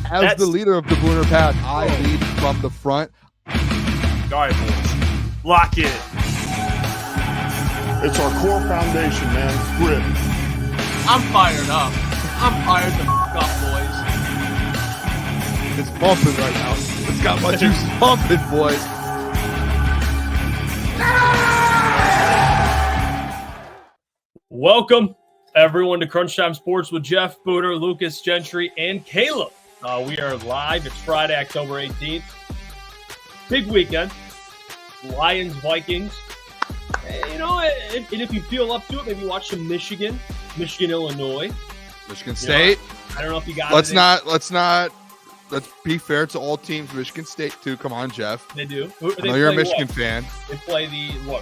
As the leader of the Booner Pack, I lead from the front. All right, boys. Lock in. It's our core foundation, man. Grit. I'm fired up. I'm fired the fuck up, boys. It's pumping right now. It's got my juices pumping, boys. Welcome, everyone, to Crunch Time Sports with Jeff, Booner, Lukas, Gentry, and Caleb. We are live. It's Friday, October 18th. Big weekend. Lions, Vikings. And if you feel up to it, maybe watch some Michigan, Illinois. Michigan State. I don't know if you got Let's be fair to all teams. Michigan State, too. Come on, Jeff. They do. I know you're a Michigan fan. They play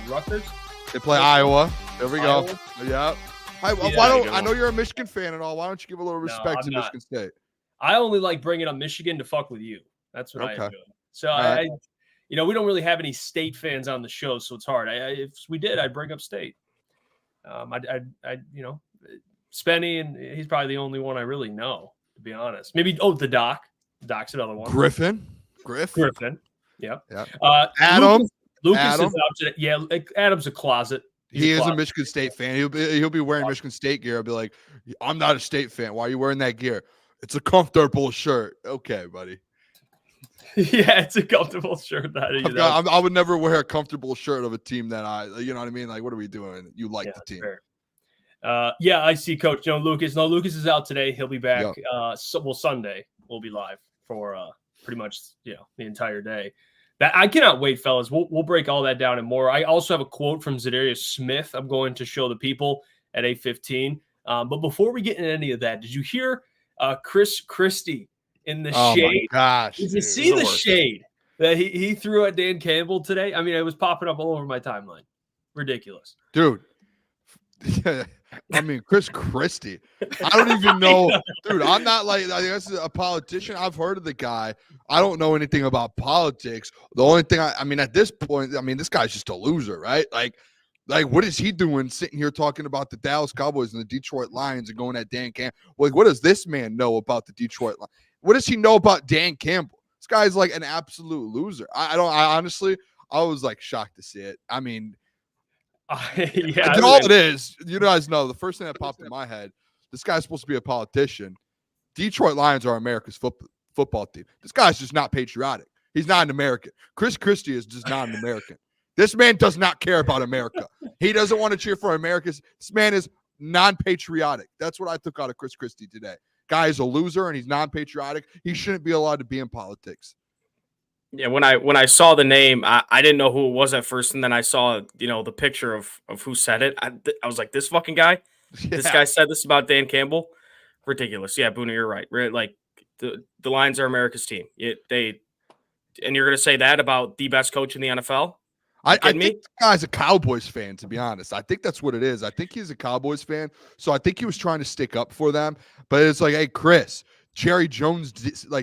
Rutgers? They play Iowa. There we go. Yeah. I know you're a Michigan fan and all. Why don't you give a little respect to Michigan State? I only like bringing up Michigan to fuck with you. That's what I am doing. So right. We don't really have any state fans on the show, so it's hard. If we did, I'd bring up state. Spenny, and he's probably the only one I really know, to be honest. Maybe the Doc. Doc's another one. Griffin. Yeah. Adam. Lucas is out today. Yeah, Adam's a closet. He is a Michigan State fan. He'll be wearing Michigan State gear. He'll be like, I'm not a State fan. Why are you wearing that gear? It's a comfortable shirt. Okay, buddy. Yeah, it's a comfortable shirt. I would never wear a comfortable shirt of a team that you know what I mean? Like, what are we doing? You like the team. Fair. I see Coach Lucas. No, Lucas is out today. He'll be back. Yep. Sunday we'll be live for pretty much the entire day. I cannot wait, fellas. We'll break all that down and more. I also have a quote from Za'Darius Smith I'm going to show the people at 8:15. But before we get into any of that, did you hear Christie in the shade? My gosh. Did you see the shade that he threw at Dan Campbell today? I mean, it was popping up all over my timeline. Ridiculous. Dude. I mean, Christie. I don't even know. Dude, I'm not I guess a politician. I've heard of the guy. I don't know anything about politics. The only thing at this point, this guy's just a loser, right? Like what is he doing sitting here talking about the Dallas Cowboys and the Detroit Lions and going at Dan Campbell? Like, what does this man know about the Detroit Lions? What does he know about Dan Campbell? This guy's like an absolute loser. I honestly was like shocked to see it. I mean, all it is, you guys know, the first thing that popped in my head, this guy's supposed to be a politician. Detroit Lions are America's football team. This guy's just not patriotic. He's not an American. Christie is just not an American. This man does not care about America. He doesn't want to cheer for America. This man is non-patriotic. That's what I took out of Christie today. Guy is a loser and he's non-patriotic. He shouldn't be allowed to be in politics. Yeah, when I saw the name, I didn't know who it was at first, and then I saw the picture of who said it. I was like, this fucking guy. Yeah. This guy said this about Dan Campbell. Ridiculous. Yeah, Booner, you're right. Like the Lions are America's team. And you're gonna say that about the best coach in the NFL? I think the guy's a Cowboys fan, to be honest. I think that's what it is. I think he's a Cowboys fan, so I think he was trying to stick up for them. But it's like, hey, Chris. Jerry Jones,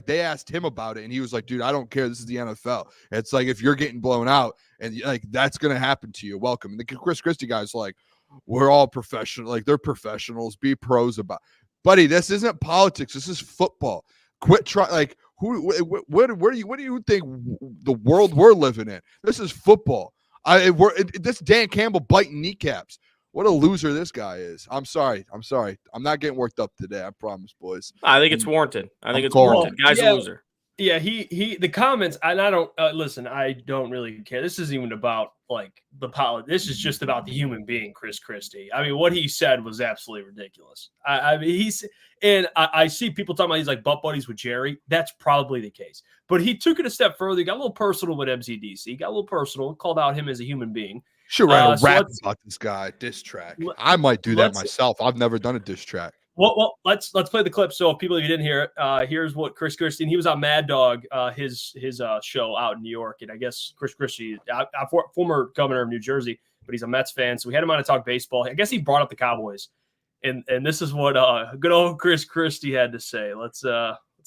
they asked him about it, and he was like, dude, I don't care. This is the NFL. It's like, if you're getting blown out, and that's going to happen to you, welcome. And the Christie guy's like, we're all professional. Like, they're professionals. Be pros about it. Buddy, this isn't politics. This is football. Quit trying. What do you think the world we're living in? This is football. This Dan Campbell biting kneecaps. What a loser this guy is. I'm sorry. I'm not getting worked up today. I promise, boys. I think it's warranted. Guy's a loser. Yeah, the comments, and I don't listen, I don't really care. This isn't even about the politics. This is just about the human being, Christie. I mean, what he said was absolutely ridiculous. I see people talking about he's like butt buddies with Jerry. That's probably the case. But he took it a step further. He got a little personal with MCDC. He got a little personal, called out him as a human being. Should write a rap about this guy, diss track. I might do that myself. I've never done a diss track. Well, let's play the clip. So, if you didn't hear it, here's what Christie. He was on Mad Dog, his show out in New York, and I guess Christie, former governor of New Jersey, but he's a Mets fan, so we had him on to talk baseball. I guess he brought up the Cowboys, and this is what good old Christie had to say. Let's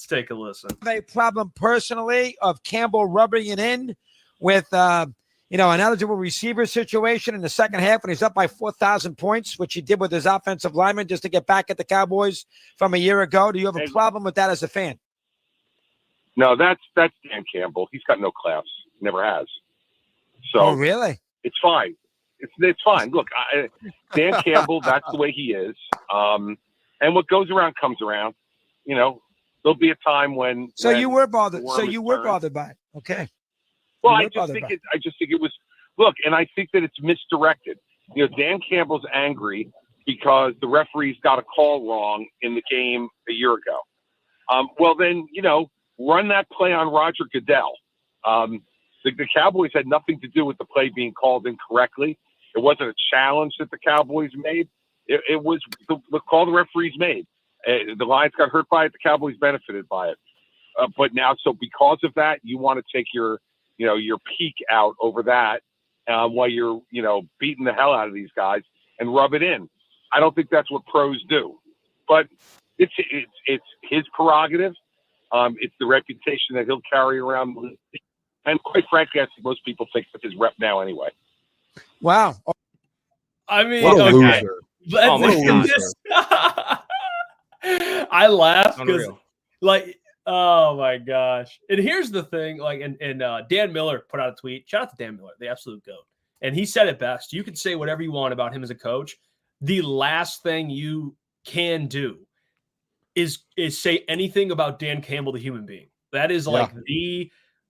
take a listen. I have a problem personally of Campbell rubbing it in with an eligible receiver situation in the second half when he's up by 4,000 points, which he did with his offensive lineman just to get back at the Cowboys from a year ago. Do you have a problem with that as a fan? No, that's Dan Campbell. He's got no class. Never has. So Oh, really? it's fine. It's fine. Look, Dan Campbell, that's the way he is. And what goes around comes around. You know, there'll be a time when. So when you were bothered. the So worm you is were turned. bothered by it. Okay. Well, You I were just bothered think it was. Look, and I think that it's misdirected. You know, Dan Campbell's angry because the referees got a call wrong in the game a year ago. Well, then, you know, run that play on Roger Goodell. The Cowboys had nothing to do with the play being called incorrectly. It wasn't a challenge that the Cowboys made. It was the call the referees made. The Lions got hurt by it. The Cowboys benefited by it. But now, so because of that, you want to take your peak out over that while you're, beating the hell out of these guys and rub it in. I don't think that's what pros do. But it's his prerogative. It's the reputation that he'll carry around. And quite frankly, I think most people think that's his rep now anyway. Wow. I mean, What a okay. loser. Oh my God. I laugh because, Unreal. like, oh my gosh. And here's the thing, like, and Dan Miller put out a tweet. Shout out to Dan Miller, the absolute GOAT. And he said it best. You can say whatever you want about him as a coach. The last thing you can do is say anything about Dan Campbell, the human being. That is like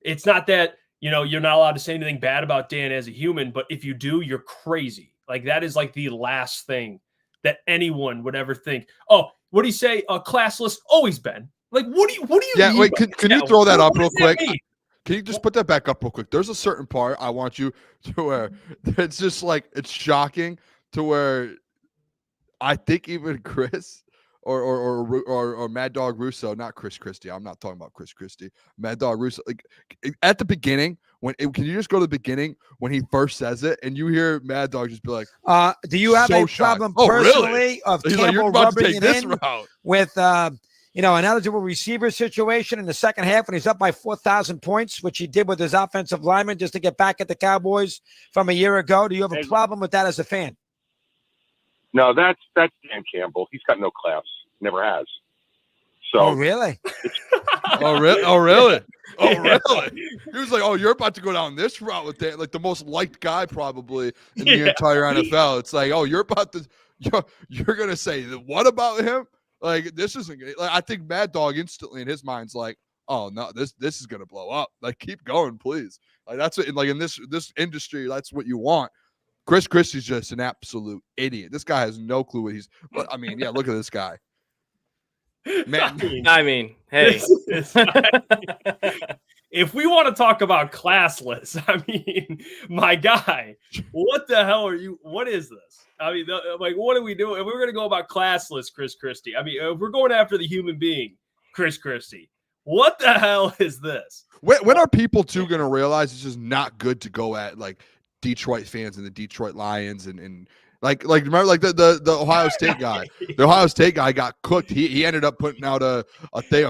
it's not that, you're not allowed to say anything bad about Dan as a human, but if you do, you're crazy. Like, that is like the last thing that anyone would ever think. Oh, what do you say? Classless, always been. Like, what do you mean? Wait, can you throw that up real quick? Mean? Can you just put that back up real quick? There's a certain part I want you to where it's just like, it's shocking to where I think even Chris or Mad Dog Russo, not Chris Christie. I'm not talking about Chris Christie. Mad Dog Russo. Like at the beginning, can you just go to the beginning when he first says it, and you hear Mad Dog just be like, do you have so a problem shocked. personally Really? of He's like, you're Campbell about to rubbing take it this in route with an eligible receiver situation in the second half when he's up by 4,000 points, which he did with his offensive lineman just to get back at the Cowboys from a year ago? Do you have a problem with that as a fan? No, that's Dan Campbell. He's got no class. Never has. So. Oh, really? Oh, really? Oh, really? Oh, really? He was like, oh, you're about to go down this route with that, like the most liked guy probably in the entire NFL. It's like, oh, you're about to, you're going to say, what about him? Like, this isn't good. Like, I think Mad Dog instantly in his mind's like, oh, no, this is going to blow up. Like, keep going, please. Like, that's what, like in this industry, that's what you want. Chris Christie's just an absolute idiot. This guy has no clue what I mean, yeah, look at this guy. Man, I mean, hey. If we want to talk about classless, I mean, my guy, what the hell are you? What is this? I mean, like, what are we doing? If we're going to go about classless, Chris Christie, I mean, if we're going after the human being, Chris Christie, what the hell is this? When are people too going to realize it's just not good to go at like Detroit fans and the Detroit Lions and like remember like the Ohio State guy. The Ohio State guy got cooked. He ended up putting out a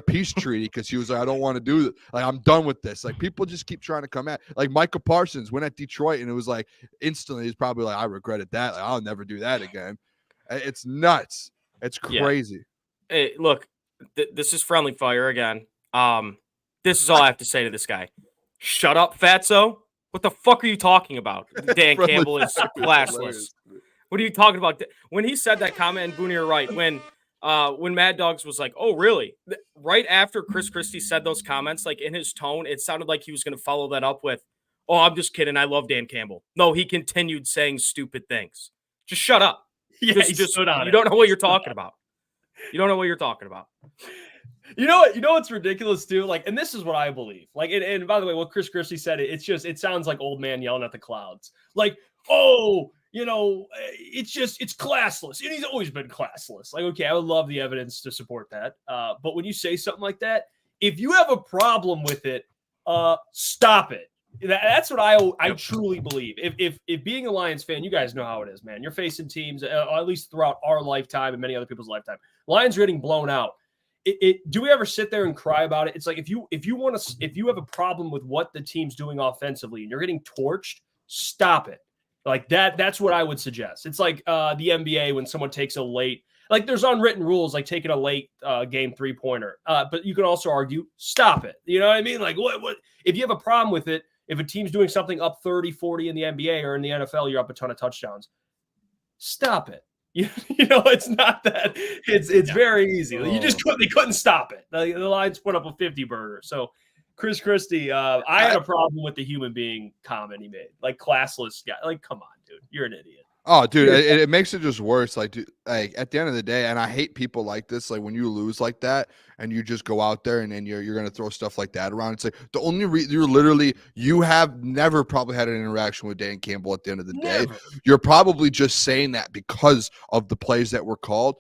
peace treaty because he was like, I don't want to do it. Like, I'm done with this. Like, people just keep trying to come at. Like, Micah Parsons went at Detroit and it was like instantly he's probably like, I regretted that. Like, I'll never do that again. It's nuts. It's crazy. Yeah. Hey, look, this is friendly fire again. This is all I have to say to this guy. Shut up, Fatso. What the fuck are you talking about? Dan Campbell is classless. What are you talking about? When he said that comment, and Booner, you're right. When Mad Dogs was like, oh, really? Right after Chris Christie said those comments, like in his tone, it sounded like he was going to follow that up with, oh, I'm just kidding. I love Dan Campbell. No, he continued saying stupid things. Just shut up. Yeah, just you don't know what you're talking about. You don't know what you're talking about. You know what's ridiculous too? Like, and this is what I believe. Like, and by the way, what Chris Christie said, it sounds like old man yelling at the clouds. Like, oh, it's classless. And he's always been classless. Like, okay, I would love the evidence to support that. But when you say something like that, if you have a problem with it, stop it. That's what I truly believe. If being a Lions fan, you guys know how it is, man. You're facing teams, at least throughout our lifetime and many other people's lifetime. Lions are getting blown out. Do we ever sit there and cry about it? It's like if you have a problem with what the team's doing offensively and you're getting torched, stop it. Like that's what I would suggest. It's like the NBA when someone takes a late Like there's unwritten rules, like taking a late game 3-pointer. But you can also argue, stop it. You know what I mean? Like what if you have a problem with it, if a team's doing something up 30, 40 in the NBA or in the NFL, you're up a ton of touchdowns. Stop it. You know, it's not that. It's very easy. You just couldn't stop it. The Lions put up a 50-burger. So Christie, I had a problem with the human being comment he made. Like classless guy. Like, come on, dude. You're an idiot. Oh, dude, it makes it just worse. Like, dude, like at the end of the day, and I hate people like this. Like when you lose like that, and you just go out there and then you're gonna throw stuff like that around. It's like the only you have never probably had an interaction with Dan Campbell at the end of the day. You're probably just saying that because of the plays that were called.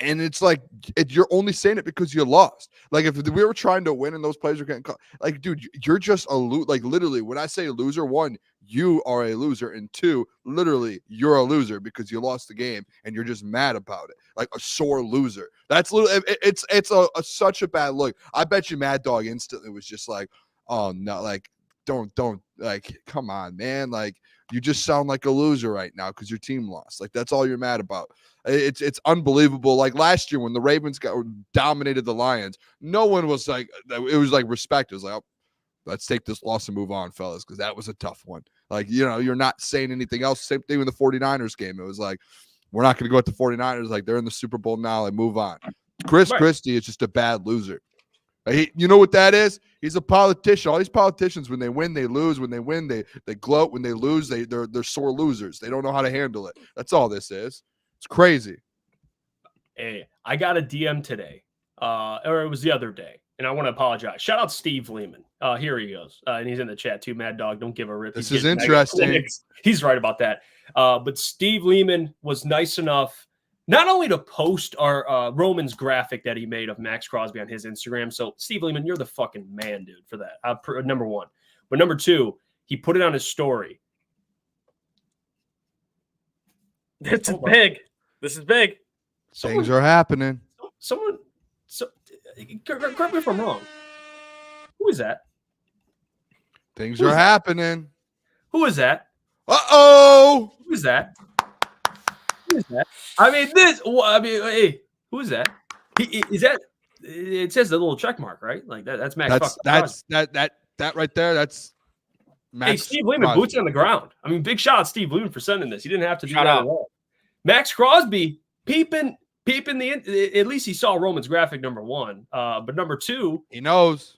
And it's like you're only saying it because you lost. Like if we were trying to win and those plays were getting caught, like dude, you're just a like literally when I say loser, 1, you are a loser, and 2, literally you're a loser because you lost the game and you're just mad about it, like a sore loser. That's literally it's such a bad look. I bet you Mad Dog instantly was just like, oh no, like don't like come on, man, like you just sound like a loser right now because your team lost. Like that's all you're mad about. It's unbelievable. Like last year when the Ravens dominated the Lions, no one was like, it was like respect. It was like, oh, let's take this loss and move on, fellas, because that was a tough one. Like, you know, you're not saying anything else. Same thing with the 49ers game. It was like, we're not going to go at the 49ers. Like, they're in the Super Bowl now. Like, move on. Christie is just a bad loser. You know what that is? He's a politician. All these politicians, when they win, they lose. When they win, they gloat. When they lose, they're sore losers. They don't know how to handle it. That's all this is. It's crazy. Hey, I got a DM today, or it was the other day, and I want to apologize. Shout out Steve Lehman. Here he goes, and he's in the chat too. Mad Dog, don't give a rip. This is interesting. He's right about that. But Steve Lehman was nice enough not only to post our Romans graphic that he made of Maxx Crosby on his Instagram. So Steve Lehman, you're the fucking man, dude, for that. Number 1, but number 2, he put it on his story. It's big. This is big. Things are happening. Correct me if I'm wrong. Who is that? Things are happening. Who is that? Uh-oh. Who is that? Who is that? Hey, who is that? Is that? It says the little check mark, right? Like that. That's Maxx. That right there. That's Maxx. Hey, Steve Lehman, boots on the ground. I mean, big shout out Steve Lehman for sending this. He didn't have to do that at all. Maxx Crosby peeping at least he saw Roman's graphic, number 1. But number 2, he knows.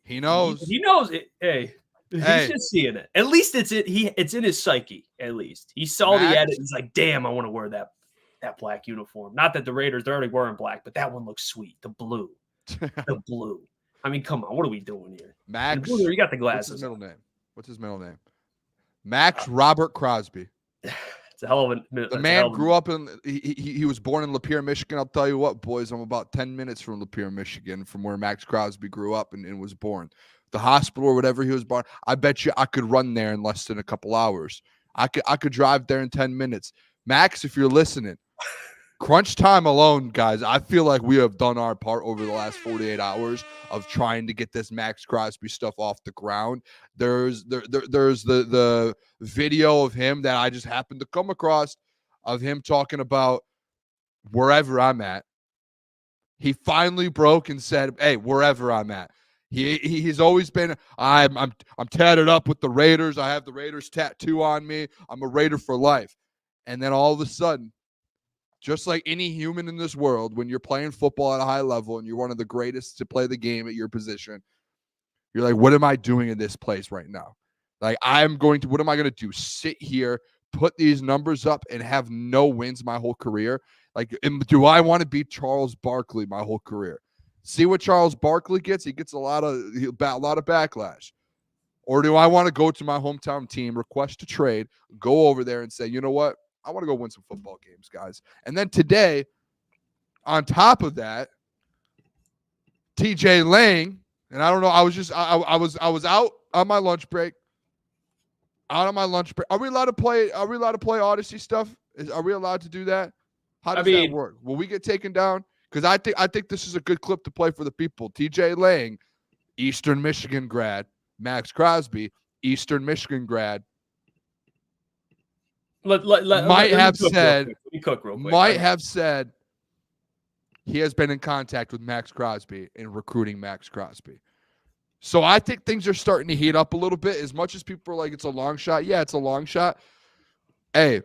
He knows it. Hey, he's just seeing it. At least it's in his psyche. At least he saw the edit. He's like, damn, I want to wear that black uniform. Not that the Raiders, they're already wearing black, but that one looks sweet. The blue. The blue. I mean, come on, what are we doing here? Maxx. Booner, you got the glasses. What's his middle name? Maxx Robert Crosby. It's a hell of the man grew up in. He was born in Lapeer, Michigan. I'll tell you what, boys. I'm about 10 minutes from Lapeer, Michigan, from where Maxx Crosby grew up and was born. The hospital or whatever he was born. I bet you I could run there in less than a couple hours. I could drive there in 10 minutes. Maxx, if you're listening, crunch time alone, guys. I feel like we have done our part over the last 48 hours of trying to get this Maxx Crosby stuff off the ground. There's the video of him that I just happened to come across of him talking about wherever I'm at. He finally broke and said, "Hey, wherever I'm at." He's always been, I'm tatted up with the Raiders. I have the Raiders tattoo on me. I'm a Raider for life. And then all of a sudden, just like any human in this world, when you're playing football at a high level and you're one of the greatest to play the game at your position, you're like, what am I doing in this place right now? Like, what am I going to do? Sit here, put these numbers up, and have no wins my whole career? Like, do I want to be Charles Barkley my whole career? See what Charles Barkley gets? He gets a lot of backlash. Or do I want to go to my hometown team, request a trade, go over there and say, you know what? I want to go win some football games, guys. And then today, on top of that, TJ Lang, and I don't know, I was out on my lunch break. Are we allowed to play Odyssey stuff? Are we allowed to do that? How does that work? Will we get taken down? Because I think this is a good clip to play for the people. TJ Lang, Eastern Michigan grad. Maxx Crosby, Eastern Michigan grad. Might have said he has been in contact with Maxx Crosby and recruiting Maxx Crosby. So I think things are starting to heat up a little bit. As much as people are like, it's a long shot. Yeah, it's a long shot. Hey,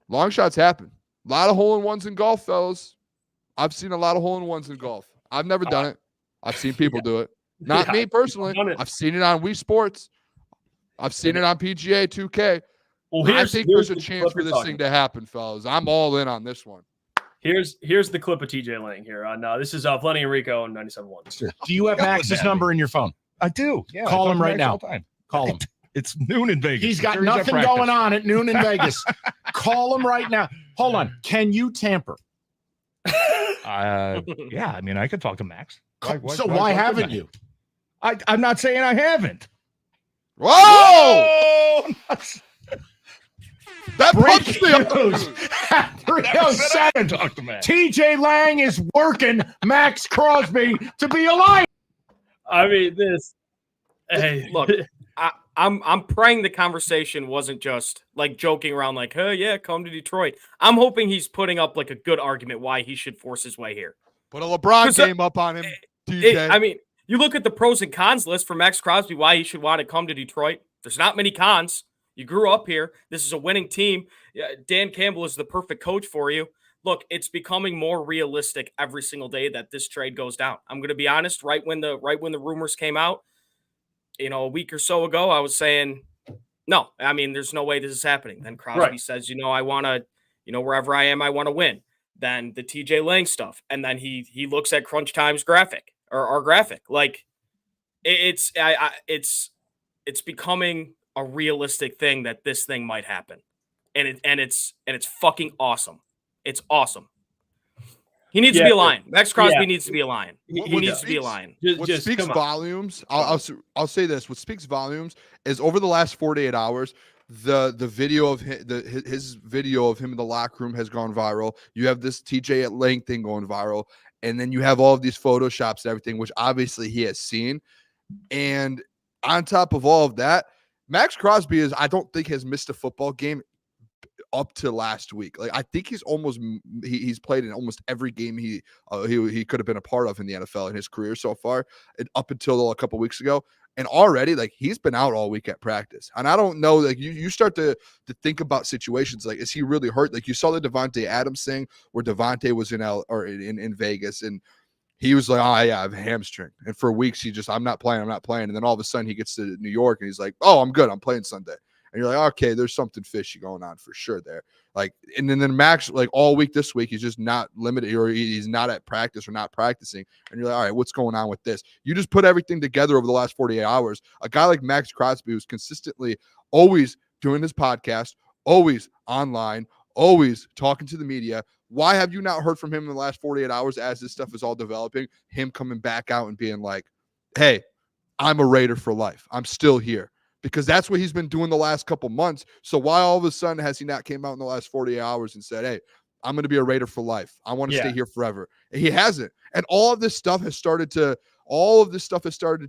long shots happen. A lot of hole-in-ones in golf, fellas. I've seen a lot of hole-in-ones in golf. I've never done it. I've seen people do it. Not me personally. I've seen it on Wii Sports. I've seen it on PGA 2K. Well, I think there's a chance for this thing to happen, fellas. I'm all in on this one. Here's the clip of TJ Lang here. On this is Plenty and Rico on 97.1. Do you have Max's number in your phone? I do. Yeah. Call him right now. Call him. It's noon in Vegas. He's got nothing going on at noon in Vegas. Call him right now. Hold on. Can you tamper? Yeah, I mean, I could talk to Maxx. Why haven't you? I'm not saying I haven't. Whoa! That punched me up. 307. Talk to Maxx. TJ Lang is working Maxx Crosby to be alive. I mean, this. Hey, Look, I'm praying the conversation wasn't just like joking around, like, "Oh yeah, come to Detroit." I'm hoping he's putting up like a good argument why he should force his way here. Put a LeBron game up on him, TJ. I mean, you look at the pros and cons list for Maxx Crosby, why he should want to come to Detroit. There's not many cons. You grew up here. This is a winning team. Dan Campbell is the perfect coach for you. Look, it's becoming more realistic every single day that this trade goes down. I'm going to be honest. Right when the rumors came out, a week or so ago, I was saying, no. I mean, there's no way this is happening. Then Crosby says, I want to, wherever I am, I want to win. Then the TJ Lang stuff, and then he looks at Crunch Time's graphic or our graphic. Like it's becoming a realistic thing that this thing might happen, and it's fucking awesome. It's awesome. He needs to be a Lion. Maxx Crosby needs to be a Lion. He needs to be a Lion. What speaks volumes, I'll say this. What speaks volumes is over the last 48 hours, the video of his video of him in the locker room has gone viral. You have this TJ Lang thing going viral, and then you have all of these photoshops and everything, which obviously he has seen. And on top of all of that, Maxx Crosby I don't think has missed a football game up to last week. Like I think he's played in almost every game he could have been a part of in the NFL in his career so far, and up until a couple weeks ago. And already, like, he's been out all week at practice. And I don't know, like, you start to think about situations like, is he really hurt? Like, you saw the Devontae Adams thing where Devontae was in Vegas, and he was like, oh, yeah, I have a hamstring. And for weeks, I'm not playing. And then all of a sudden, he gets to New York, and he's like, oh, I'm good. I'm playing Sunday. And you're like, okay, there's something fishy going on for sure there. Like, and then Maxx, like all week this week, he's just not limited, or he's not at practice or not practicing. And you're like, all right, what's going on with this? You just put everything together over the last 48 hours. A guy like Maxx Crosby, who's consistently always doing his podcast, always online, always talking to the media. Why have you not heard from him in the last 48 hours as this stuff is all developing? Him coming back out and being like, hey, I'm a Raider for life. I'm still here. Because that's what he's been doing the last couple months. So why all of a sudden has he not came out in the last 48 hours and said, hey, I'm going to be a Raider for life. I want to stay here forever. And he hasn't. And all of this stuff has started to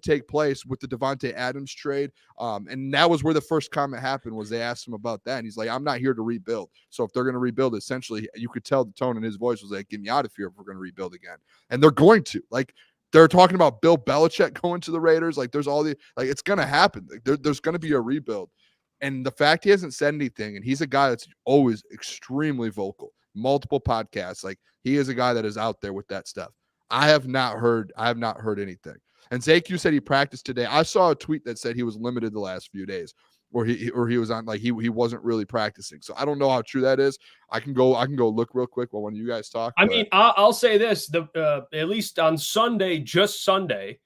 take place with the Devontae Adams trade. And that was where the first comment happened, was they asked him about that. And he's like, I'm not here to rebuild. So if they're going to rebuild, essentially, you could tell the tone in his voice was like, get me out of here if we're going to rebuild again. And they're going to. Like, they're talking about Bill Belichick going to the Raiders. Like, there's all the, like, it's going to happen. Like, there's going to be a rebuild. And the fact he hasn't said anything, and he's a guy that's always extremely vocal, multiple podcasts. Like, he is a guy that is out there with that stuff. I have not heard anything. And Za'Darius said he practiced today. I saw a tweet that said he was limited the last few days, or he was on, like, he wasn't really practicing. So I don't know how true that is. I can go look real quick while one of you guys talk. I mean, I'll say this: at least on Sunday, just Sunday,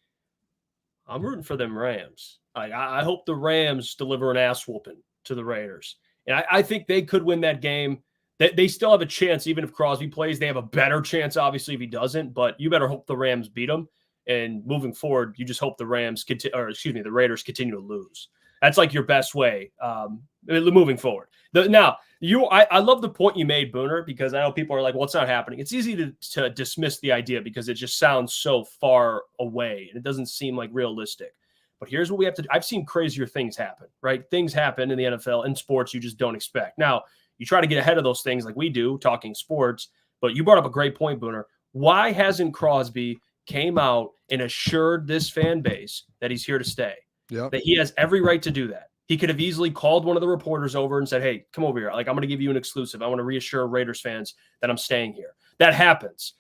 I'm rooting for them Rams. I hope the Rams deliver an ass whooping to the Raiders, and I think they could win that game. They still have a chance, even if Crosby plays. They have a better chance, obviously, if he doesn't. But you better hope the Rams beat them. And moving forward, you just hope the the Raiders continue to lose. That's like your best way moving forward. I love the point you made, Booner, because I know people are like, well, it's not happening. It's easy to dismiss the idea because it just sounds so far away and it doesn't seem like realistic. But here's what we have to do. I've seen crazier things happen, right? Things happen in the NFL and sports you just don't expect. Now, you try to get ahead of those things like we do, talking sports, but you brought up a great point, Booner. Why hasn't Crosby came out and assured this fan base that he's here to stay? Yep. That he has every right to do that. He could have easily called one of the reporters over and said, hey, come over here. Like, I'm going to give you an exclusive. I want to reassure Raiders fans that I'm staying here. That happens,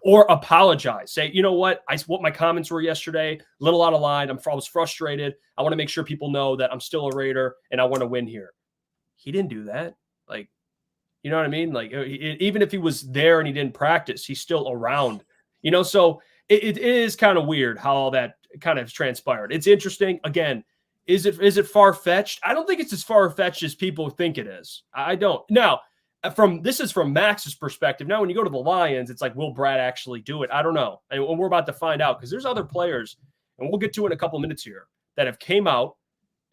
or apologize. Say, you know what my comments were yesterday, a little out of line. I was frustrated. I want to make sure people know that I'm still a Raider and I want to win here. He didn't do that. Like, you know what I mean? Like, even if he was there and he didn't practice, he's still around, so it is kind of weird how all that kind of transpired. It's interesting. Again, is it far-fetched? I don't think it's as far-fetched as people think it is. I don't. Now, this is from Max's perspective. Now, when you go to the Lions, it's like, will Brad actually do it? I don't know. And we're about to find out because there's other players, and we'll get to it in a couple minutes here, that have came out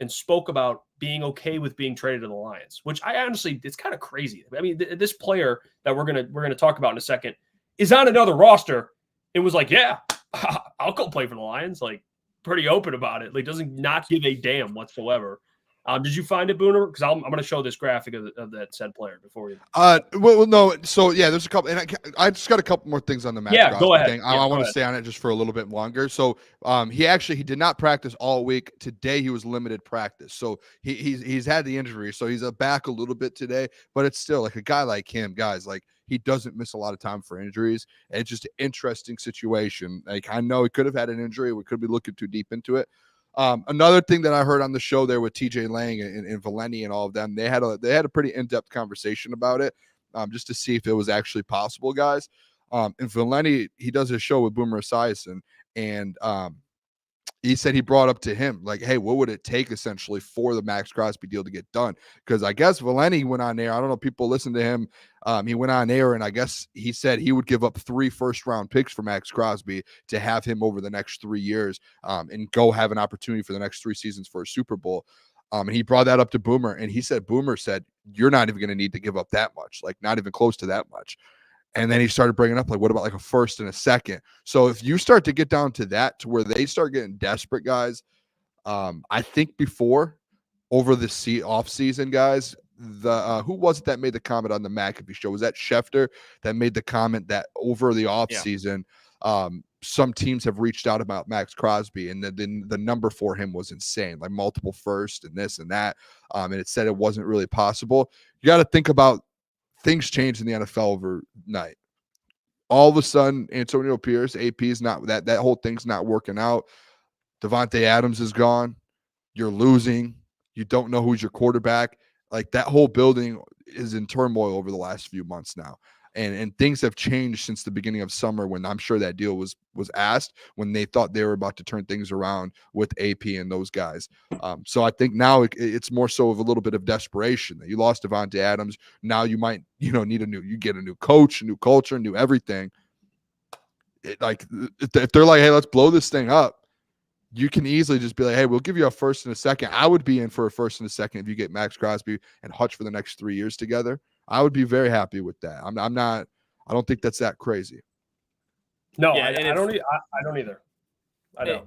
and spoke about being okay with being traded to the Lions, which I honestly, it's kind of crazy. I mean, this player that we're gonna talk about in a second is on another roster. It was like, yeah, I'll go play for the Lions. Like, pretty open about it. Like, doesn't not give a damn whatsoever. Did you find it, Booner? Because I'm going to show this graphic of that said player before we. Well, no. So yeah, there's a couple, and I just got a couple more things on the match. Yeah, go ahead. Thing. I want to stay on it just for a little bit longer. So he did not practice all week. Today he was limited practice. So he's had the injury, so he's back a little bit today. But it's still like a guy like him, guys. Like, he doesn't miss a lot of time for injuries. And it's just an interesting situation. Like, I know he could have had an injury. We could be looking too deep into it. Another thing that I heard on the show there with TJ Lang and Valenti and all of them, they had a pretty in-depth conversation about it, just to see if it was actually possible, guys. And Valenti, he does a show with Boomer Esiason, and he said he brought up to him, like, hey, what would it take essentially for the Maxx Crosby deal to get done? Because I guess Valenti went on air. I don't know if people listen to him. He went on air, and I guess he said he would give up 3 first-round picks for Maxx Crosby to have him over the next 3 years, and go have an opportunity for the next 3 seasons for a Super Bowl. And he brought that up to Boomer, and Boomer said, you're not even going to need to give up that much, like not even close to that much. And then he started bringing up, like, what about like a first and a second? So if you start to get down to that, to where they start getting desperate, guys, I think over the off season, guys, who was it that made the comment on the McAfee show? Was that Schefter that made the comment that over the off season, some teams have reached out about Maxx Crosby, and then the number for him was insane, like multiple first and this and that. And it said it wasn't really possible. You got to think about things changed in the NFL overnight. All of a sudden, Antonio Pierce, AP is not that whole thing's not working out. Devontae Adams is gone. You're losing. You don't know who's your quarterback. Like, that whole building is in turmoil over the last few months now. And things have changed since the beginning of summer, when I'm sure that deal was asked, when they thought they were about to turn things around with AP and those guys. So I think now it's more so of a little bit of desperation that you lost Devontae Adams. Now you might, need you get a new coach, a new culture, new everything. If they're like, hey, let's blow this thing up, you can easily just be like, hey, we'll give you a first and a second. I would be in for a first and a second if you get Maxx Crosby and Hutch for the next 3 years together. I would be very happy with that. I'm not. I don't think that's that crazy. No, I don't either. I know.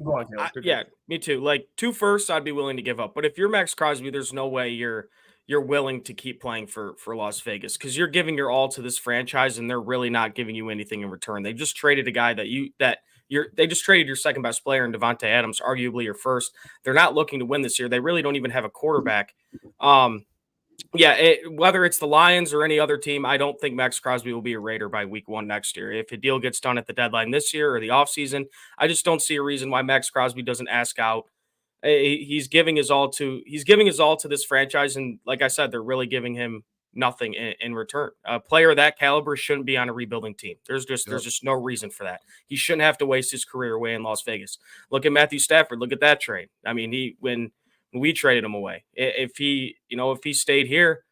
Go on, yeah, me too. Like 2 firsts, I'd be willing to give up. But if you're Maxx Crosby, there's no way you're willing to keep playing for Las Vegas, because you're giving your all to this franchise, and they're really not giving you anything in return. They just traded a guy they just traded your second best player in Devontae Adams, arguably your first. They're not looking to win this year. They really don't even have a quarterback. Whether it's the Lions or any other team, I don't think Maxx Crosby will be a Raider by week 1 next year. If a deal gets done at the deadline this year or the offseason, I just don't see a reason why Maxx Crosby doesn't ask out. He's giving his all to this franchise, and like I said, they're really giving him nothing in return. A player of that caliber shouldn't be on a rebuilding team. There's just no reason for that. He shouldn't have to waste his career away in Las Vegas. Look at Matthew Stafford. Look at that trade. I mean, when we traded him away, if he stayed here,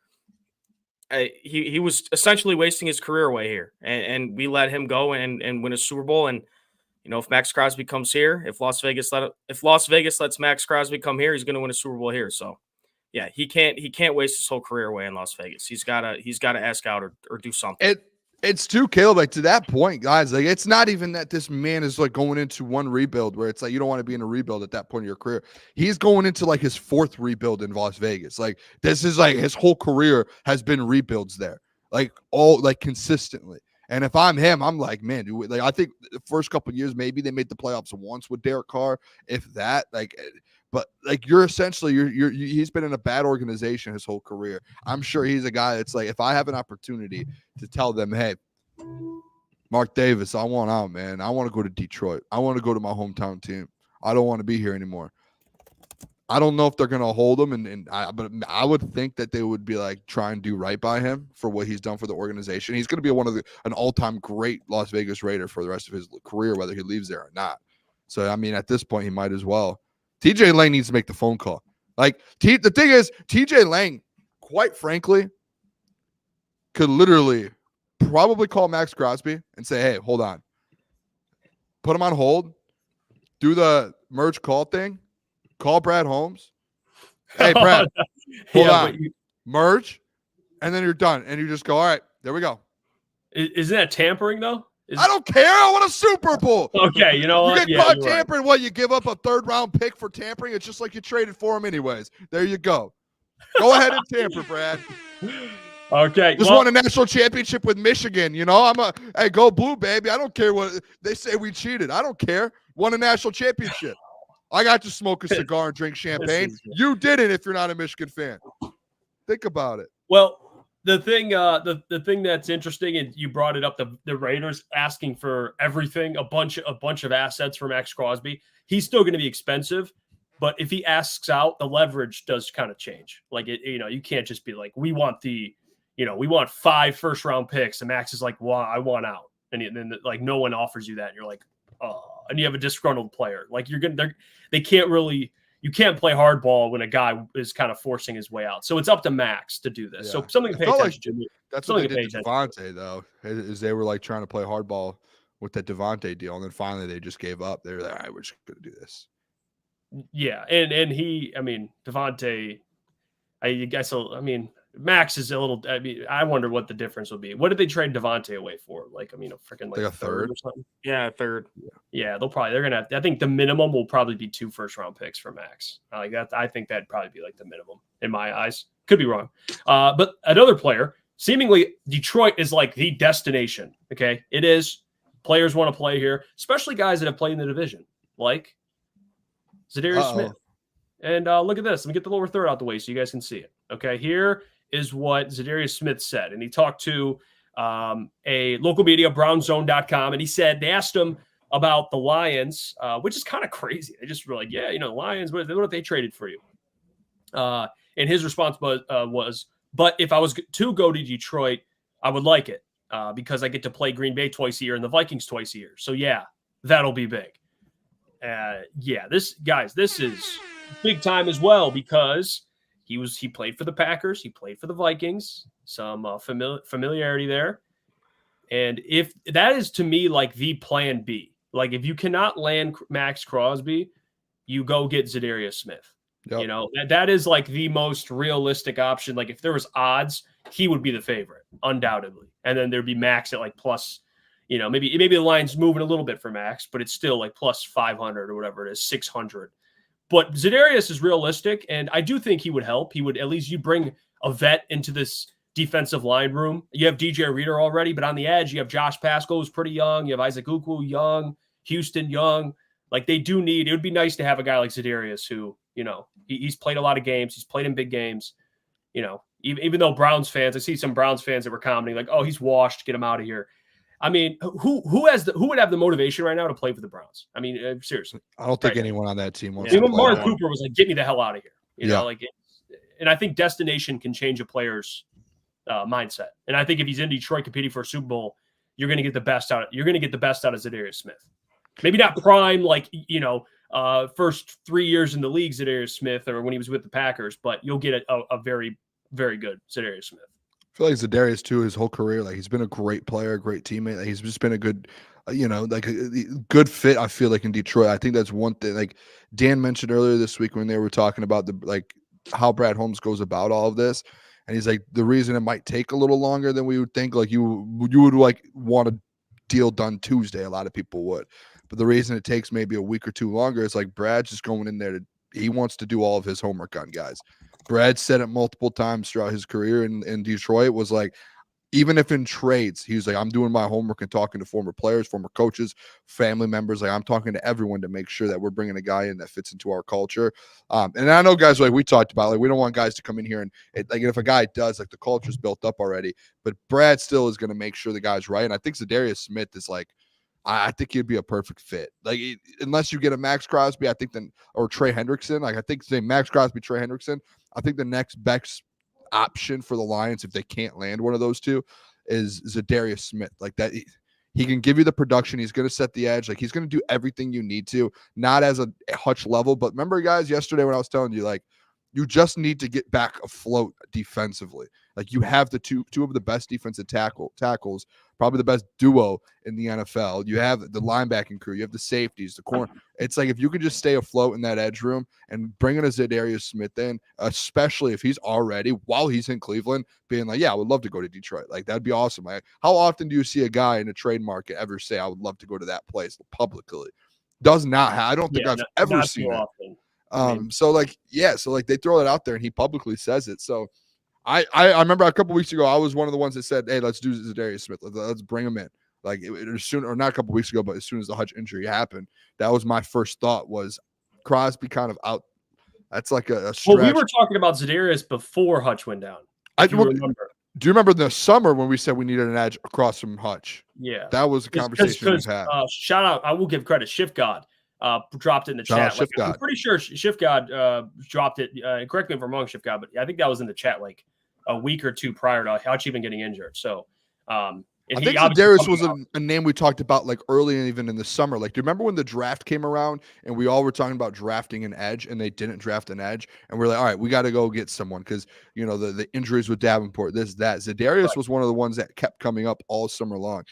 he was essentially wasting his career away here, and we let him go and win a Super Bowl. And if Maxx Crosby comes here, if Las Vegas lets Maxx Crosby come here, he's going to win a Super Bowl here. So yeah, he can't waste his whole career away in Las Vegas. He's got to ask out or do something. It's too, Caleb, like, to that point, guys, like, it's not even that this man is like going into one rebuild where it's like you don't want to be in a rebuild at that point of your career. He's going into like his 4th rebuild in Las Vegas. Like, this is like his whole career has been rebuilds there, like all like consistently. And if I'm him, I'm like, man, like I think the first couple of years maybe they made the playoffs once with Derek Carr, if that. Like, but like you're essentially he's been in a bad organization his whole career. I'm sure he's a guy that's like, if I have an opportunity to tell them, hey, Mark Davis, I want out, man. I want to go to Detroit. I want to go to my hometown team. I don't want to be here anymore. I don't know if they're going to hold him, but I would think that they would be like try and do right by him for what he's done for the organization. He's going to be an all-time great Las Vegas Raider for the rest of his career, whether he leaves there or not. So I mean, at this point, he might as well. TJ Lang needs to make the phone call. Like the thing is, TJ Lang, quite frankly, could literally probably call Maxx Crosby and say, "Hey, hold on, put him on hold, do the merge call thing." Call Brad Holmes. Hey, Brad, hold on. Merge, and then you're done. And you just go, all right, there we go. Isn't that tampering, though? I don't care. I want a Super Bowl. Okay, you know what? You get caught tampering. Right. What, you give up a third-round pick for tampering? It's just like you traded for him anyways. There you go. Go ahead and tamper, Brad. Okay. Just won a national championship with Michigan. You know, hey, go blue, baby. I don't care what they say we cheated. I don't care. Won a national championship. I got to smoke a cigar and drink champagne. You didn't if you're not a Michigan fan. Think about it. Well, the thing that's interesting, and you brought it up, the Raiders asking for everything, a bunch of assets for Maxx Crosby. He's still going to be expensive, but if he asks out, the leverage does kind of change. Like you can't just be like, we want 5 first-round picks, and Maxx is like, well, I want out, and then like no one offers you that, and you're like, oh. And you have a disgruntled player. Like you can't play hardball when a guy is kind of forcing his way out. So it's up to Maxx to do this. Yeah. So something to pay attention to. That's what they did to Devontae, though, is they were like trying to play hardball with that Devontae deal. And then finally they just gave up. They were like, all right, we're just going to do this. Yeah. And Devontae, Maxx is a little. I wonder what the difference would be. What did they trade Devontae away for? Like a third or something. Yeah, a third. Yeah, they're gonna have. I think the minimum will probably be 2 first-round picks for Maxx. Like that, I think that'd probably be like the minimum in my eyes. Could be wrong. But another player, seemingly Detroit is like the destination. Okay, it is. Players want to play here, especially guys that have played in the division, like Za'Darius Smith. And look at this. Let me get the lower third out the way so you guys can see it. Okay, here is what Za'Darius Smith said. And he talked to a local media, brownzone.com, and he said they asked him about the Lions, which is kind of crazy. They just were like, yeah, the Lions, what if they traded for you? And his response was, but if I was to go to Detroit, I would like it because I get to play Green Bay twice a year and the Vikings twice a year. So, yeah, that'll be big. This is big time as well because he played for the Packers. He played for the Vikings. Some familiarity there. And if that is to me like the plan B, like if you cannot land Maxx Crosby, you go get Za'Darius Smith. Yep. That is like the most realistic option. Like if there was odds, he would be the favorite, undoubtedly. And then there'd be Maxx at like plus, maybe the line's moving a little bit for Maxx, but it's still like plus 500 or whatever it is, 600. But Za'Darius is realistic, and I do think he would help. He would at least, you bring a vet into this defensive line room. You have DJ Reader already, but on the edge, you have Josh Pascal, who's pretty young. You have Isaac Ukwu, young. Houston, young. Like they do need, it would be nice to have a guy like Za'Darius who, he's played a lot of games. He's played in big games. Even though Browns fans, I see some Browns fans that were commenting like, oh, he's washed, get him out of here. I mean, who would have the motivation right now to play for the Browns? I mean, seriously. I don't think anyone on that team wants to even play. Mark Cooper was like, get me the hell out of here. And I think destination can change a player's mindset. And I think if he's in Detroit competing for a Super Bowl, you're going to get the best out. You're going to get the best out of Za'Darius Smith. Maybe not prime, like, first 3 years in the league, Za'Darius Smith, or when he was with the Packers, but you'll get a very, very good Za'Darius Smith. I feel like Za'Darius too, his whole career, like he's been a great player, a great teammate. Like, he's just been a good, like a good fit. I feel like in Detroit, I think that's one thing. Like Dan mentioned earlier this week when they were talking about how Brad Holmes goes about all of this, and he's like, the reason it might take a little longer than we would think, like you would like want a deal done Tuesday. A lot of people would, but the reason it takes maybe a week or two longer is like Brad's just going in there he wants to do all of his homework on guys. Brad said it multiple times throughout his career in Detroit was like, even if in trades, he was like, I'm doing my homework and talking to former players, former coaches, family members. Like, I'm talking to everyone to make sure that we're bringing a guy in that fits into our culture. And I know guys, like we talked about, like, we don't want guys to come in here and like, if a guy does, like, the culture's built up already, but Brad still is going to make sure the guy's right. And I think Za'Darius Smith is like, I think he'd be a perfect fit. Like, unless you get a Maxx Crosby, I think then, or Trey Hendrickson. Like, I think say Maxx Crosby, Trey Hendrickson. I think the next best option for the Lions, if they can't land one of those two, is Za'Darius Smith. Like that, he can give you the production. He's going to set the edge. Like, he's going to do everything you need to, not as a Hutch level. But remember, guys, yesterday when I was telling you, like, you just need to get back afloat defensively. Like, you have the two of the best defensive tackles, probably the best duo in the NFL. You have the linebacking crew. You have the safeties, the corner. It's like, if you could just stay afloat in that edge room and bring in a Za'Darius Smith in, especially if he's already, while he's in Cleveland, being like, yeah, I would love to go to Detroit. Like, that'd be awesome. Like, how often do you see a guy in a trade market ever say, I would love to go to that place publicly? Does not have. I don't think I've ever seen it. So they throw it out there and he publicly says it. So I remember a couple weeks ago, I was one of the ones that said, hey, let's do Za'Darius Smith. Let's bring him in. Like, as soon, or not a couple weeks ago, but as soon as the Hutch injury happened, that was my first thought, was Crosby kind of out. That's like a stretch. Well, we were talking about Za'Darius before Hutch went down. Remember. Do you remember the summer when we said we needed an edge across from Hutch? Yeah. That was a conversation we've had. Shout out. I will give credit. Shift God dropped it in the chat. Like, I'm pretty sure Shift God dropped it. Correct me if I'm wrong, Shift God, but I think that was in the chat like a week or two prior to Hutch even getting injured. So I think Za'Darius was a name we talked about like early and even in the summer. Like, do you remember when the draft came around and we all were talking about drafting an edge and they didn't draft an edge? And we're like, all right, we got to go get someone because, you know, the injuries with Davenport, this, that. Za'Darius was one of the ones that kept coming up all summer long.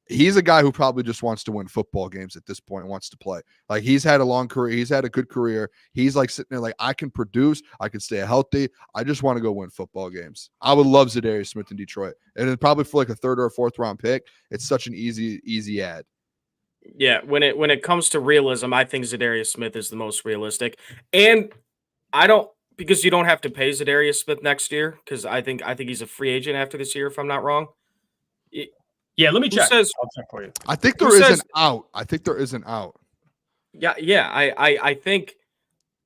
He's a guy who probably just wants to win football games at this point, wants to play. Like, he's had a long career. He's had a good career. He's like sitting there like, I can produce. I can stay healthy. I just want to go win football games. I would love Za'Darius Smith in Detroit. And it's probably for like a third or a fourth round pick. It's such an easy ad. Yeah, when it comes to realism, I think Za'Darius Smith is the most realistic. And because you don't have to pay Za'Darius Smith next year, because I think he's a free agent after this year, if I'm not wrong. Yeah, let me check. I'll check for you. I think there is an out. Yeah. I think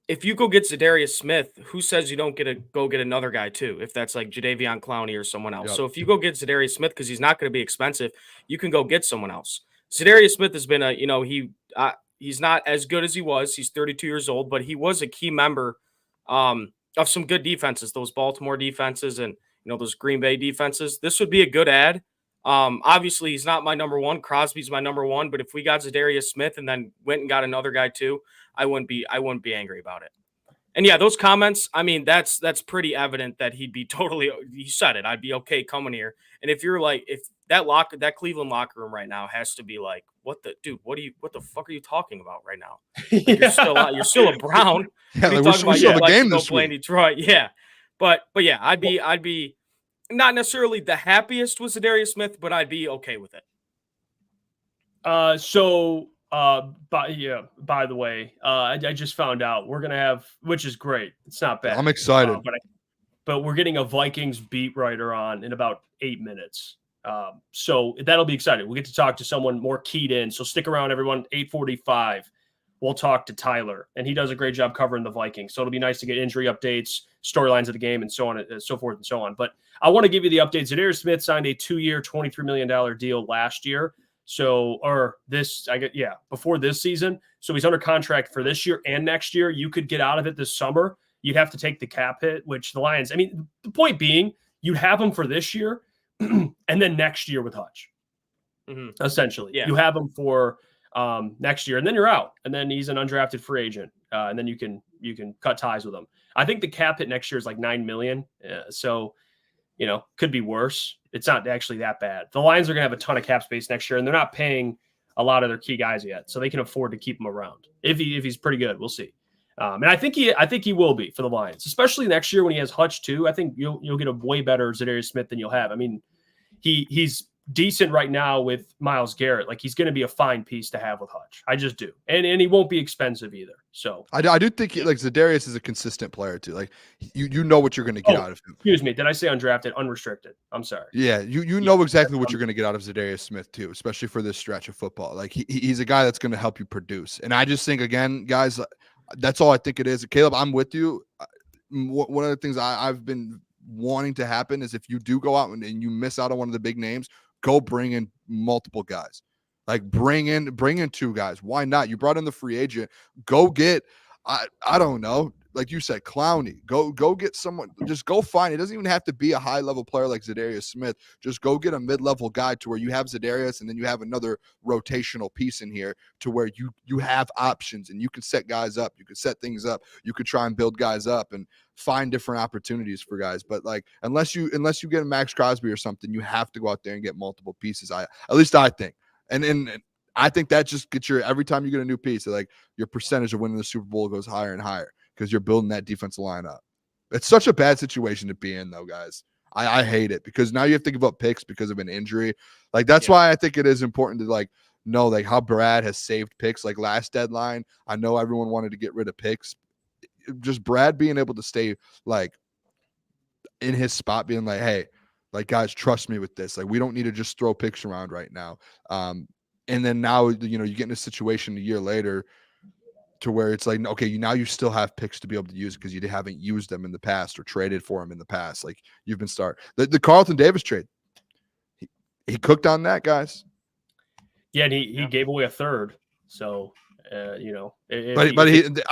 if you go get Za'Darius Smith, who says you don't go get another guy too? If that's like Jadeveon Clowney or someone else. Yep. So if you go get Za'Darius Smith because he's not going to be expensive, you can go get someone else. Za'Darius Smith has been he's not as good as he was. He's 32 years old, but he was a key member of some good defenses, those Baltimore defenses and those Green Bay defenses. This would be a good ad. Obviously he's not my number one. Crosby's my number one, but if we got Za'Darius Smith and then went and got another guy too, I wouldn't be angry about it. And yeah, those comments, I mean, that's pretty evident that he said it. I'd be okay coming here. And if you're like, if that Cleveland locker room right now has to be like, what the fuck are you talking about right now? Like, you're still a Brown. Yeah, like we're still the game this week. Detroit. Yeah. But yeah, I'd be not necessarily the happiest with Za'Darius Smith, but I'd be okay with it. By the way, I just found out we're going to have, which is great. It's not bad. I'm excited. But we're getting a Vikings beat writer on in about 8 minutes. So that'll be exciting. We'll get to talk to someone more keyed in. So stick around, everyone. 8:45. We'll talk to Tyler, and he does a great job covering the Vikings. So it'll be nice to get injury updates, storylines of the game, and so on and so forth and so on. But I want to give you the updates. Za'Darius Smith signed a 2-year, $23 million deal last year. Before this season. So he's under contract for this year and next year. You could get out of it this summer. You'd have to take the cap hit, which the Lions, I mean, the point being, you'd have him for this year and then next year with Hutch. Mm-hmm. Essentially. Yeah. You have him for next year, and then you're out, and then he's an undrafted free agent, and then you can cut ties with him. I think the cap hit next year is like $9 million, so could be worse. It's not actually that bad. The Lions are going to have a ton of cap space next year, and they're not paying a lot of their key guys yet, so they can afford to keep him around. If he's pretty good, we'll see. And I think he will be for the Lions, especially next year when he has Hutch too. I think you'll get a way better Za'Darius Smith than you'll have. I mean, he's decent right now with Myles Garrett. Like, he's going to be a fine piece to have with Hutch. I just do. And he won't be expensive either. So I do think like Za'Darius is a consistent player too. Like you know what you're going to get out of him. Excuse me, did I say undrafted? Unrestricted. I'm sorry. Yeah, you know exactly what you're going to get out of Za'Darius Smith too, especially for this stretch of football. Like he's a guy that's going to help you produce. And I just think again, guys, that's all I think it is. Caleb, I'm with you. One of the things I've been wanting to happen is if you do go out and you miss out on one of the big names, go bring in multiple guys. Like bring in 2 guys. Why not? You brought in the free agent. Go get, I don't know, like you said, Clowney. Go get someone. Just go find. It doesn't even have to be a high level player like Za'Darius Smith. Just go get a mid level guy to where you have Za'Darius and then you have another rotational piece in here to where you have options and you can set guys up. You can set things up. You could try and build guys up and find different opportunities for guys. But like unless you get a Maxx Crosby or something, you have to go out there and get multiple pieces. At least I think. And I think that just gets every time you get a new piece, like your percentage of winning the Super Bowl goes higher and higher because you're building that defensive line up. It's such a bad situation to be in, though, guys. I hate it because now you have to give up picks because of an injury. Like that's why I think it is important to like know like how Brad has saved picks. Like last deadline, I know everyone wanted to get rid of picks. Just Brad being able to stay like in his spot, being like, hey. Like, guys, trust me with this. Like, we don't need to just throw picks around right now. And then now, you get in a situation a year later to where it's like, okay, now you still have picks to be able to use because you haven't used them in the past or traded for them in the past. Like, you've been the Carlton Davis trade. He cooked on that, guys. Yeah, and he gave away a third. So, I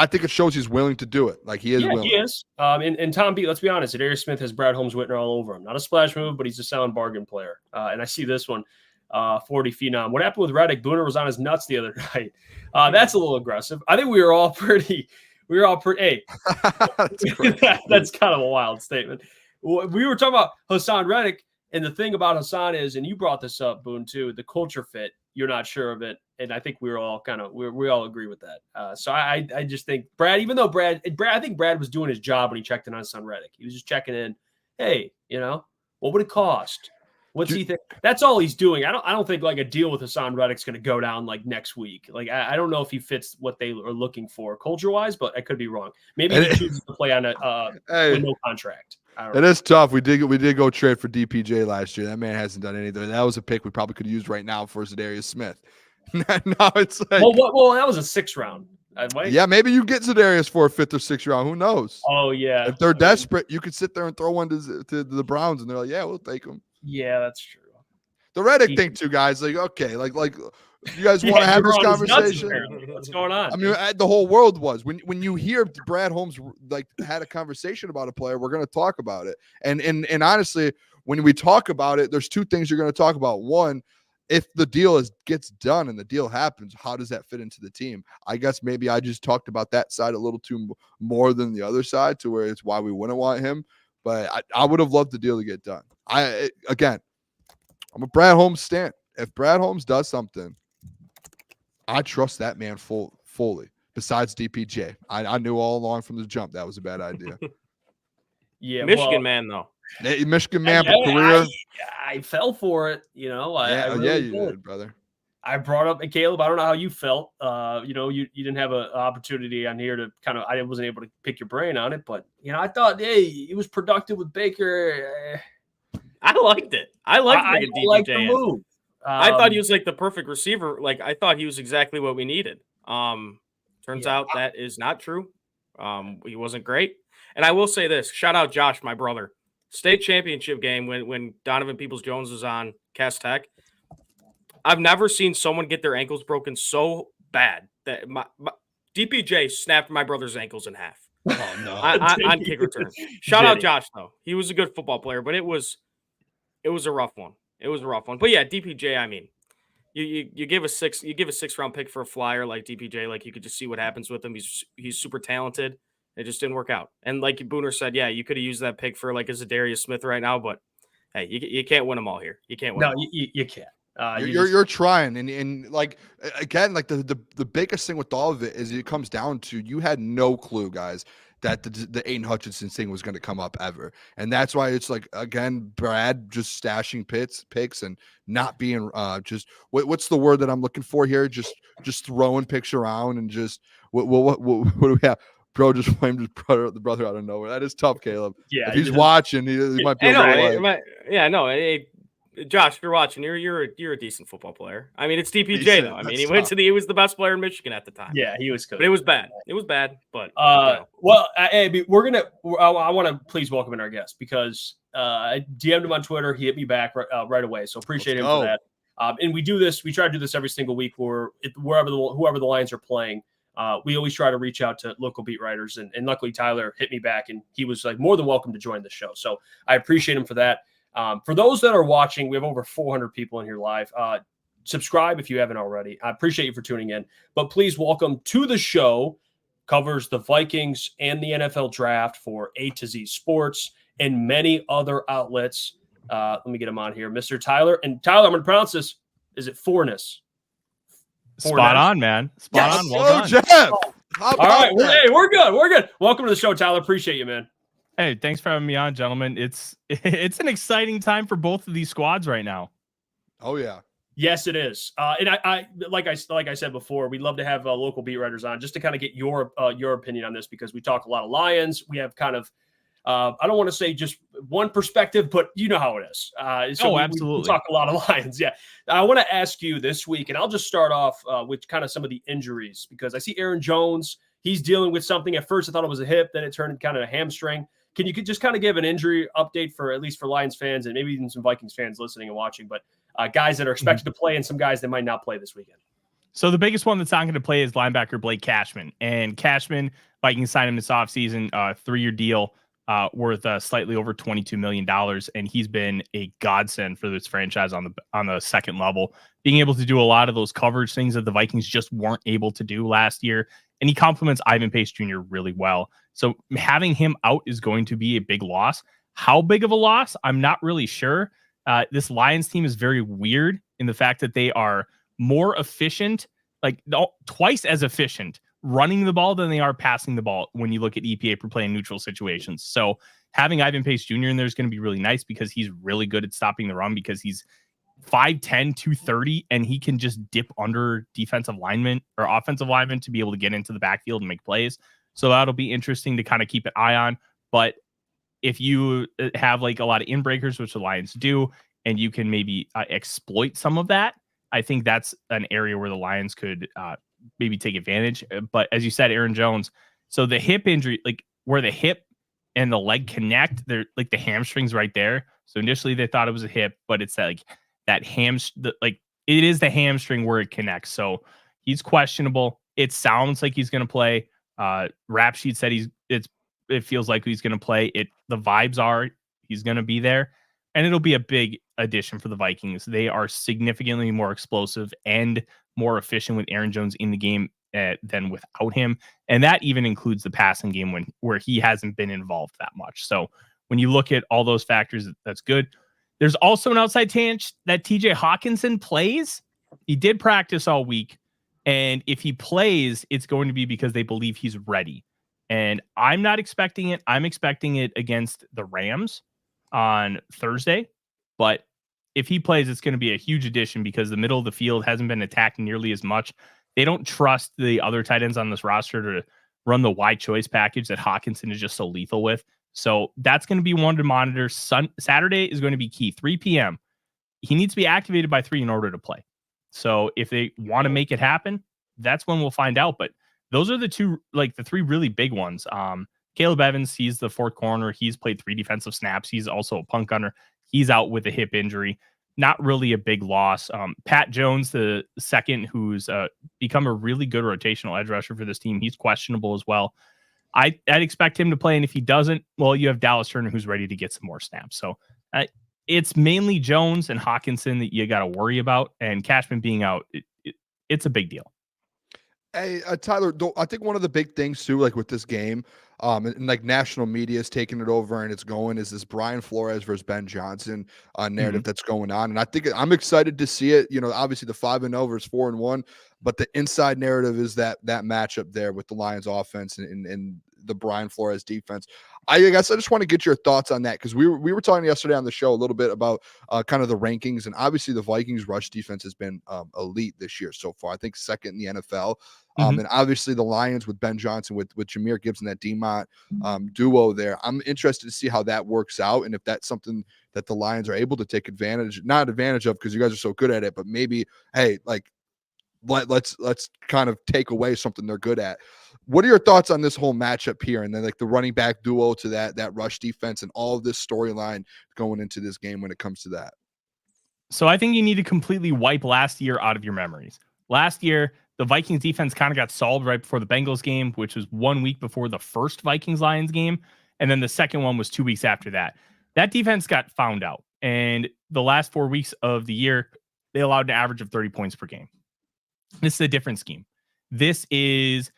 think it shows he's willing to do it. Like he is willing. He is. And Tom B, let's be honest, Za'Darius Smith has Brad Holmes-Whitner all over him. Not a splash move, but he's a sound bargain player. And I see this one, 40 phenom. What happened with Reddick? Booner was on his nuts the other night. That's a little aggressive. I think we were all pretty. Hey, that's kind of a wild statement. We were talking about Hassan Reddick, and the thing about Hassan is, and you brought this up, Boone, too, the culture fit. You're not sure of it. And I think we all agree with that. So I just think Brad, even though Brad, I think Brad was doing his job when he checked in on Hassan Reddick. He was just checking in. Hey, what would it cost? What's he think? That's all he's doing. I don't think like a deal with Hassan Reddick's going to go down like next week. Like I don't know if he fits what they are looking for culture wise, but I could be wrong. Maybe he chooses to play on with no contract. It is tough. We did go trade for DPJ last year. That man hasn't done anything. That was a pick we probably could use right now for Za'Darius Smith. Now it's like well, that was a 6th round. Yeah, maybe you get Za'Darius for a 5th or 6th round. Who knows? Oh yeah. If they're desperate, you could sit there and throw one to the Browns, and they're like, "Yeah, we'll take them." Yeah, that's true. The Reddick thing, too, guys. Like, okay, like you guys want to have this conversation? What's going on? I mean, the whole world was when you hear Brad Holmes like had a conversation about a player, we're going to talk about it. And honestly, when we talk about it, there's 2 things you're going to talk about. One, if the deal gets done and the deal happens, how does that fit into the team? I guess maybe I just talked about that side a little too more than the other side, to where it's why we wouldn't want him. But I would have loved the deal to get done. I'm a Brad Holmes stan. If Brad Holmes does something, I trust that man fully. Besides DPJ, I knew all along from the jump that was a bad idea. Yeah, Michigan man though. Michigan man for career. I fell for it. You did, brother. I brought up Caleb. I don't know how you felt. You didn't have an opportunity on here to kind of. I wasn't able to pick your brain on it, but I thought, hey, he was productive with Baker. I liked it. I bringing DPJ liked the move. I thought he was like the perfect receiver. Like I thought he was exactly what we needed. Turns out that is not true. He wasn't great. And I will say this: shout out Josh, my brother. State championship game when Donovan Peoples-Jones was on Cass Tech. I've never seen someone get their ankles broken so bad that my DPJ snapped my brother's ankles in half. Oh no! On kick return. Shout out Josh though. He was a good football player, but it was a rough one. It was a rough one. But yeah, DPJ. I mean, you give a 6th round pick for a flyer like DPJ. Like you could just see what happens with him. He's super talented. It just didn't work out. And like Booner said, yeah, you could have used that pick for like a Za'Darius Smith right now, but hey, you can't win them all here. You can't win. No, you can't. You're trying, and like again, like the biggest thing with all of it is it comes down to you had no clue, guys. that the Aiden Hutchinson thing was going to come up ever. And that's why it's like, again, Brad just stashing picks and not being just what's the word that I'm looking for here? Just throwing picks around and just what do we have? Bro just flamed his brother out of nowhere. That is tough, Caleb. Yeah, if he's watching, he might be. Josh, if you're watching, you're a decent football player. I mean, it's DPJ Decent, though. I mean, that's he was the best player in Michigan at the time. Yeah, he was good. But it was bad. It was bad. But well, Abby, I want to please welcome in our guest because I DM'd him on Twitter. He hit me back right away. So appreciate him for that. And we do this. We try to do this every single week whoever the Lions are playing. We always try to reach out to local beat writers, and luckily Tyler hit me back, and he was like more than welcome to join the show. So I appreciate him for that. For those that are watching, we have over 400 people in here live. Subscribe if you haven't already. I appreciate you for tuning in. But please welcome to the show, covers the Vikings and the NFL draft for A to Z Sports and many other outlets. Let me get him on here, Mr. Tyler. And Tyler, I'm going to pronounce this. Is it Forness? Spot on, man. Spot on. Well done. Jeff. All right. We're good. We're good. Welcome to the show, Tyler. Appreciate you, man. Hey, thanks for having me on, gentlemen. It's an exciting time for both of these squads right now. Oh yeah. Yes, it is. And I like I said before, we'd love to have local beat writers on just to kind of get your opinion on this, because we talk a lot of Lions. We have kind of I don't want to say just one perspective, but you know how it is. Absolutely. We talk a lot of Lions. Yeah. I want to ask you this week, and I'll just start off with kind of some of the injuries, because I see Aaron Jones. He's dealing with something. At first, I thought it was a hip, then it turned kind of a hamstring. Can you just kind of give an injury update for at least for Lions fans and maybe even some Vikings fans listening and watching, but guys that are expected to play and some guys that might not play this weekend? So the biggest one that's not going to play is linebacker Blake Cashman. And Cashman, Vikings signed him this offseason, 3-year deal worth slightly over $22 million. And he's been a godsend for this franchise on the second level, being able to do a lot of those coverage things that the Vikings just weren't able to do last year. And he complements Ivan Pace Jr. really well. So having him out is going to be a big loss. How big of a loss? I'm not really sure. This Lions team is very weird in the fact that they are more efficient, like twice as efficient running the ball than they are passing the ball when you look at EPA per play in neutral situations. So having Ivan Pace Jr. in there is going to be really nice because he's really good at stopping the run, because he's 5'10", 230, and he can just dip under defensive linemen or offensive linemen to be able to get into the backfield and make plays. So that'll be interesting to kind of keep an eye on. But if you have like a lot of inbreakers, which the Lions do, and you can maybe exploit some of that, I think that's an area where the Lions could maybe take advantage. But as you said, Aaron Jones, so the hip injury, like where the hip and the leg connect, they're like the hamstrings right there. So initially they thought it was a hip, but it's that it is the hamstring where it connects. So he's questionable. It sounds like he's going to play. Rap sheet said it feels like he's going to play. The vibes are he's going to be there, and it'll be a big addition for the Vikings. They are significantly more explosive and more efficient with Aaron Jones in the game than without him, and that even includes the passing game where he hasn't been involved that much. So when you look at all those factors, that's good. There's also an outside chance that TJ Hawkinson plays. He did practice all week. And if he plays, it's going to be because they believe he's ready. And I'm not expecting it. I'm expecting it against the Rams on Thursday. But if he plays, it's going to be a huge addition because the middle of the field hasn't been attacked nearly as much. They don't trust the other tight ends on this roster to run the wide choice package that Hawkinson is just so lethal with. So that's going to be one to monitor. Saturday is going to be key, 3 p.m. He needs to be activated by 3 in order to play. So if they want to make it happen, that's when we'll find out. But those are the 3 really big ones. Caleb Evans, he's the fourth corner. He's played 3 defensive snaps. He's also a punt gunner. He's out with a hip injury. Not really a big loss. Pat Jones, the second, who's become a really good rotational edge rusher for this team. He's questionable as well. I'd expect him to play. And if he doesn't, well, you have Dallas Turner, who's ready to get some more snaps. So it's mainly Jones and Hawkinson that you got to worry about, and Cashman being out, it's a big deal. Hey, Tyler, I think one of the big things too, like with this game, and like national media is taking it over and it's going, is this Brian Flores versus Ben Johnson narrative that's going on. And I think I'm excited to see it. You know, obviously the 5-0 versus 4-1, but the inside narrative is that matchup there with the Lions offense and the Brian Flores defense. I guess I just want to get your thoughts on that, because we were talking yesterday on the show a little bit about kind of the rankings, and obviously the Vikings rush defense has been elite this year so far. I think second in the NFL. And obviously the Lions with Ben Johnson, with Jahmyr Gibbs and that D-Mont duo there. I'm interested to see how that works out, and if that's something that the Lions are able to take not advantage of, because you guys are so good at it, but maybe, hey, like, let's kind of take away something they're good at. What are your thoughts on this whole matchup here, and then like the running back duo to that rush defense and all of this storyline going into this game when it comes to that? So I think you need to completely wipe last year out of your memories. Last year, the Vikings defense kind of got solved right before the Bengals game, which was 1 week before the first Vikings-Lions game. And then the second one was 2 weeks after that. That defense got found out. And the last 4 weeks of the year, they allowed an average of 30 points per game. This is a different scheme. This is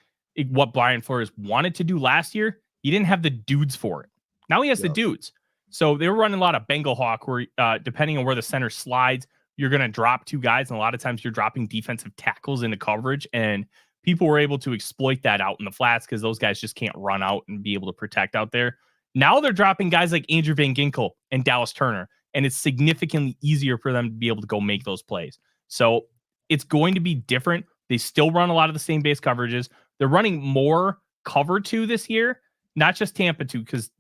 what Brian Flores wanted to do last year. He didn't have the dudes for it. Now he has the dudes. So they were running a lot of Bengal Hawk, where depending on where the center slides, you're going to drop two guys. And a lot of times you're dropping defensive tackles into coverage. And people were able to exploit that out in the flats because those guys just can't run out and be able to protect out there. Now they're dropping guys like Andrew Van Ginkel and Dallas Turner, and it's significantly easier for them to be able to go make those plays. So it's going to be different. They still run a lot of the same base coverages. They're running more cover 2 this year, not just Tampa 2, because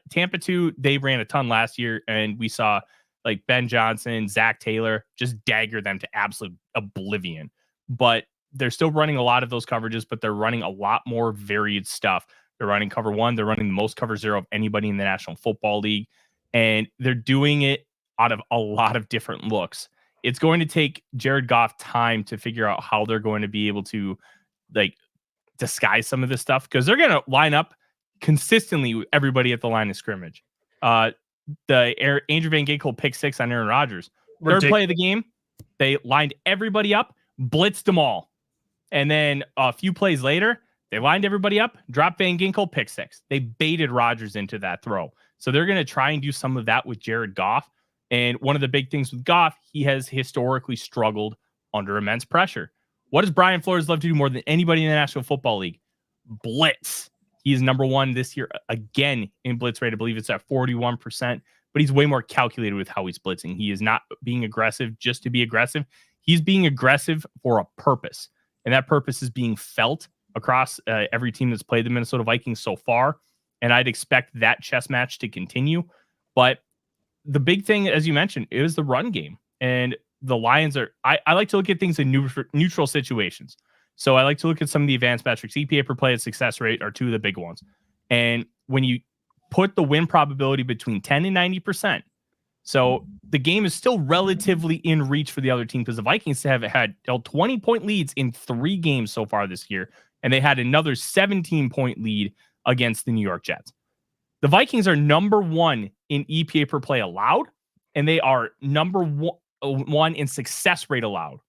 Tampa 2, they ran a ton last year, and we saw like Ben Johnson, Zach Taylor just dagger them to absolute oblivion. But they're still running a lot of those coverages, but they're running a lot more varied stuff. They're running cover 1. They're running the most cover 0 of anybody in the National Football League, and they're doing it out of a lot of different looks. It's going to take Jared Goff time to figure out how they're going to be able to like disguise some of this stuff, because they're going to line up consistently with everybody at the line of scrimmage. The Andrew Van Ginkel pick 6 on Aaron Rodgers. Third play of the game, they lined everybody up, blitzed them all. And then a few plays later, they lined everybody up, dropped Van Ginkel, pick 6. They baited Rodgers into that throw. So they're going to try and do some of that with Jared Goff. And one of the big things with Goff, he has historically struggled under immense pressure. What does Brian Flores love to do more than anybody in the National Football League? Blitz. He is number 1 this year again in blitz rate. I believe it's at 41%, but he's way more calculated with how he's blitzing. He is not being aggressive just to be aggressive. He's being aggressive for a purpose, and that purpose is being felt across every team that's played the Minnesota Vikings so far, and I'd expect that chess match to continue. But the big thing, as you mentioned, is the run game, and the Lions are, I like to look at things in neutral situations. So I like to look at some of the advanced metrics. EPA per play and success rate are 2 of the big ones. And when you put the win probability between 10 and 90%, so the game is still relatively in reach for the other team, because the Vikings have had 20-point leads in 3 games so far this year, and they had another 17-point lead against the New York Jets. The Vikings are number 1 in EPA per play allowed, and they are number 1 in success rate allowed.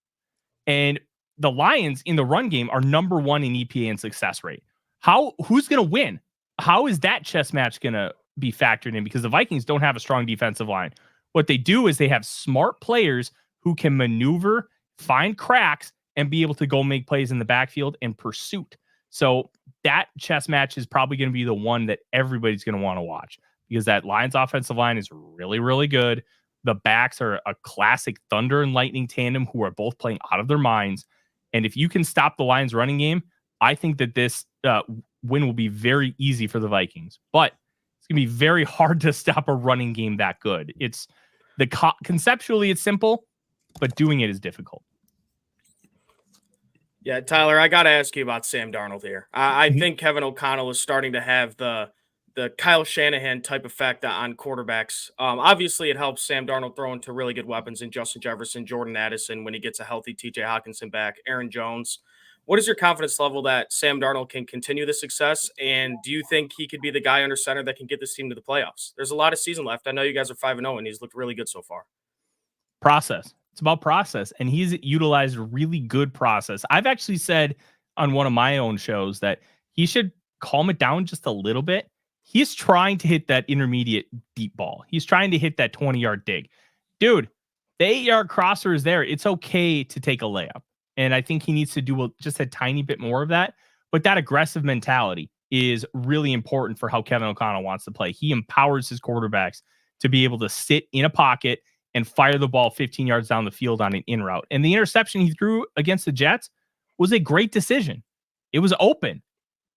And the Lions in the run game are number 1 in EPA and success rate. Who's going to win? How is that chess match going to be factored in? Because the Vikings don't have a strong defensive line. What they do is they have smart players who can maneuver, find cracks, and be able to go make plays in the backfield and pursuit. So that chess match is probably going to be the one that everybody's going to want to watch, because that Lions offensive line is really, really good. The backs are a classic thunder and lightning tandem who are both playing out of their minds. And if you can stop the Lions running game, I think that this win will be very easy for the Vikings. But it's going to be very hard to stop a running game that good. It's conceptually it's simple, but doing it is difficult. Yeah, Tyler, I got to ask you about Sam Darnold here. I think Kevin O'Connell is starting to have the Kyle Shanahan type effect on quarterbacks. Obviously, it helps Sam Darnold throw into really good weapons in Justin Jefferson, Jordan Addison when he gets a healthy TJ Hawkinson back, Aaron Jones. What is your confidence level that Sam Darnold can continue the success? And do you think he could be the guy under center that can get this team to the playoffs? There's a lot of season left. I know you guys are 5-0, and he's looked really good so far. Process. It's about process, and he's utilized really good process. I've actually said on one of my own shows that he should calm it down just a little bit. He's trying to hit that intermediate deep ball. He's trying to hit that 20-yard dig. Dude, the 8-yard crosser is there. It's okay to take a layup. And I think he needs to do just a tiny bit more of that. But that aggressive mentality, is really important for how Kevin O'Connell wants to play. He empowers his quarterbacks to be able to sit in a pocket and fire the ball 15 yards down the field on an in route. And the interception he threw against the Jets was a great decision. It was open.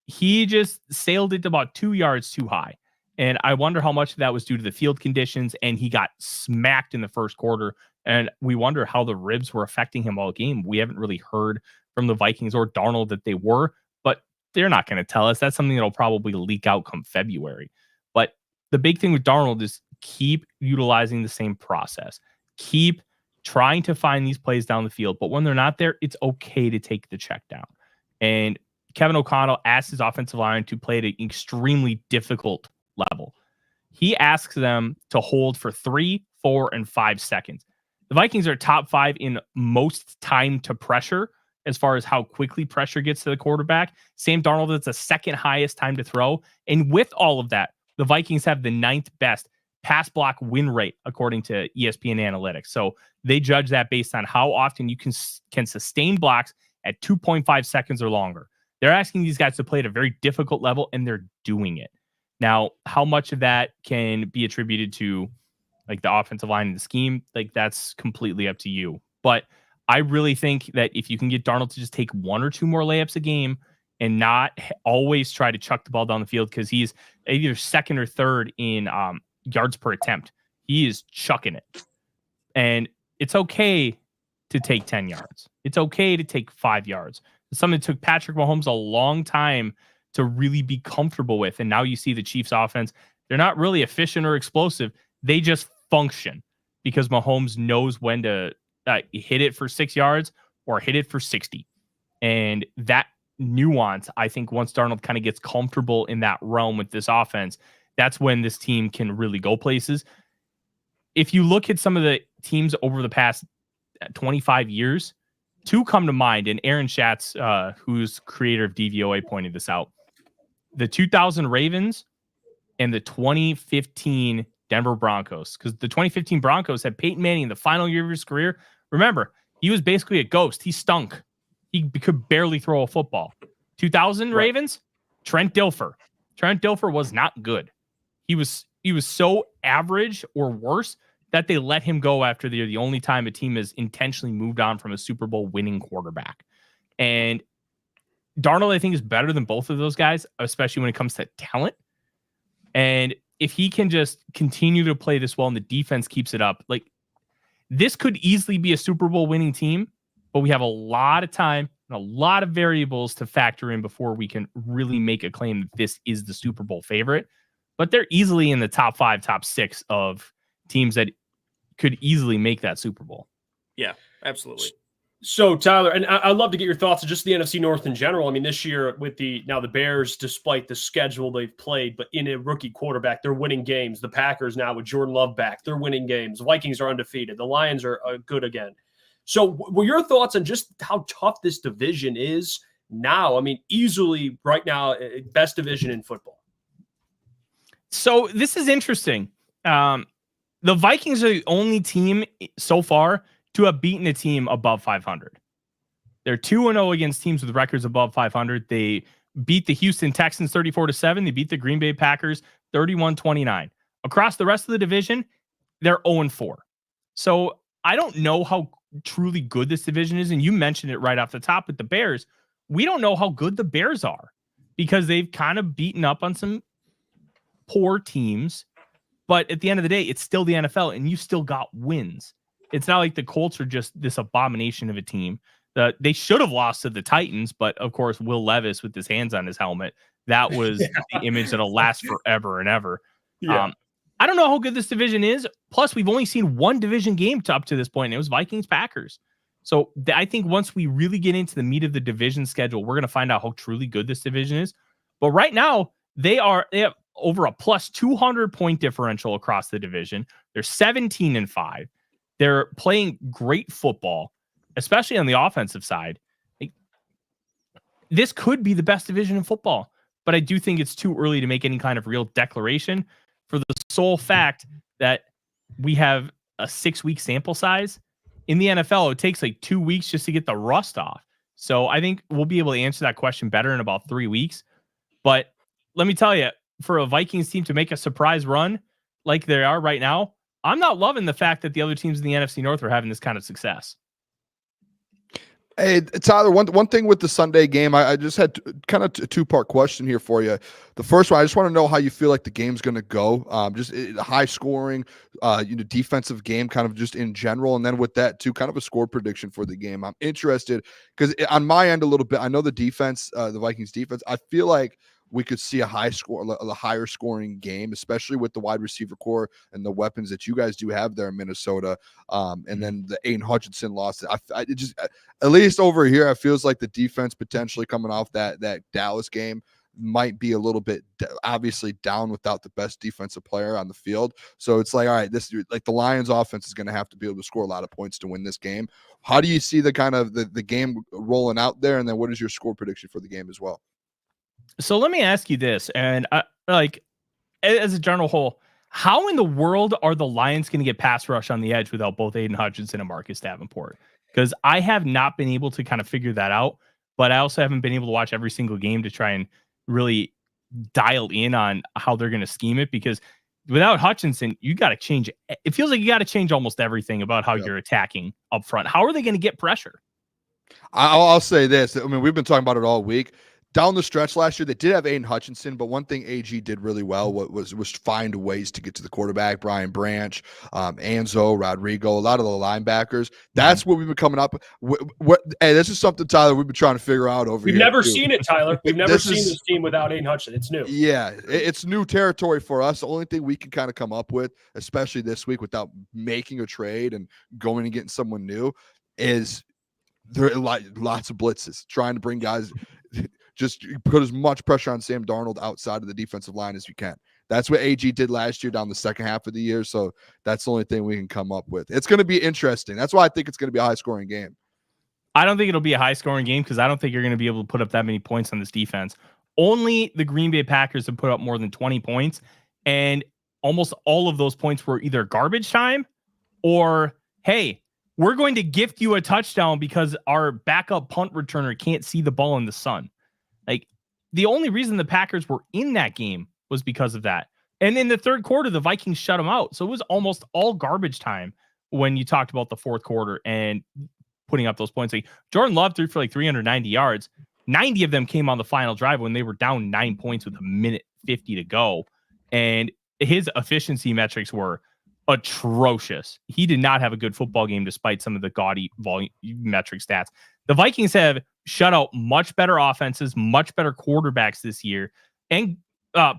He just sailed it about 2 yards too high. And I wonder how much of that was due to the field conditions, and he got smacked in the first quarter. And we wonder how the ribs were affecting him all game. We haven't really heard from the Vikings or Darnold that they were, but they're not going to tell us. That's something that'll probably leak out come February. But the big thing with Darnold is keep utilizing the same process. Keep trying to find these plays down the field. But when they're not there, it's okay to take the check down. And Kevin O'Connell asked his offensive line to play at an extremely difficult level. He asks them to hold for 3, 4, and 5 seconds. The Vikings are top 5 in most time to pressure as far as how quickly pressure gets to the quarterback. Sam Darnold, that's the second highest time to throw. And with all of that, the Vikings have the 9th best pass block win rate, according to ESPN Analytics. So they judge that based on how often you can sustain blocks at 2.5 seconds or longer. They're asking these guys to play at a very difficult level, and they're doing it. Now, how much of that can be attributed to like the offensive line and the scheme? Like, that's completely up to you. But I really think that if you can get Darnold to just take 1 or 2 more layups a game and not always try to chuck the ball down the field, because he's either second or third in yards per attempt. He is chucking it. And it's okay to take 10 yards. It's okay to take 5 yards. It's something that took Patrick Mahomes a long time to really be comfortable with. And now you see the Chiefs offense. They're not really efficient or explosive. They just function because Mahomes knows when to hit it for 6 yards or hit it for 60. And that nuance, I think once Darnold kind of gets comfortable in that realm with this offense, that's when this team can really go places. If you look at some of the teams over the past 25 years, 2 come to mind, and Aaron Schatz, who's creator of DVOA, pointed this out. The 2000 Ravens and the 2015 Denver Broncos, because the 2015 Broncos had Peyton Manning in the final year of his career. Remember, he was basically a ghost. He stunk. He could barely throw a football. 2000 Ravens, Trent Dilfer. Trent Dilfer was not good. He was so average or worse that they let him go after the only time a team has intentionally moved on from a Super Bowl winning quarterback. And Darnold, I think, is better than both of those guys, especially when it comes to talent. And if he can just continue to play this well and the defense keeps it up, like, this could easily be a Super Bowl winning team, but we have a lot of time and a lot of variables to factor in before we can really make a claim that this is the Super Bowl favorite. But they're easily in the top 5, top 6 of teams that could easily make that Super Bowl. Yeah, absolutely. So, Tyler, and I'd love to get your thoughts on just the NFC North in general. I mean, this year with the Bears, despite the schedule they've played, but in a rookie quarterback, they're winning games. The Packers now with Jordan Love back, they're winning games. The Vikings are undefeated. The Lions are good again. So were your thoughts on just how tough this division is now? I mean, easily right now, best division in football. So this is interesting. The Vikings are the only team so far to have beaten a team above 500. They're 2-0 against teams with records above 500. They beat the Houston Texans 34-7. They beat the Green Bay Packers 31-29. Across the rest of the division, they're 0-4. So I don't know how truly good this division is. And you mentioned it right off the top with the Bears. We don't know how good the Bears are because they've kind of beaten up on some poor teams. But at the end of the day, it's still the NFL and you still got wins. It's not like the Colts are just this abomination of a team. They should have lost to the Titans, but of course, Will Levis with his hands on his helmet, that was the image that'll last forever and ever. Yeah. I don't know how good this division is. Plus, we've only seen one division game up to this point. And it was Vikings-Packers. So I think once we really get into the meat of the division schedule, we're going to find out how truly good this division is. But right now, they have over a plus 200 point differential across the division. They're 17-5. They're playing great football, especially on the offensive side. This could be the best division in football, but I do think it's too early to make any kind of real declaration for the sole fact that we have a 6-week sample size. In the NFL, it takes like 2 weeks just to get the rust off. So I think we'll be able to answer that question better in about 3 weeks. But let me tell you, for a Vikings team to make a surprise run like they are right now, I'm not loving the fact that the other teams in the NFC North are having this kind of success. Hey, Tyler, one thing with the Sunday game, I just had kind of a two-part question here for you. The first one, I just want to know how you feel like the game's going to go. Just high scoring, defensive game kind of just in general. And then with that too, kind of a score prediction for the game. I'm interested because on my end a little bit, I know the defense, the Vikings defense, I feel like we could see a higher scoring game, especially with the wide receiver core and the weapons that you guys do have there in Minnesota. And then the Aiden Hutchinson loss. It just, at least over here, it feels like the defense potentially coming off that Dallas game might be a little bit obviously down without the best defensive player on the field. So it's like, all right, this like the Lions offense is going to have to be able to score a lot of points to win this game. How do you see the kind of the game rolling out there? And then what is your score prediction for the game as well? So let me ask you this, and like as a general whole, how in the world are the Lions going to get pass rush on the edge without both Aiden Hutchinson and Marcus Davenport? Because I have not been able to kind of figure that out, but I also haven't been able to watch every single game to try and really dial in on how they're going to scheme it. Because without Hutchinson, you got to change. It feels like you got to change almost everything about how you're attacking up front. How are they going to get pressure? I'll say this. I mean, we've been talking about it all week. Down the stretch last year, they did have Aiden Hutchinson, but one thing AG did really well was find ways to get to the quarterback. Brian Branch, Anzo, Rodrigo, a lot of the linebackers. That's what we've been coming up with. Hey, this is something, Tyler, we've been trying to figure out over We've here. never seen it, Tyler. We've never seen this team without Aiden Hutchinson. It's new. Yeah, it's new territory for us. The only thing we can kind of come up with, especially this week without making a trade and going and getting someone new, is there are lots of blitzes, trying to bring guys – just put as much pressure on Sam Darnold outside of the defensive line as you can. That's what AG did last year down the second half of the year. So that's the only thing we can come up with. It's going to be interesting. That's why I think it's going to be a high-scoring game. I don't think it'll be a high-scoring game because I don't think you're going to be able to put up that many points on this defense. Only the Green Bay Packers have put up more than 20 points, and almost all of those points were either garbage time or, hey, we're going to gift you a touchdown because our backup punt returner can't see the ball in the sun. Like, the only reason the Packers were in that game was because of that. And in the third quarter, the Vikings shut them out. So it was almost all garbage time when you talked about the fourth quarter and putting up those points. Like, Jordan Love threw for like 390 yards. 90 of them came on the final drive when they were down 9 points with 1:50 to go. And his efficiency metrics were atrocious. He did not have a good football game despite some of the gaudy volumetric stats. The Vikings have shut out much better offenses, much better quarterbacks this year, and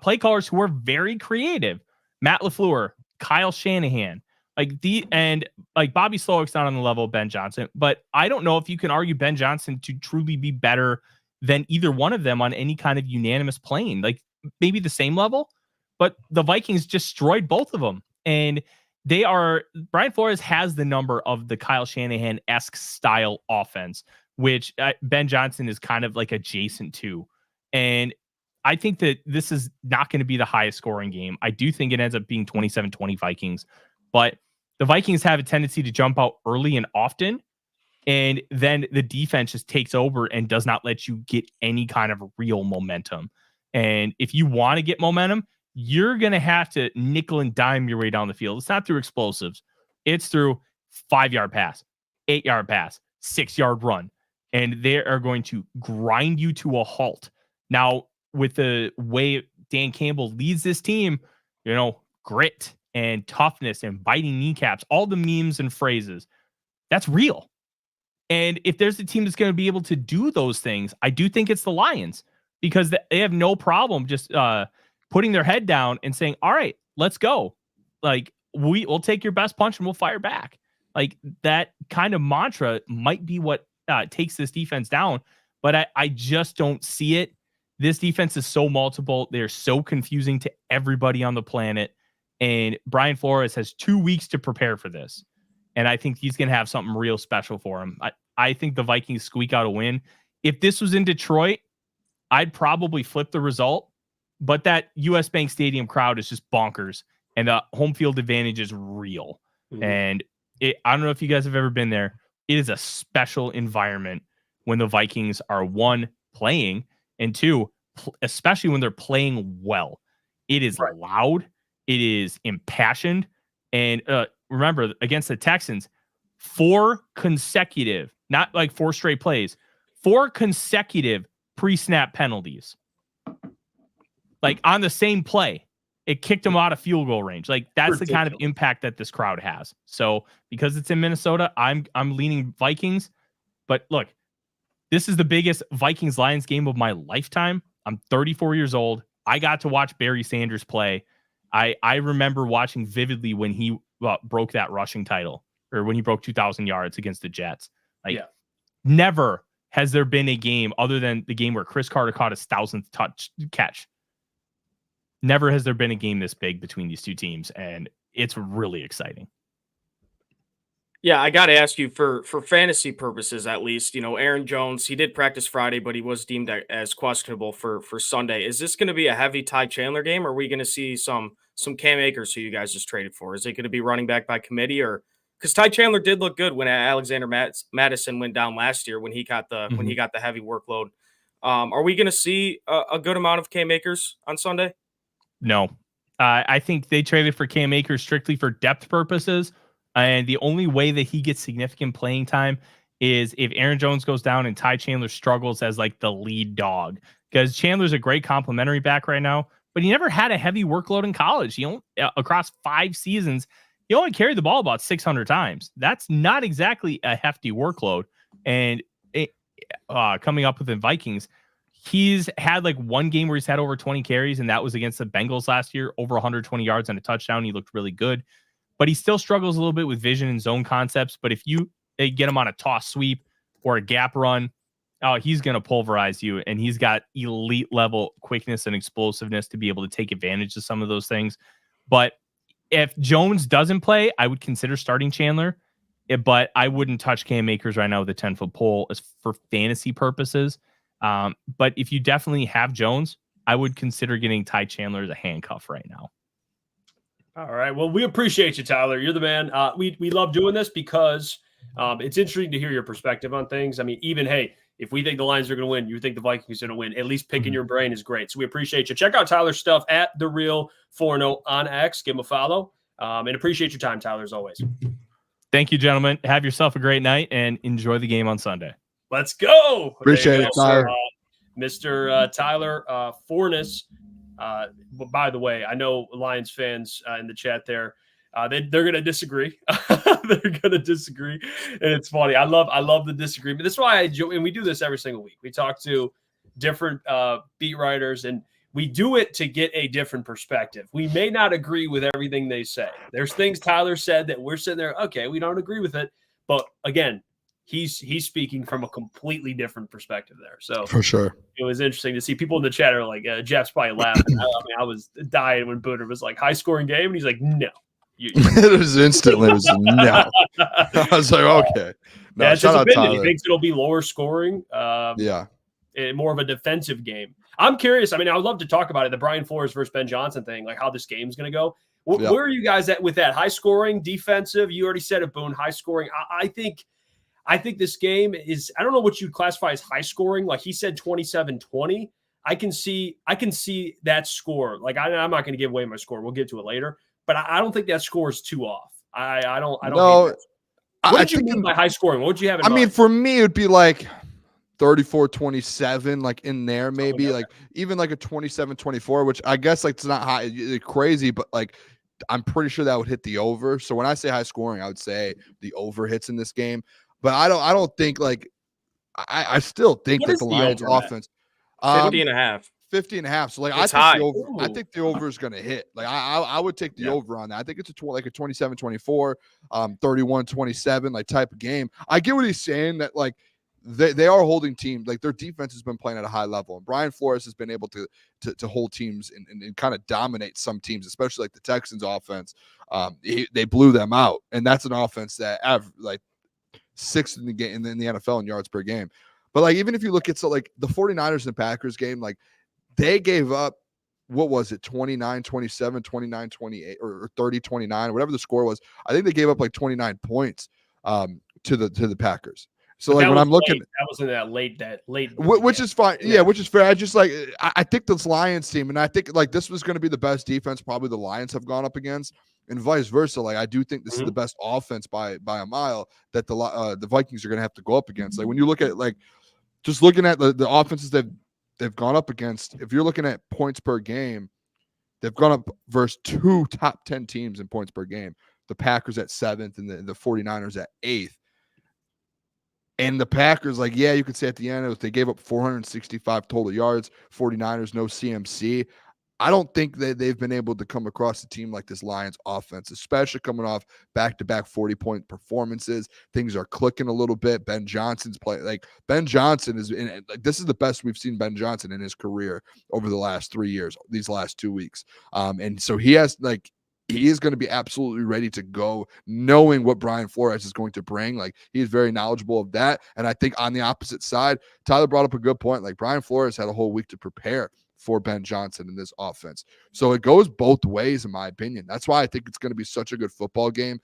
play callers who are very creative. Matt LaFleur, Kyle Shanahan, like Bobby Slowick's not on the level of Ben Johnson, but I don't know if you can argue Ben Johnson to truly be better than either one of them on any kind of unanimous plane. Like maybe the same level, but the Vikings destroyed both of them. And Brian Flores has the number of the Kyle Shanahan-esque style offense, which Ben Johnson is kind of like adjacent to. And I think that this is not going to be the highest scoring game. I do think it ends up being 27-20 Vikings, but the Vikings have a tendency to jump out early and often. And then the defense just takes over and does not let you get any kind of real momentum. And if you want to get momentum, you're going to have to nickel and dime your way down the field. It's not through explosives. It's through 5-yard pass, 8-yard pass, 6-yard run. And they are going to grind you to a halt. Now, with the way Dan Campbell leads this team, grit and toughness and biting kneecaps, all the memes and phrases, that's real. And if there's a team that's going to be able to do those things, I do think it's the Lions, because they have no problem just putting their head down and saying, all right, let's go. Like, we'll take your best punch and we'll fire back. Like, that kind of mantra might be what takes this defense down, but I just don't see it. This defense is so multiple. They're so confusing to everybody on the planet. And Brian Flores has 2 weeks to prepare for this. And I think he's going to have something real special for him. I think the Vikings squeak out a win. If this was in Detroit, I'd probably flip the result. But that US Bank Stadium crowd is just bonkers. And the home field advantage is real. Mm-hmm. And I don't know if you guys have ever been there. It is a special environment when the Vikings are, one, playing, and two, especially when they're playing well. It is loud. It is impassioned. And remember, against the Texans, 4 consecutive, not like 4 straight plays, 4 consecutive pre-snap penalties. Like on the same play, it kicked them out of field goal range. Like that's the kind of impact that this crowd has. So because it's in Minnesota, I'm leaning Vikings. But look, this is the biggest Vikings-Lions game of my lifetime. I'm 34 years old. I got to watch Barry Sanders play. I remember watching vividly when he broke that rushing title, or when he broke 2,000 yards against the Jets. Like, never has there been a game other than the game where Chris Carter caught his 1,000th catch. Never has there been a game this big between these two teams, and it's really exciting. Yeah, I got to ask you for fantasy purposes, at least, Aaron Jones, he did practice Friday, but he was deemed as questionable for Sunday. Is this going to be a heavy Ty Chandler game, or are we going to see some Cam Akers who you guys just traded for? Is it going to be running back by committee, or because Ty Chandler did look good when Alexander Madison went down last year when he got the heavy workload? Are we going to see a good amount of Cam Akers on Sunday? No, I think they traded for Cam Akers strictly for depth purposes. And the only way that he gets significant playing time is if Aaron Jones goes down and Ty Chandler struggles as like the lead dog, because Chandler's a great complimentary back right now, but he never had a heavy workload in college. He only, across 5 seasons, he only carried the ball about 600 times. That's not exactly a hefty workload. And coming up with the Vikings, he's had like one game where he's had over 20 carries, and that was against the Bengals last year, over 120 yards and a touchdown. He looked really good. But he still struggles a little bit with vision and zone concepts. But if you get him on a toss sweep or a gap run, he's going to pulverize you. And he's got elite level quickness and explosiveness to be able to take advantage of some of those things. But if Jones doesn't play, I would consider starting Chandler. But I wouldn't touch Cam Akers right now with a 10-foot pole as for fantasy purposes. But if you definitely have Jones, I would consider getting Ty Chandler as a handcuff right now. All right. Well, we appreciate you, Tyler. You're the man. We love doing this because it's interesting to hear your perspective on things. I mean, even, hey, if we think the Lions are going to win, you think the Vikings are going to win, at least picking your brain is great. So we appreciate you. Check out Tyler's stuff at The Real Forno on X. Give him a follow. And appreciate your time, Tyler, as always. Thank you, gentlemen. Have yourself a great night and enjoy the game on Sunday. Let's go. Appreciate it, Tyler. Mr. Tyler Forness. By the way, I know Lions fans in the chat there, they're going to disagree. They're going to disagree, and it's funny. I love the disagreement. That's why I enjoy, and we do this every single week. We talk to different beat writers, and we do it to get a different perspective. We may not agree with everything they say. There's things Tyler said that we're sitting there, okay, we don't agree with it, but again, he's speaking from a completely different perspective there. So for sure, it was interesting to see people in the chat are like, Jeff's probably laughing. I was dying when Booner was like, high scoring game. And he's like, no. It was instantly, it was no. I was like, okay. No, yeah, it's shout his out opinion. Tyler. He thinks it'll be lower scoring. More of a defensive game. I'm curious. I mean, I would love to talk about it. The Brian Flores versus Ben Johnson thing, like how this game's going to go. Where are you guys at with that? High scoring, defensive? You already said it, Boone. High scoring. I think this game is, I don't know what you'd classify as high scoring. Like he said 27-20. I can see that score. Like I'm not going to give away my score. We'll get to it later. But I don't think that score is too off. I don't know. What did you mean by high scoring? What would you have in mind? I mean, for me, it would be like 34-27, like in there, maybe like even like a 27-24, which I guess like it's not high, crazy, but like I'm pretty sure that would hit the over. So when I say high scoring, I would say the over hits in this game. But I don't think like I still think that the Lions offense 50.5. 50.5. So like it's I high. think the over is going to hit. Like I would take the over on that. I think it's like a 27-24, 31-27 like type of game. I get what he's saying that like they are holding teams. Like their defense has been playing at a high level, and Brian Flores has been able to hold teams and kind of dominate some teams, especially like the Texans offense. They blew them out, and that's an offense that like 6th in the game in the NFL in yards per game. But like even if you look at like the 49ers and Packers game, like they gave up, what was it, 29-27, 29-28, or 30-29, whatever the score was. I think they gave up like 29 points to the Packers. So But like that when was I'm looking, late. That wasn't that late. which is fine. Yeah, which is fair. I just like I think this Lions team, and I think like this was going to be the best defense probably the Lions have gone up against, and vice versa. Like I do think this is the best offense by a mile that the Vikings are going to have to go up against. Like when you look at like just looking at the offenses they've gone up against, if you're looking at points per game, they've gone up versus 2 top 10 teams in points per game. The Packers at 7th and the 49ers at 8th. And the Packers, like, yeah, you could say at the end, they gave up 465 total yards, 49ers, no CMC. I don't think that they've been able to come across a team like this Lions offense, especially coming off back-to-back 40-point performances. Things are clicking a little bit. Ben Johnson's playing. Like, Ben Johnson is in, like, this is the best we've seen Ben Johnson in his career over the last 3 years, these last 2 weeks. And so he has, like, he is going to be absolutely ready to go, knowing what Brian Flores is going to bring. Like, he's very knowledgeable of that. And I think on the opposite side, Tyler brought up a good point. Like, Brian Flores had a whole week to prepare for Ben Johnson in this offense. So it goes both ways, in my opinion. That's why I think it's going to be such a good football game.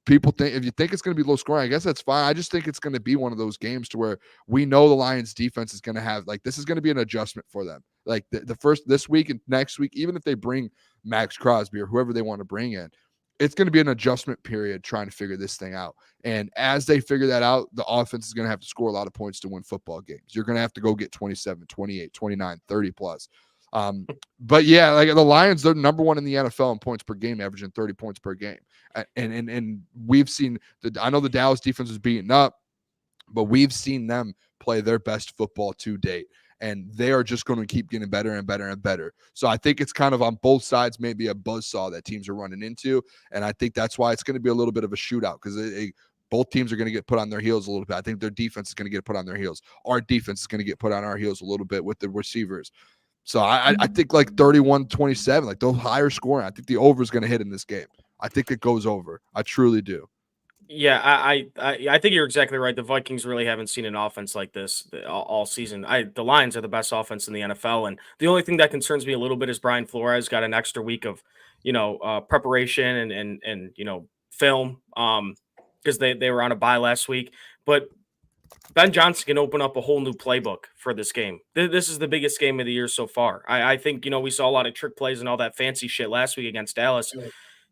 People think, if you think it's going to be low scoring, I guess that's fine. I just think it's going to be one of those games to where we know the Lions defense is going to have, like, this is going to be an adjustment for them. Like the first, this week and next week, even if they bring Maxx Crosby or whoever they want to bring in, it's going to be an adjustment period trying to figure this thing out. And as they figure that out, the offense is going to have to score a lot of points to win football games. You're going to have to go get 27, 28, 29, 30 plus. But yeah, like the Lions, they're number 1 in the NFL in points per game, averaging 30 points per game. And we've seen I know the Dallas defense is beaten up, but we've seen them play their best football to date. And they are just going to keep getting better and better and better. So I think it's kind of on both sides, maybe a buzzsaw that teams are running into. And I think that's why it's going to be a little bit of a shootout, because both teams are going to get put on their heels a little bit. I think their defense is going to get put on their heels. Our defense is going to get put on our heels a little bit with the receivers. So I think like 31-27, like those higher scoring, I think the over is going to hit in this game. I think it goes over. I truly do. Yeah, I think you're exactly right. The Vikings really haven't seen an offense like this all season. The Lions are the best offense in the NFL, and the only thing that concerns me a little bit is Brian Flores got an extra week of, preparation and film, because they were on a bye last week. But Ben Johnson can open up a whole new playbook for this game. This is the biggest game of the year so far. I think we saw a lot of trick plays and all that fancy shit last week against Dallas.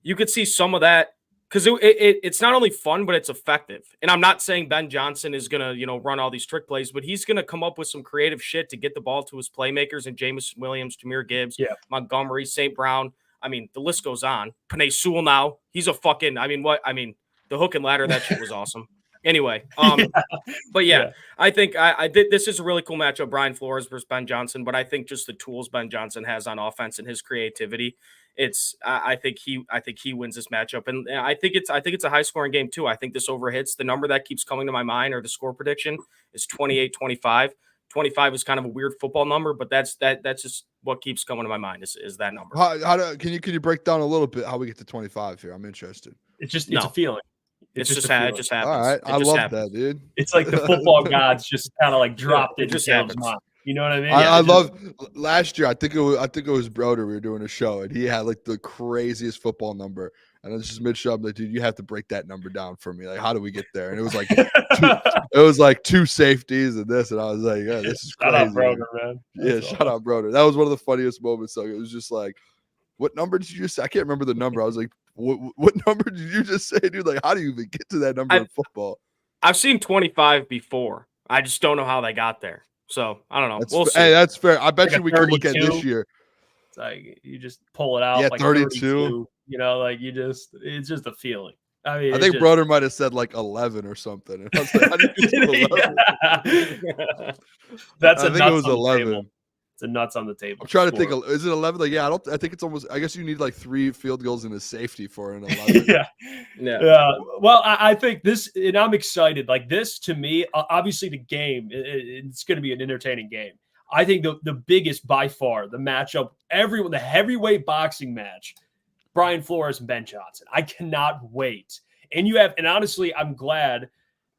You could see some of that. Because it's not only fun, but it's effective. And I'm not saying Ben Johnson is going to, run all these trick plays, but he's going to come up with some creative shit to get the ball to his playmakers and Jameson Williams, Jahmyr Gibbs, Montgomery, St. Brown. I mean, the list goes on. Penei Sewell now. He's a fucking, the hook and ladder, that shit was awesome. Anyway, but yeah, I think this is a really cool matchup, Brian Flores versus Ben Johnson, but I think just the tools Ben Johnson has on offense and his creativity, I think he wins this matchup. And I think it's a high scoring game too. I think this over hits. The number that keeps coming to my mind, or the score prediction, is 28-25. 25 is kind of a weird football number, but that's just what keeps coming to my mind is that number. Can you break down a little bit how we get to 25 here? I'm interested. It's a feeling. It just happens. All right, I love that, dude. It's like the football gods just kind of like dropped it. Just happens. You know what I mean? I love last year. I think it was Broder. We were doing a show, and he had like the craziest football number. And I was just mid-show. I'm like, dude, you have to break that number down for me. Like, how do we get there? And it was like two safeties and this. And I was like, yeah, this is crazy. Shout out Broder, man. Shout out Broder. That was one of the funniest moments. So it was just like, what number did you just say? I can't remember the number. I was like, what number did you just say, dude? Like, how do you even get to that number in football? I've seen 25 before. I just don't know how they got there. So I don't know. We'll see. Hey, that's fair. I bet you we could look at this year. It's like you just pull it out. Yeah, like 32. It's just a feeling. I mean, I think Broder might have said like 11 or something. And I was like, how did you get to 11? That's I think it was 11. It's a nuts on the table. I'm trying to think. Is it 11? Like, yeah, I think it's almost. I guess you need like 3 field goals and a safety for an 11. Yeah. Well, I think this, and I'm excited. Like this, to me, obviously the game, it's going to be an entertaining game. I think the biggest by far, the matchup, the heavyweight boxing match, Brian Flores and Ben Johnson. I cannot wait. And honestly, I'm glad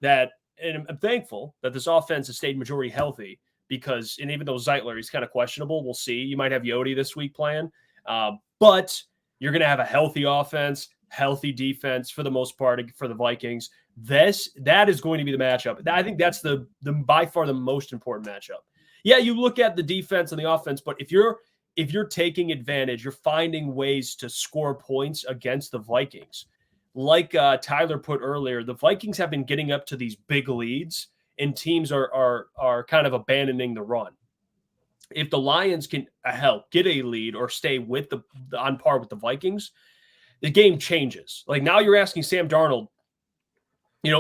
that, and I'm thankful that this offense has stayed majority healthy. Because, and even though Zeitler, he's kind of questionable, we'll see. You might have Yodi this week playing, but you're going to have a healthy offense, healthy defense for the most part for the Vikings. that is going to be the matchup. I think that's the by far the most important matchup. Yeah, you look at the defense and the offense, but if you're taking advantage, you're finding ways to score points against the Vikings. Like Tyler put earlier, the Vikings have been getting up to these big leads, and teams are kind of abandoning the run. If the Lions can help get a lead or stay with on par with the Vikings, the game changes. Like now you're asking Sam Darnold,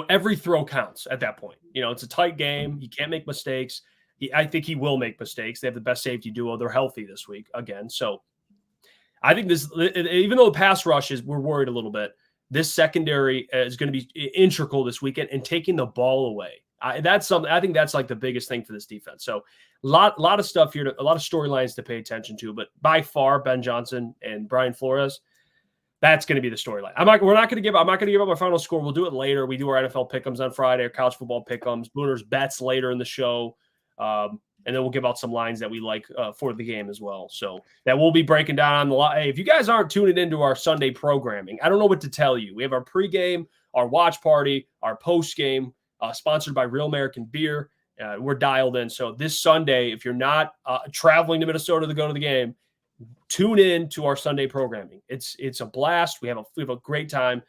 every throw counts at that point. It's a tight game. You can't make mistakes. I think he will make mistakes. They have the best safety duo. They're healthy this week again. So I think this, even though the pass rush we're worried a little bit, this secondary is going to be integral this weekend and taking the ball away. I think that's like the biggest thing for this defense. So a lot of stuff here, a lot of storylines to pay attention to, but by far Ben Johnson and Brian Flores, that's going to be the storyline. I'm not going to give up my final score. We'll do it later. We do our NFL pick'ems on Friday, our college football pick'ems, Booner's bets later in the show. And then we'll give out some lines that we like for the game as well. So that we'll be breaking down on the line. Hey, if you guys aren't tuning into our Sunday programming, I don't know what to tell you. We have our pregame, our watch party, our postgame, sponsored by Real American Beer. We're dialed in. So this Sunday, if you're not traveling to Minnesota to go to the game, tune in to our Sunday programming. It's a blast. We have a great time.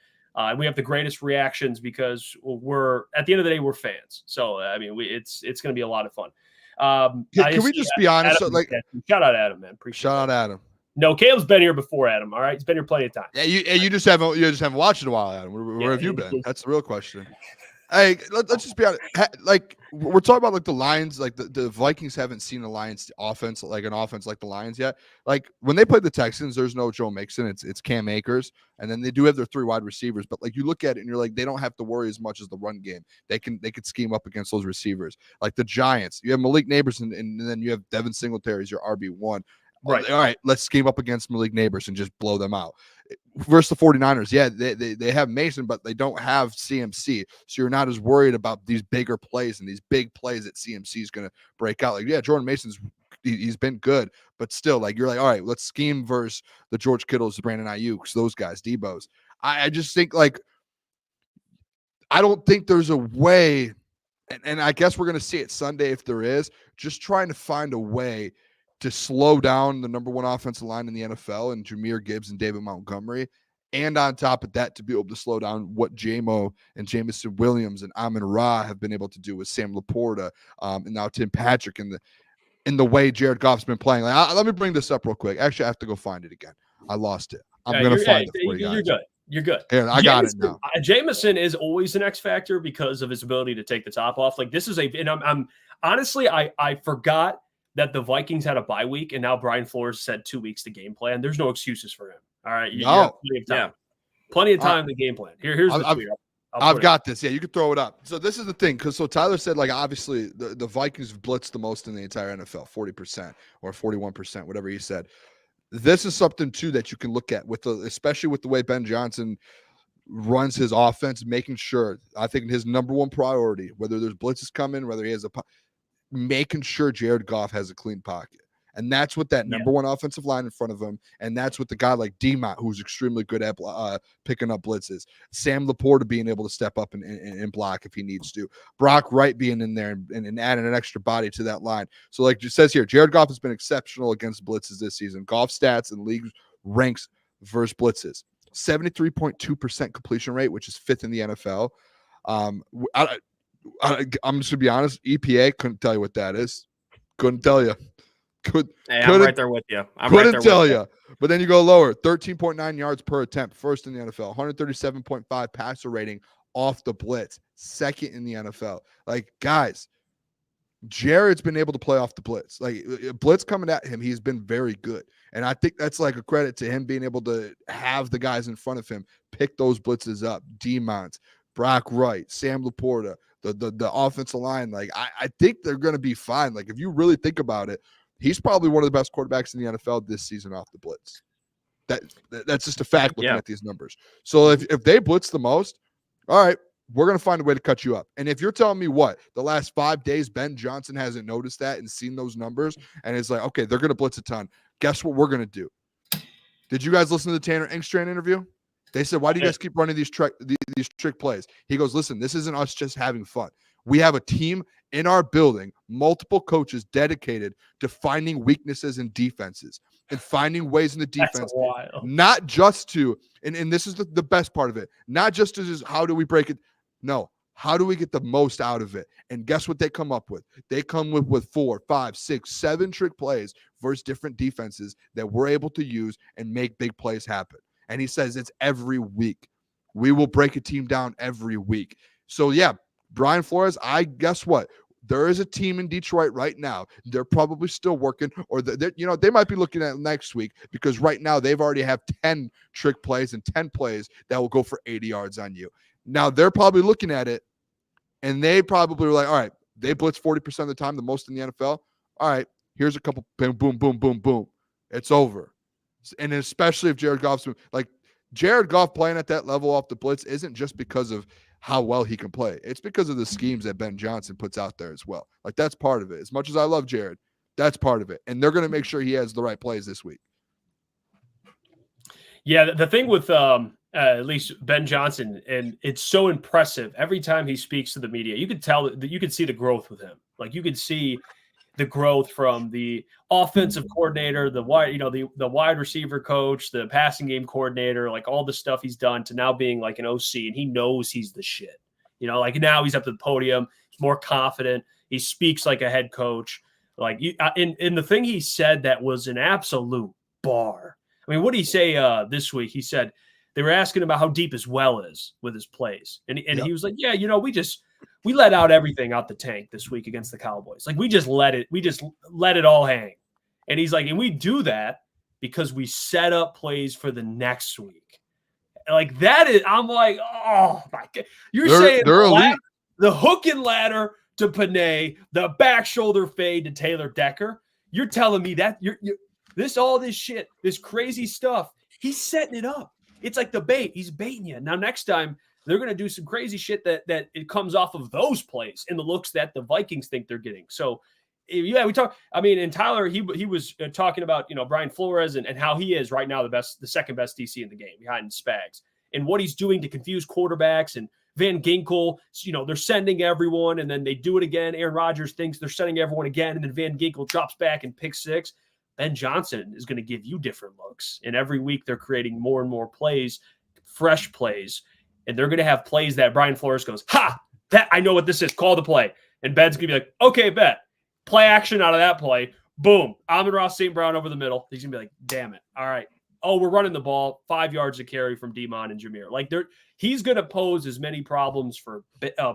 We have the greatest reactions because we're at the end of the day, we're fans. So it's going to be a lot of fun. Can we just be honest? Adam, shout out Adam, man. Appreciate shout out Adam. No, Caleb's been here before, Adam. All right, he's been here plenty of times. Yeah, you just haven't watched it in a while, Adam. Where have you been? That's the real question. Hey, let's just be honest. Like we're talking about like the Lions, like the Vikings haven't seen the Lions offense like the Lions yet. Like when they played the Texans, there's no Joe Mixon, it's Cam Akers, and then they do have their 3 wide receivers. But like you look at it and you're like, they don't have to worry as much as the run game. They could scheme up against those receivers. Like the Giants, you have Malik Neighbors and then you have Devin Singletary as your RB1. Right. All right, let's scheme up against Malik Neighbors and just blow them out. Versus the 49ers, yeah, they have Mason, but they don't have CMC. So you're not as worried about these bigger plays and these big plays that CMC is going to break out. Like, yeah, Jordan Mason's he's been good, but still, like, you're like, all right, let's scheme versus the George Kittles, the Brandon Ayuk's, those guys, Debo's. I just think, like, I don't think there's a way, and I guess we're going to see it Sunday if there is, just trying to find a way to slow down the number 1 offensive line in the NFL and Jahmyr Gibbs and David Montgomery. And on top of that, to be able to slow down what J-Mo and Jameson Williams and Amon-Ra have been able to do with Sam Laporta and now Tim Patrick in the way Jared Goff's been playing. Like, let me bring this up real quick. Actually, I have to go find it again. I lost it. I'm going to find it for you guys. You're good. You're good. Here, I got it now. Jameson is always an X factor because of his ability to take the top off. Like this is and I'm honestly, I forgot that the Vikings had a bye week, and now Brian Flores said 2 weeks to game plan. There's no excuses for him. All right, you have plenty of time. Plenty of time to game plan. Here's the tweet. I've got this. Yeah, you can throw it up. So this is the thing, because Tyler said, like, obviously the Vikings have blitzed the most in the entire NFL, 40% or 41%, whatever he said. This is something too that you can look at especially with the way Ben Johnson runs his offense, making sure. I think his number 1 priority, whether there's blitzes coming, whether he has making sure Jared Goff has a clean pocket. And that's what that number 1 offensive line in front of him. And that's what the guy like D-Mont, who's extremely good at picking up blitzes. Sam Laporta being able to step up and block if he needs to. Brock Wright being in there and adding an extra body to that line. So like it says here, Jared Goff has been exceptional against blitzes this season. Goff stats and league ranks versus blitzes. 73.2% completion rate, which is 5th in the NFL. I'm just gonna be honest. EPA couldn't tell you what that is. Couldn't tell you. I'm right there with you. Couldn't tell you. But then you go lower. 13.9 yards per attempt, 1st in the NFL. 137.5 passer rating off the blitz, 2nd in the NFL. Like, guys, Jared's been able to play off the blitz. Like, blitz coming at him, he's been very good. And I think that's like a credit to him being able to have the guys in front of him pick those blitzes up. D-Mont, Brock Wright, Sam Laporta, the offensive line. Like, I think they're going to be fine. Like, if you really think about it, he's probably one of the best quarterbacks in the NFL this season off the blitz. That's just a fact looking at these numbers. So if they blitz the most, all right, we're going to find a way to cut you up. And if you're telling me the last 5 days, Ben Johnson hasn't noticed that and seen those numbers, and it's like, okay, they're going to blitz a ton. Guess what we're going to do? Did you guys listen to the Tanner Engstrand interview? They said, why do you guys keep running these trick plays? He goes, listen, this isn't us just having fun. We have a team in our building, multiple coaches dedicated to finding weaknesses in defenses and finding ways in the defense, not just to, and this is the best part of it, not just to just how do we break it? No, how do we get the most out of it? And guess what they come up with? They come with 4, 5, 6, 7 trick plays versus different defenses that we're able to use and make big plays happen. And he says it's every week. We will break a team down every week. So, yeah, Brian Flores, guess what? There is a team in Detroit right now. They're probably still working, or they might be looking at next week, because right now they've already have 10 trick plays and 10 plays that will go for 80 yards on you. Now they're probably looking at it, and they probably were like, all right, they blitz 40% of the time, the most in the NFL. All right, here's a couple, boom, boom, boom, boom, boom. It's over. And especially if Jared Goff's Jared Goff playing at that level off the blitz isn't just because of how well he can play. It's because of the schemes that Ben Johnson puts out there as well. Like, that's part of it. As much as I love Jared, that's part of it. And they're going to make sure he has the right plays this week. Yeah, the thing with at least Ben Johnson, and it's so impressive every time he speaks to the media. You could tell that you could see the growth with him. Like, you could see the growth from the offensive coordinator, the wide receiver coach, the passing game coordinator, like all the stuff he's done, to now being like an OC, and he knows he's the shit. Like now he's up to the podium, he's more confident, he speaks like a head coach. Like, in the thing he said that was an absolute bar. I mean, what did he say this week? He said they were asking about how deep his well is with his plays, and he was like, yeah, we let out everything out the tank this week against the Cowboys. Like, we just let it all hang. And he's like, and we do that because we set up plays for the next week. Like, that is, I'm like, oh my God. They're saying the hook and ladder to Panay, the back shoulder fade to Taylor Decker. You're telling me that all this shit, this crazy stuff, he's setting it up. It's like the bait. He's baiting you. Now, next time, they're going to do some crazy shit that it comes off of those plays and the looks that the Vikings think they're getting. So, yeah, we talk. I mean, and Tyler, he was talking about Brian Flores and how he is right now the second best DC in the game behind Spags, and what he's doing to confuse quarterbacks. And Van Ginkel, they're sending everyone, and then they do it again. Aaron Rodgers thinks they're sending everyone again, and then Van Ginkel drops back and picks 6. Ben Johnson is going to give you different looks, and every week they're creating more and more plays, fresh plays. And they're going to have plays that Brian Flores goes, ha, that I know what this is. Call the play. And Ben's going to be like, okay, bet. Play action out of that play. Boom. Amon-Ra St. Brown over the middle. He's going to be like, damn it. All right. Oh, we're running the ball. 5 yards to carry from Demon and Jameer. Like, he's going to pose as many problems for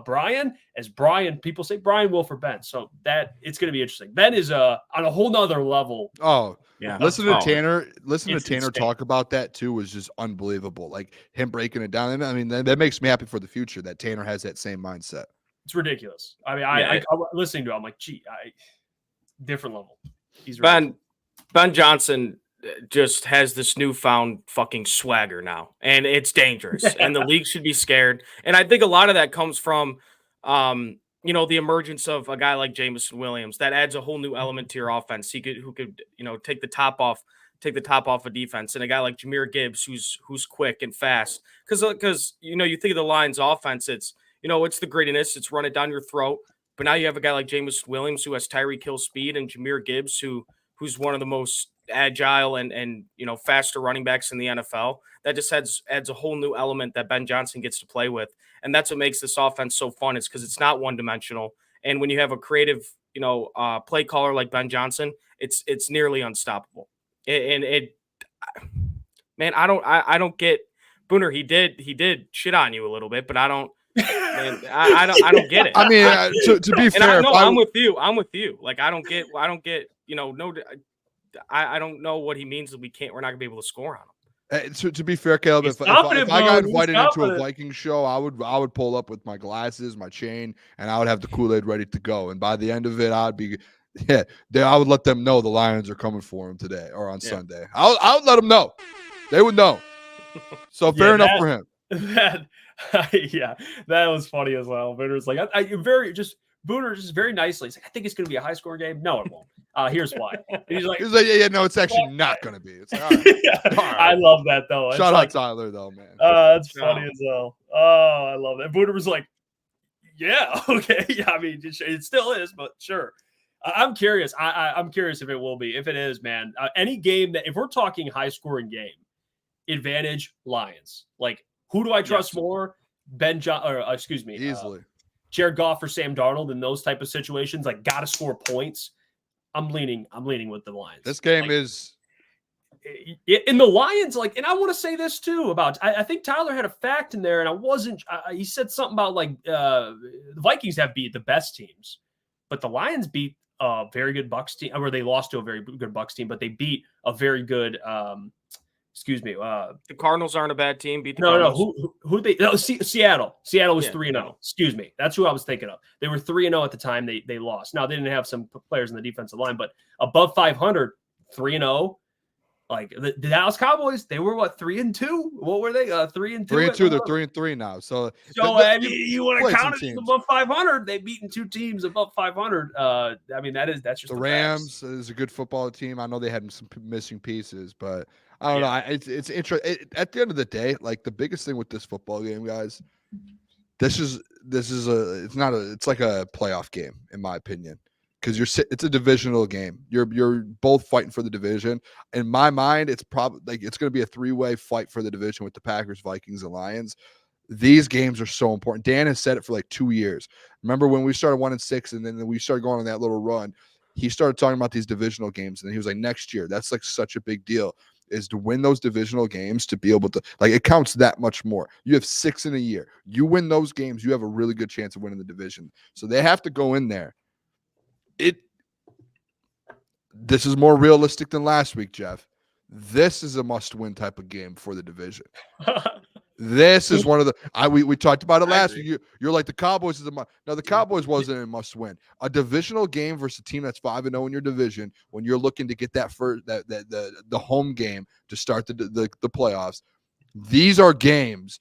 Brian as people say Brian will for Ben. So that it's going to be interesting. Ben is on a whole nother level. Oh, yeah. Listen to Tanner talk about that too was just unbelievable. Like, him breaking it down. I mean, that makes me happy for the future that Tanner has that same mindset. It's ridiculous. I mean, I listening to him, I'm like, gee, different level. He's Ben Johnson just has this newfound fucking swagger now, and it's dangerous, and the league should be scared. And I think a lot of that comes from, the emergence of a guy like Jameson Williams that adds a whole new element to your offense. Who could take the top off of defense, and a guy like Jahmyr Gibbs who's quick and fast. Because you think of the Lions' offense, it's the grittiness, it's run it down your throat. But now you have a guy like Jameson Williams who has Tyreek Hill speed, and Jahmyr Gibbs who's one of the most agile and faster running backs in the NFL. That just adds a whole new element that Ben Johnson gets to play with. And that's what makes this offense so fun, is because it's not one dimensional. And when you have a creative, play caller like Ben Johnson, it's nearly unstoppable. Man, I don't get Booner. He did shit on you a little bit, but I don't get it. I mean, to be fair, I'm with you. Like, I don't get, I don't know what he means that we're not gonna be able to score on him. To be fair, Caleb, if I got invited into a Vikings show, I would pull up with my glasses, my chain, and I would have the Kool-Aid ready to go. And by the end of it, I would let them know the Lions are coming for him today or on Sunday. I would let them know. They would know. So fair enough for him. That was funny as well. But it was like, very just Booner just very nicely. He's like, I think it's going to be a high scoring game. No, it won't. Here's why. And he's like, yeah, no, it's actually not going to be. It's like, all right. yeah, All right. I love that though. It's Shout like, out Tyler though, man. that's funny as hell. Oh, I love that. Booner was like, yeah, okay. Yeah, I mean, it still is, but sure. I'm curious. I'm curious if it will be. If it is, man, any game that if we're talking high scoring game, advantage Lions. Like, who do I trust more? Easily. Jared Goff or Sam Darnold in those type of situations. Like, gotta score points. I'm leaning with the Lions. This game is in the Lions, like, and I want to say this too about. I think Tyler had a fact in there, and I wasn't. He said something about like the Vikings have beat the best teams, but the Lions beat a very good Bucs team, or they lost to a very good Bucs team, but they beat a very good. The Cardinals aren't a bad team. Beat the no, Cardinals. who they? No, Seattle. Seattle was 3-0. no. Excuse me, that's who I was thinking of. They were 3-0 at the time they lost. Now they didn't have some players in the defensive line, but above 500, 3-0. Like the Dallas Cowboys, they were what 3-2? What were they? 3-2. 3-2. They're 3-3 now. So I mean, you want to count it teams. above 500? They've beaten two teams above 500. I mean, that's just the Rams is a good football team. I know they had some missing pieces, but I don't know. It's interesting. At the end of the day, like the biggest thing with this football game, guys, it's like a playoff game in my opinion. Because it's a divisional game. You're both fighting for the division. In my mind, it's probably like it's going to be a 3-way fight for the division with the Packers, Vikings, and Lions. These games are so important. Dan has said it for like 2 years. Remember when we started 1-6, and then we started going on that little run? He started talking about these divisional games, and he was like, next year, that's like such a big deal, is to win those divisional games to be able to like it counts that much more. You have 6 in a year. You win those games, you have a really good chance of winning the division. So they have to go in there. This is more realistic than last week, Jeff. This is a must-win type of game for the division. This is one of the we talked about it last week. You're like the Cowboys is a must. Now the Cowboys wasn't a must-win. A divisional game versus a team that's 5-0 in your division when you're looking to get that first the home game to start the playoffs. These are games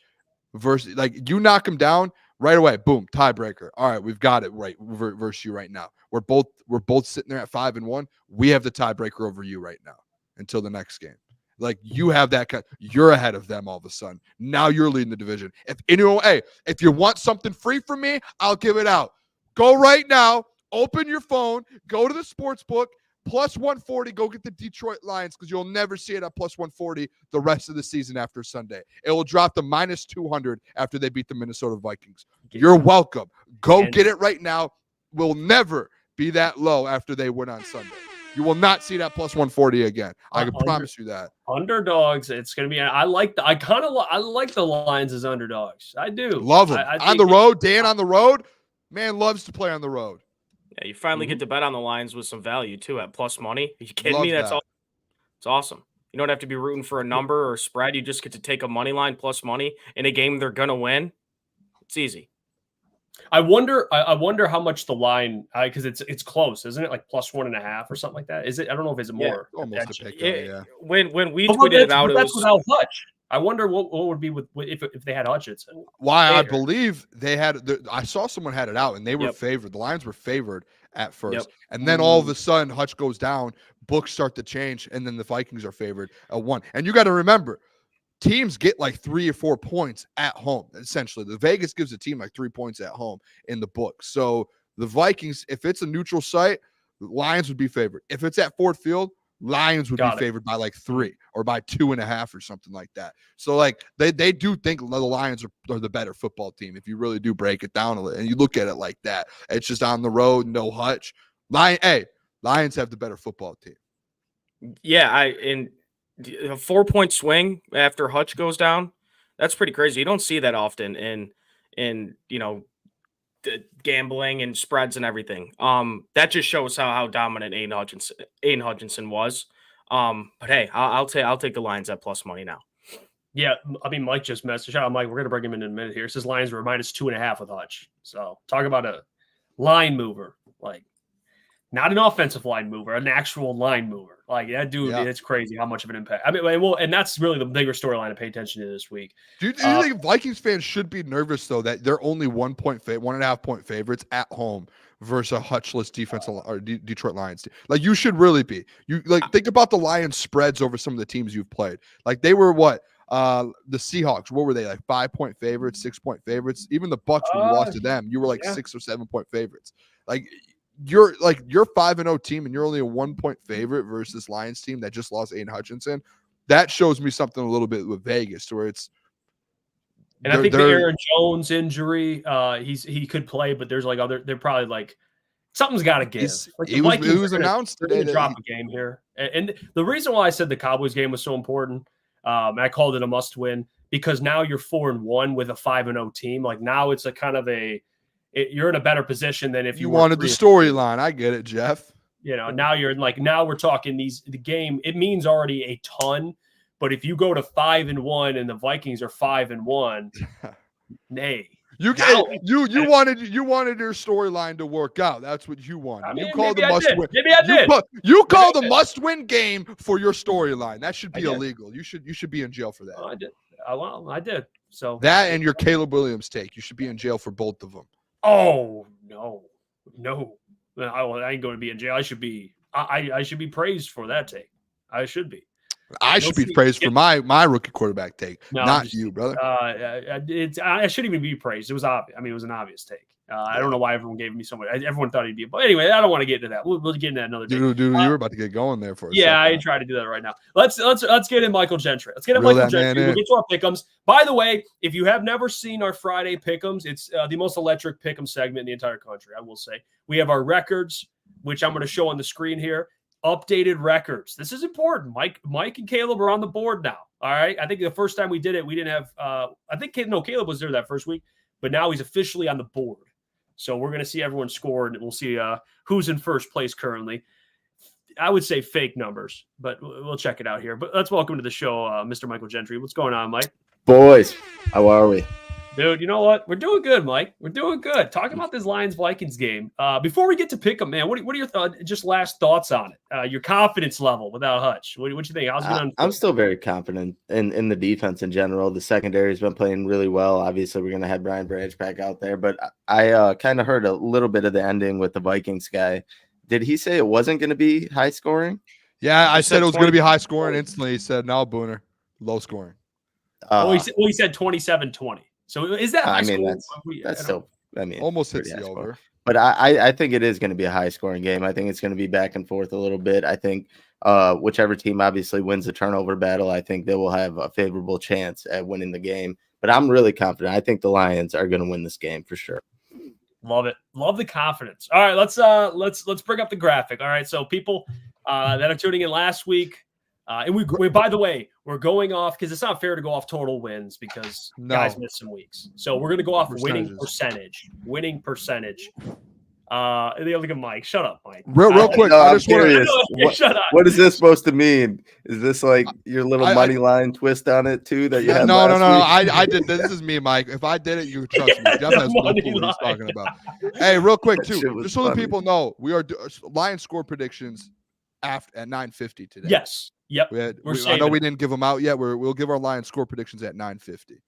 versus like you knock them down. Right away, boom, tiebreaker. All right, we've got it right versus you right now. We're both sitting there at 5-1. We have the tiebreaker over you right now until the next game. Like you have that, you're ahead of them all of a sudden. Now you're leading the division. If you want something free from me, I'll give it out. Go right now, open your phone, go to the sports book, plus 140, go get the Detroit Lions because you'll never see it at plus 140 the rest of the season after Sunday. It will drop to minus 200 after they beat the Minnesota Vikings. You're welcome. Go get it right now. Will never be that low after they win on Sunday. You will not see that plus 140 again. I can promise you that. Underdogs. It's going to be. I like the Lions as underdogs. I do love them on the road. Dan on the road, man loves to play on the road. Yeah, you finally get to bet on the Lions with some value too at plus money. Are you kidding me? That's all. It's awesome. You don't have to be rooting for a number or a spread. You just get to take a money line plus money in a game they're gonna win. It's easy. I wonder how much the line because it's close, isn't it? Like plus 1.5 or something like that. Is it? I don't know if it's more. Almost a pick. Yeah. When we tweeted it out, it was without Hutch. I wonder what would be with if they had Hutchinson. Why I believe they had. I saw someone had it out and they were favored. The Lions were favored at first, and then all of a sudden Hutch goes down. Books start to change, and then the Vikings are favored at 1. And you got to remember, teams get like 3 or 4 points at home. Essentially, the Vegas gives a team like 3 points at home in the book. So the Vikings, if it's a neutral site, the Lions would be favored. If it's at Ford Field, Lions would be favored by like 3 or by 2.5 or something like that. So like they do think the Lions are the better football team if you really do break it down a little and you look at it like that. It's just on the road, no Hutch. Lions have the better football team. Yeah, in a 4-point swing after Hutch goes down, that's pretty crazy. You don't see that often in gambling and spreads and everything. That just shows how dominant Aiden Hutchinson was. But hey, I'll take the Lions at plus money now. Yeah, I mean, Mike just messaged out. Mike, we're gonna bring him in a minute here. It says Lions were minus 2.5 with Hutch. So talk about a line mover, like not an offensive line mover, an actual line mover. Like that dude, it's crazy how much of an impact. I mean, and that's really the bigger storyline to pay attention to this week. Do you think Vikings fans should be nervous though that they're only 1.5 point favorites at home versus a Hutchless defense or Detroit Lions. Like, you should really be. You like think about the Lions spreads over some of the teams you've played. Like, they were what? The Seahawks, what were they, like 5-point favorites, 6-point favorites? Even the Bucks, when you lost to them, you were like 6 or 7-point favorites. Like, you're 5-0 team and you're only a 1-point favorite versus this Lions team that just lost Aiden Hutchinson. That shows me something a little bit with Vegas, where it's. And I think the Aaron Jones injury, he could play, but there's they're probably like something's got to give. Like, it was announced today that drop a game here, and the reason why I said the Cowboys game was so important, I called it a must-win because now you're 4-1 with a 5-0 team. Like, now it's a kind of you're in a better position than if you wanted the storyline. I get it, Jeff. Now you're now we're talking the game. It means already a ton. But if you go to 5-1 and the Vikings are 5-1, nay. You wanted your storyline to work out. That's what you wanted. I mean, you called the must-win. Maybe I did. You called the must-win game for your storyline. That should be illegal. You should be in jail for that. I did. I did. So that and your Caleb Williams take. You should be in jail for both of them. Oh no. I ain't going to be in jail. I should be. I should be praised for that take. I should be. I should be praised for my rookie quarterback take, not you, brother. I shouldn't even be praised. It was obvious. I mean, it was an obvious take. I don't know why everyone gave me so much. Everyone thought he'd be. But anyway, I don't want to get into that. We'll get into that another day. Dude, you were about to get going there for a second. I tried to do that right now. Let's get in Michael Gentry. Let's get in Michael Gentry. We'll get to our pick'ems. By the way, if you have never seen our Friday pick'ems, it's the most electric pick'em segment in the entire country. I will say we have our records, which I'm going to show on the screen here. Updated records. This is important. Mike and Caleb are on the board now. All right. I think the first time we did it, we didn't have Caleb was there that first week, but now he's officially on the board. So we're going to see everyone score and we'll see who's in first place currently. I would say fake numbers, but we'll check it out here. But let's welcome to the show, Mr. Michael Gentry. What's going on, Mike? Boys, how are we? Dude, you know what? We're doing good, Mike. We're doing good. Talking about this Lions-Vikings game. Before we get to pick 'em, man, what are your just last thoughts on it? Your confidence level without Hutch. What do you think? I'm still very confident in the defense in general. The secondary has been playing really well. Obviously, we're going to have Brian Branch back out there. But I kind of heard a little bit of the ending with the Vikings guy. Did he say it wasn't going to be high scoring? Yeah, I said it was going to be high scoring. Instantly, he said, no, Booner, low scoring. He said 27-20. So is that high scoring? That's still, almost hits the over. But I think it is going to be a high scoring game. I think it's going to be back and forth a little bit. I think whichever team obviously wins the turnover battle, I think they will have a favorable chance at winning the game. But I'm really confident. I think the Lions are going to win this game for sure. Love it. Love the confidence. All right, let's bring up the graphic. All right, so people that are tuning in last week, and we by the way, we're going off because it's not fair to go off total wins because guys missed some weeks. So we're going to go off winning percentage. Look at Mike. Shut up, Mike. Real quick. I'm curious. Shut up. What is this supposed to mean? Is this like your little money line twist on it too that you had? No. I did. This is me, Mike. If I did it, you would trust me. Jeff has no clue what he's talking about. Hey, real quick too, just so that people know, we are Lions score predictions at 9:50 today. Yes. Yep. I know we didn't give them out yet. We'll give our Lions score predictions at 9:50.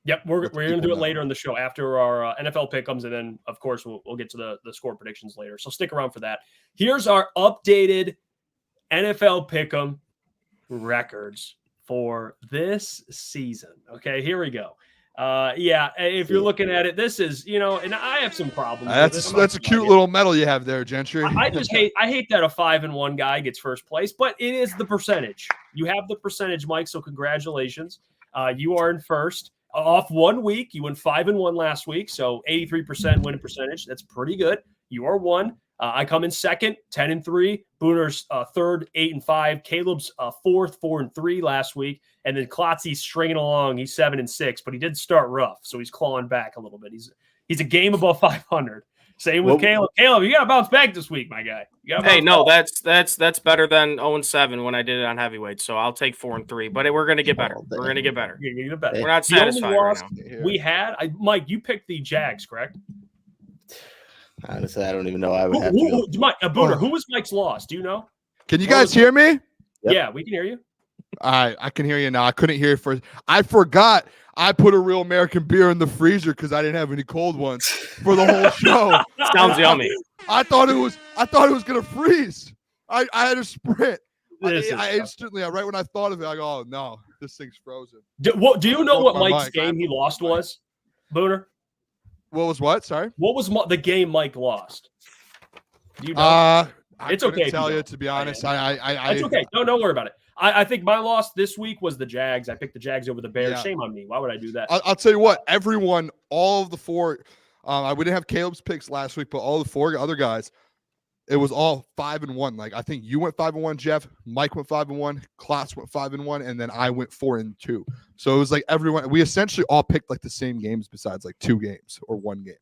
Yep, we're going to do it later in the show after our NFL pick'ems, and then of course we'll get to the score predictions later. So stick around for that. Here's our updated NFL pick'em records for this season. Okay, here we go. If you're looking at it, this is and I have some problems. That's a cute little medal you have there, Gentry. I hate that a 5-1 guy gets first place, but it is the percentage. You have the percentage, Mike. So congratulations. You are in first. Off 1 week, you went 5-1 last week, so 83% winning percentage. That's pretty good. You are 1. I come in second, 10-3. Booner's third, 8-5. Caleb's fourth, 4-3 last week, and then Klotzy's stringing along. He's 7-6, but he did start rough, so he's clawing back a little bit. He's a game above 500. Same with Caleb. Caleb, you got to bounce back this week, my guy. Hey, no, that's better than 0-7 when I did it on heavyweight. So I'll take 4-3. But we're going to get better. We're going to get better. We're not satisfied right now. We had Mike. You picked the Jags, correct? Honestly, I don't even know. I would have Booner. Who was Mike's loss? Do you know? Can you guys hear me? Yep. Yeah, we can hear you. I can hear you now. I couldn't hear you first. I forgot. I put a real American beer in the freezer because I didn't have any cold ones for the whole show. Sounds yummy. I thought it was gonna freeze. I had a sprint. I instantly, right when I thought of it, I go, "Oh no, this thing's frozen." Do you know what Mike's game he lost was, Booner? What was what? Sorry. What was the game Mike lost? Do you know? It's okay. Tell you to be honest. It's okay. Don't worry about it. I think my loss this week was the Jags. I picked the Jags over the Bears. Yeah. Shame on me. Why would I do that? I'll tell you what. Everyone, all of the four. We didn't have Caleb's picks last week, but all the four other guys, it was all 5-1. Like I think you went 5-1, Jeff. Mike went 5-1. Klotz went 5-1, and then I went 4-2. So it was like everyone. We essentially all picked like the same games, besides like 2 games or 1 game.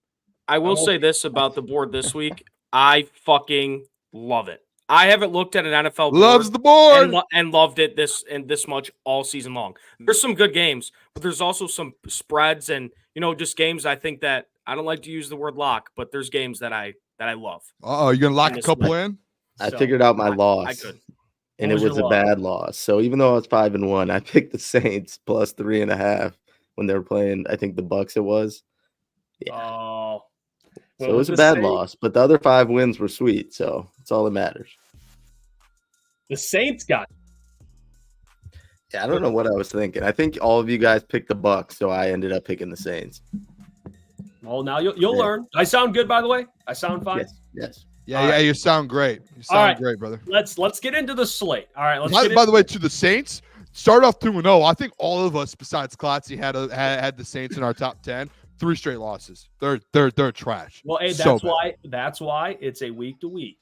I will say this about the board this week. I fucking love it. I haven't looked at an NFL board loves the board and loved it this much all season long. There's some good games, but there's also some spreads and just games. I think that I don't like to use the word lock, but there's games that I love. You're gonna lock a couple in? I figured out my loss. I could. And it was a bad loss. So even though I was 5-1, I picked the Saints plus 3.5 when they were playing. I think the Bucks it was. Yeah. Oh. So it was a bad loss, but the other 5 wins were sweet. So it's all that matters. The Saints got. Yeah, I don't know what I was thinking. I think all of you guys picked the Bucks, so I ended up picking the Saints. Well, now you'll learn. I sound good, by the way. I sound fine. Yes. Yeah, you sound great. You sound great, brother. Let's get into the slate. All right. By the way, to the Saints, start off 2-0. I think all of us, besides Klotzy, had the Saints in our top 10. 3 straight losses. They're trash. Well, hey, that's why it's a week to week.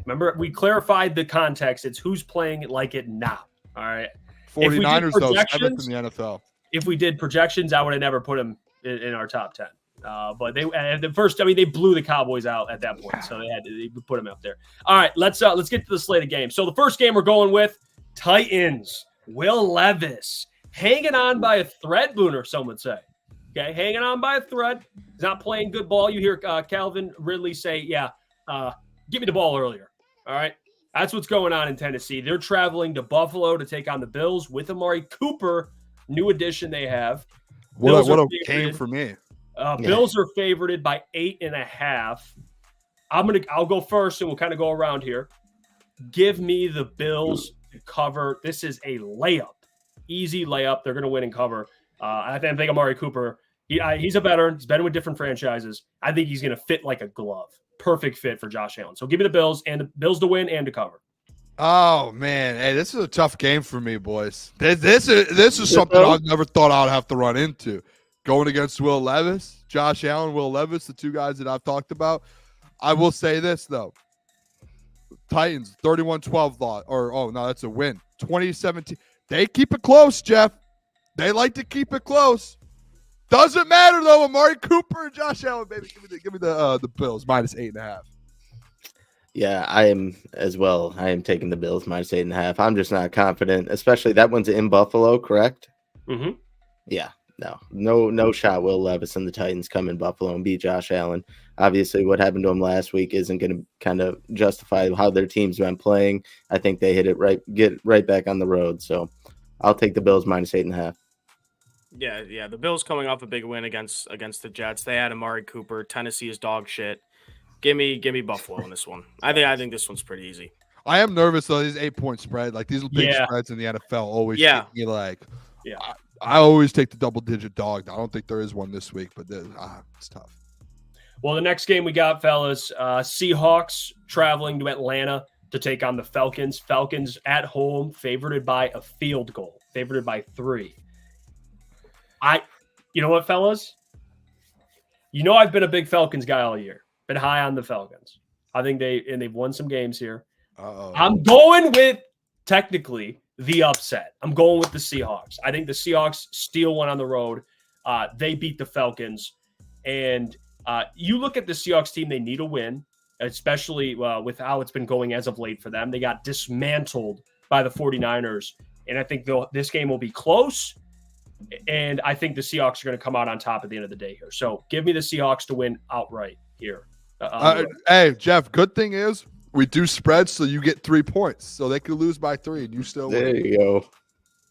Remember, we clarified the context. It's who's playing it like it now. All right. 49ers, though, 7th in the NFL. If we did projections, I would have never put them in our top 10. But they at the first, they blew the Cowboys out at that point, so they put them up there. All right, let's get to the slate of games. So the first game we're going with Titans. Will Levis hanging on by a thread, Booner, some would say. Okay, hanging on by a thread. He's not playing good ball. You hear Calvin Ridley say, give me the ball earlier. All right, that's what's going on in Tennessee. They're traveling to Buffalo to take on the Bills with Amari Cooper, new addition they have. What a game for me. Bills are favorited by 8.5. I'll go first, and we'll kind of go around here. Give me the Bills to cover. This is a layup, easy layup. They're going to win and cover. I think Amari Cooper. He's a veteran. He's been with different franchises. I think he's going to fit like a glove. Perfect fit for Josh Allen. So give me the Bills and the Bills to win and to cover. Oh man, hey, this is a tough game for me, boys. This is something I've never thought I'd have to run into. Going against Will Levis, Josh Allen, Will Levis, the 2 guys that I've talked about. I will say this though: Titans 31-12 loss, that's a win. 2017, they keep it close, Jeff. They like to keep it close. Doesn't matter though. Amari Cooper and Josh Allen, baby. Give me the Bills minus 8.5. Yeah, I am as well. I am taking the Bills minus 8.5. I'm just not confident, especially that one's in Buffalo, correct? Mm-hmm. Yeah, no shot. Will Levis and the Titans come in Buffalo and beat Josh Allen. Obviously, what happened to him last week isn't going to kind of justify how their team's been playing. I think they get right back on the road. So I'll take the Bills minus 8.5. Yeah. The Bills coming off a big win against the Jets. They had Amari Cooper. Tennessee is dog shit. Give me Buffalo in this one. I think this one's pretty easy. I am nervous though. These 8-point spread, like these big spreads in the NFL, always make me like. Yeah. I always take the double-digit dog. I don't think there is one this week, but it's tough. Well, the next game we got, fellas, Seahawks traveling to Atlanta to take on the Falcons. Falcons at home, favored by a field goal, favored by 3. You know what, fellas? I've been a big Falcons guy all year. Been high on the Falcons. I think they've won some games here. Uh-oh. I'm going with technically the upset. I'm going with the Seahawks. I think the Seahawks steal one on the road. They beat the Falcons. And you look at the Seahawks team, they need a win, especially with how it's been going as of late for them. They got dismantled by the 49ers. And I think this game will be close. And I think the Seahawks are going to come out on top at the end of the day here. So give me the Seahawks to win outright here. Hey, Jeff, good thing is we do spreads, so you get 3 points. So they could lose by 3 and you still win. There you go.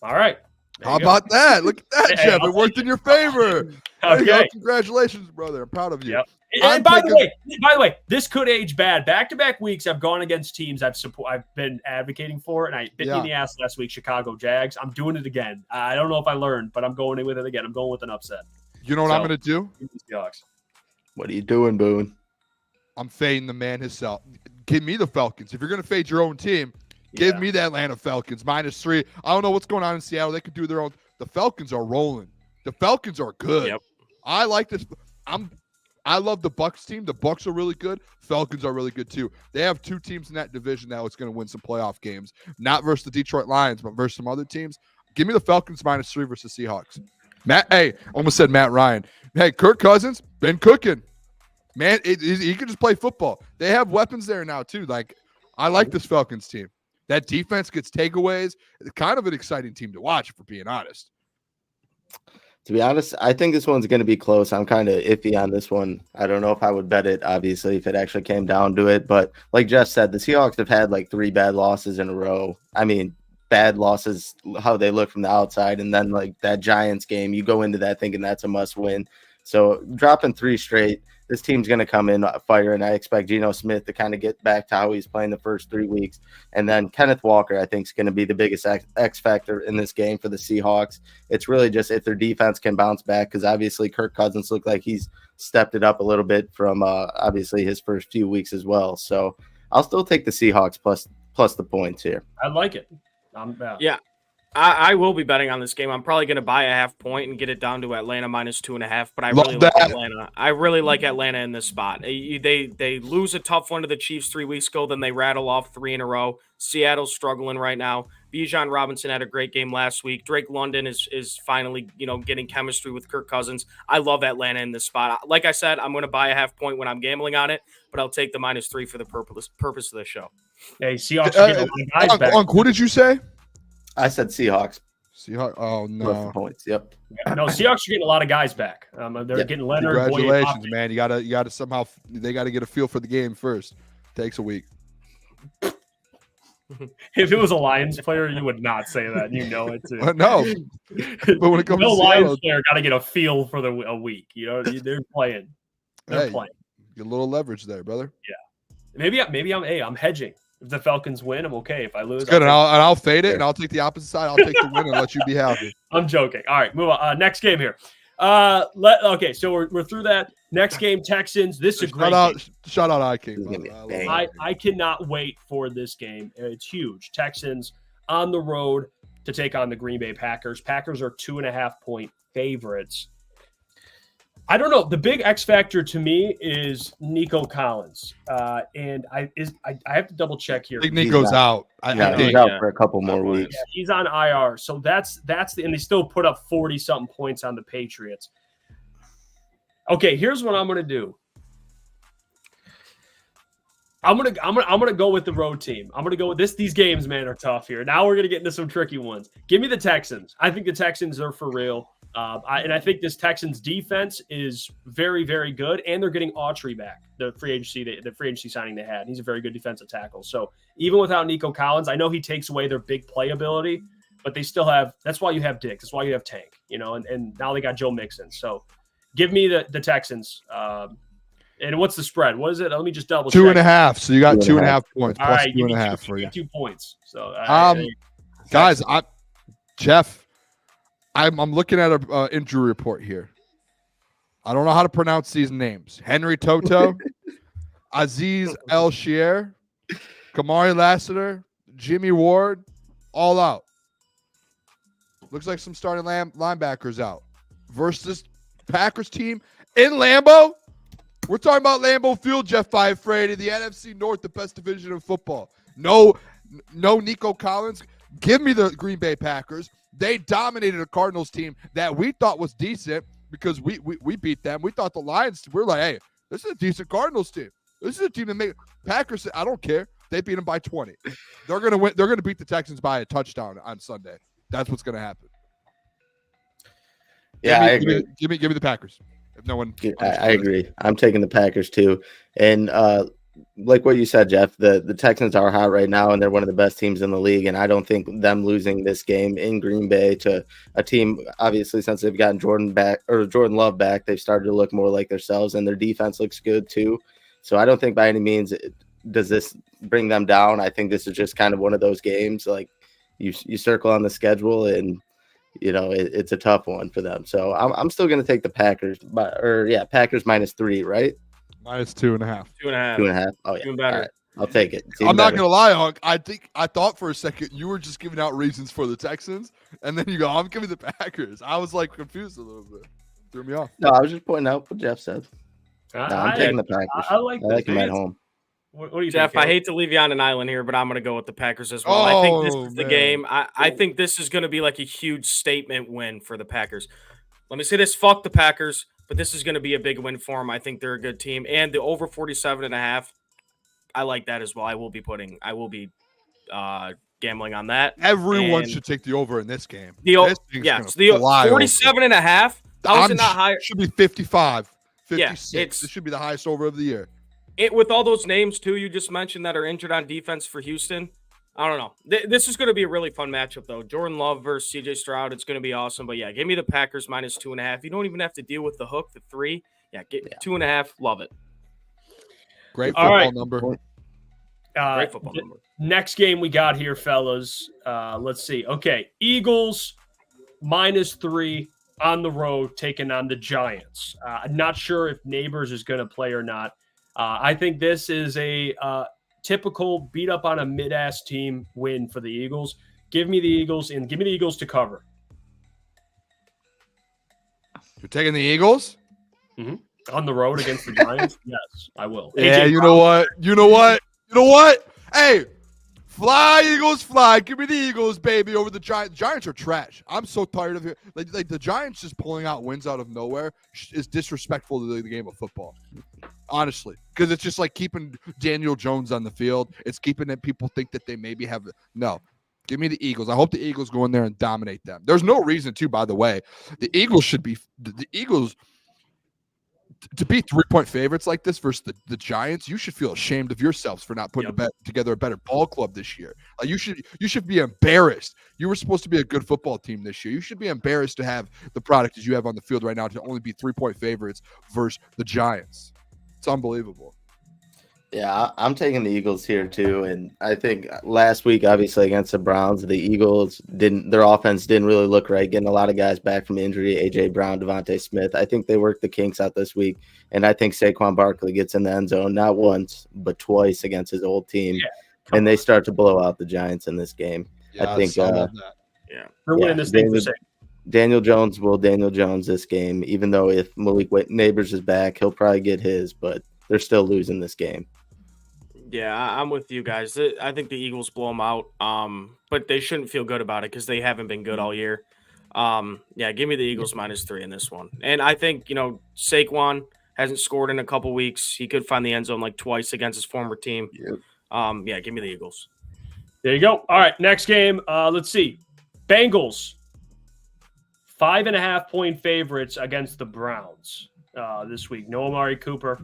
All right. How about that? Look at that, Hey, Jeff. I'll It worked in your favor. There you go. Okay. Congratulations, brother. I'm proud of you. Yep. I'm And by the taking- way, this could age bad. Back-to-back weeks, I've gone against teams I've been advocating for, and I bit me in the ass last week. Chicago Jags. I'm doing it again. I don't know if I learned, but I'm going in with it again. I'm going with an upset. You know what I'm going to do? Seahawks. What are you doing, Boone? I'm fading the man himself. Give me the Falcons. If you're going to fade your own team, give me the Atlanta Falcons -3. I don't know what's going on in Seattle. They could do their own. The Falcons are rolling. The Falcons are good. Yep. I like this. I love the Bucs team. The Bucs are really good. Falcons are really good too. They have two teams in that division now. It's going to win some playoff games, not versus the Detroit Lions, but versus some other teams. Give me the Falcons -3 versus Seahawks. Almost said Matt Ryan. Hey, Kirk Cousins been cooking. Man, he can just play football. They have weapons there now too. Like, I like this Falcons team. That defense gets takeaways. It's kind of an exciting team to watch, if we're being honest. To be honest, I think this one's going to be close. I'm kind of iffy on this one. I don't know if I would bet it, obviously, if it actually came down to it. But like Jeff said, the Seahawks have had like 3 bad losses in a row. I mean, bad losses, how they look from the outside. And then like that Giants game, you go into that thinking that's a must win. So dropping 3 straight, this team's going to come in fire, and I expect Geno Smith to kind of get back to how he's playing the first 3 weeks. And then Kenneth Walker, I think, is going to be the biggest X factor in this game for the Seahawks. It's really just if their defense can bounce back, because obviously Kirk Cousins looked like he's stepped it up a little bit from obviously his first few weeks as well. So I'll still take the Seahawks plus the points here. I like it. Yeah. I will be betting on this game. I'm probably going to buy a half point and get it down to Atlanta -2.5. But I really like Atlanta. I really like Atlanta in this spot. They lose a tough one to the Chiefs 3 weeks ago, then they rattle off 3 in a row. Seattle's struggling right now. Bijan Robinson had a great game last week. Drake London is finally getting chemistry with Kirk Cousins. I love Atlanta in this spot. Like I said, I'm going to buy a half point when I'm gambling on it, but I'll take the -3 for the purpose of the show. Hey, Seahawks are getting a lot of guys back. What did you say? I said Seahawks. Seahawks. Oh no. Points. Yep. No, Seahawks are getting a lot of guys back. They're getting Leonard. Congratulations, man. You gotta somehow. They got to get a feel for the game first. Takes a week. If it was a Lions player, you would not say that. You know it too. No. But when it comes to Lions player, got to get a feel for a week. They're playing. They're playing. Get a little leverage there, brother. Yeah. Maybe I'm hedging. If the Falcons win, I'm okay. If I lose, good. I'll fade it, and I'll take the opposite side. I'll take the win and let you be happy. I'm joking. All right, move on. Next game here. Okay, so we're through that. Next game, Texans. This is a great game. Shout out iKing. I cannot wait for this game. It's huge. Texans on the road to take on the Green Bay Packers. Packers are 2.5-point favorites. I don't know. The big X factor to me is Nico Collins, and I have to double check here. I think Nico's out. He's out for a couple more weeks. Yeah, he's on IR, so that's and they still put up 40-something points on the Patriots. Okay, here's what I'm gonna do. I'm gonna go with the road team. I'm gonna go with this. These games, man, are tough here. Now we're gonna get into some tricky ones. Give me the Texans. I think the Texans are for real. I think this Texans defense is very, very good, and they're getting Autry back, the free agency signing they had. He's a very good defensive tackle. So even without Nico Collins, I know he takes away their big playability, but they still have. That's why you have Diggs. That's why you have Tank. And now they got Joe Mixon. So give me the Texans. And what's the spread? What is it? Let me just double check. 2.5. So you got 2.5 points. All plus right, 2.5 for you. 2 points. So guys, Jeff. I'm looking at an injury report here. I don't know how to pronounce these names. Henry Toto, Aziz El-Shier, Kamari Lassiter, Jimmy Ward, all out. Looks like some starting linebackers out. Versus Packers team in Lambeau. We're talking about Lambeau Field, Jeff Iafrate, the NFC North, the best division in football. No Nico Collins. Give me the Green Bay Packers. They dominated a Cardinals team that we thought was decent because we beat them. We thought the Lions, we're like, hey, this is a decent Cardinals team. This is a team that made Packers. I don't care. They beat them by 20. They're gonna win. They're gonna beat the Texans by a touchdown on Sunday. That's what's gonna happen. Yeah, I agree. Give me the Packers. If no one, I agree. I'm taking the Packers too. And like what you said, Jeff, the Texans are hot right now, and they're one of the best teams in the league. And I don't think them losing this game in Green Bay to a team, obviously, since they've gotten Jordan Love back, they've started to look more like themselves, and their defense looks good too. So I don't think by any means does this bring them down. I think this is just kind of one of those games, like you circle on the schedule, and it's a tough one for them. So I'm still going to take the Packers, Packers -3, right? -2.5. 2.5. 2.5. Oh yeah, Even better. All right. I'll take it. I'm not gonna lie, Hunk. I thought for a second you were just giving out reasons for the Texans, and then you go, "I'm giving the Packers." I was like confused a little bit. Threw me off. No, I was just pointing out what Jeff said. I'm taking the Packers. I like them at home. What do you Jeff, think, I hate to leave you on an island here, but I'm going to go with the Packers as well. I think this is the game. I think this is going to be like a huge statement win for the Packers. Let me say this, fuck the Packers, but this is going to be a big win for them. I think they're a good team. And the over 47.5, I like that as well. I will be gambling on that. Everyone should take the over in this game. The 47.5. How is it not higher? Should be 55, 56. Yeah, this should be the highest over of the year. With all those names, too, you just mentioned that are injured on defense for Houston, I don't know. This is going to be a really fun matchup, though. Jordan Love versus C.J. Stroud. It's going to be awesome. But, yeah, give me the Packers -2.5. You don't even have to deal with the hook, the 3. Get 2.5. Love it. Great football number. Great football number. Next game we got here, fellas. Let's see. Okay, Eagles -3 on the road taking on the Giants. I'm not sure if Neighbors is going to play or not. I think this is a typical beat up on a mid-ass team win for the Eagles. Give me the Eagles and give me the Eagles to cover. You're taking the Eagles? Mm-hmm. On the road against the Giants? Yes, I will. Yeah, you know what? Hey, fly, Eagles, fly. Give me the Eagles, baby, over the Giants. Giants are trash. I'm so tired of it. Like the Giants just pulling out wins out of nowhere is disrespectful to the game of football. Honestly, because it's just like keeping Daniel Jones on the field. It's keeping that people think that they maybe have no. Give me the Eagles. I hope the Eagles go in there and dominate them. There's no reason to, by the way. The Eagles should be the Eagles to be 3-point favorites like this versus the Giants. You should feel ashamed of yourselves for not putting together a better ball club this year. Like you should be embarrassed. You were supposed to be a good football team this year. You should be embarrassed to have the product that you have on the field right now to only be 3-point favorites versus the Giants. It's unbelievable. Yeah, I'm taking the Eagles here too, and I think last week, obviously against the Browns, the Eagles their offense didn't really look right, getting a lot of guys back from injury. AJ Brown, Devontae Smith. I think they worked the kinks out this week, and I think Saquon Barkley gets in the end zone not once but twice against his old team, and they start to blow out the Giants in this game. Yeah, I think. They're winning this thing for sake. Daniel Jones will Daniel Jones this game, even though if Malik Neighbors is back, he'll probably get his, but they're still losing this game. Yeah, I'm with you guys. I think the Eagles blow them out, but they shouldn't feel good about it because they haven't been good all year. Give me the Eagles -3 in this one. And I think, Saquon hasn't scored in a couple weeks. He could find the end zone like twice against his former team. Yep. Give me the Eagles. There you go. All right, next game. Let's see. Bengals, 5.5-point favorites against the Browns this week. No Amari Cooper.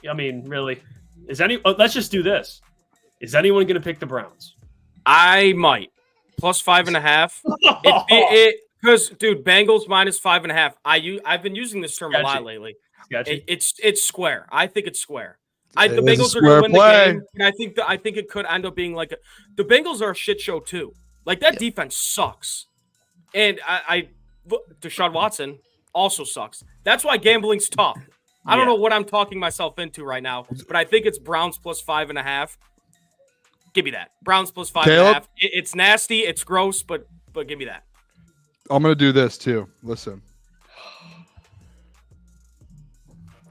I mean, really, let's just do this. Is anyone going to pick the Browns? I might. +5.5. Because, dude, Bengals -5.5. I've been using this term a lot lately. It's square. I think it's square. The Bengals are going to win the game, and I think it could end up being like the Bengals are a shit show too. Like that defense sucks, and Deshaun Watson also sucks. That's why gambling's tough. I don't know what I'm talking myself into right now, but I think it's Browns +5.5. Give me that. Browns +5.5. It's nasty. It's gross, but give me that. I'm going to do this too. Listen.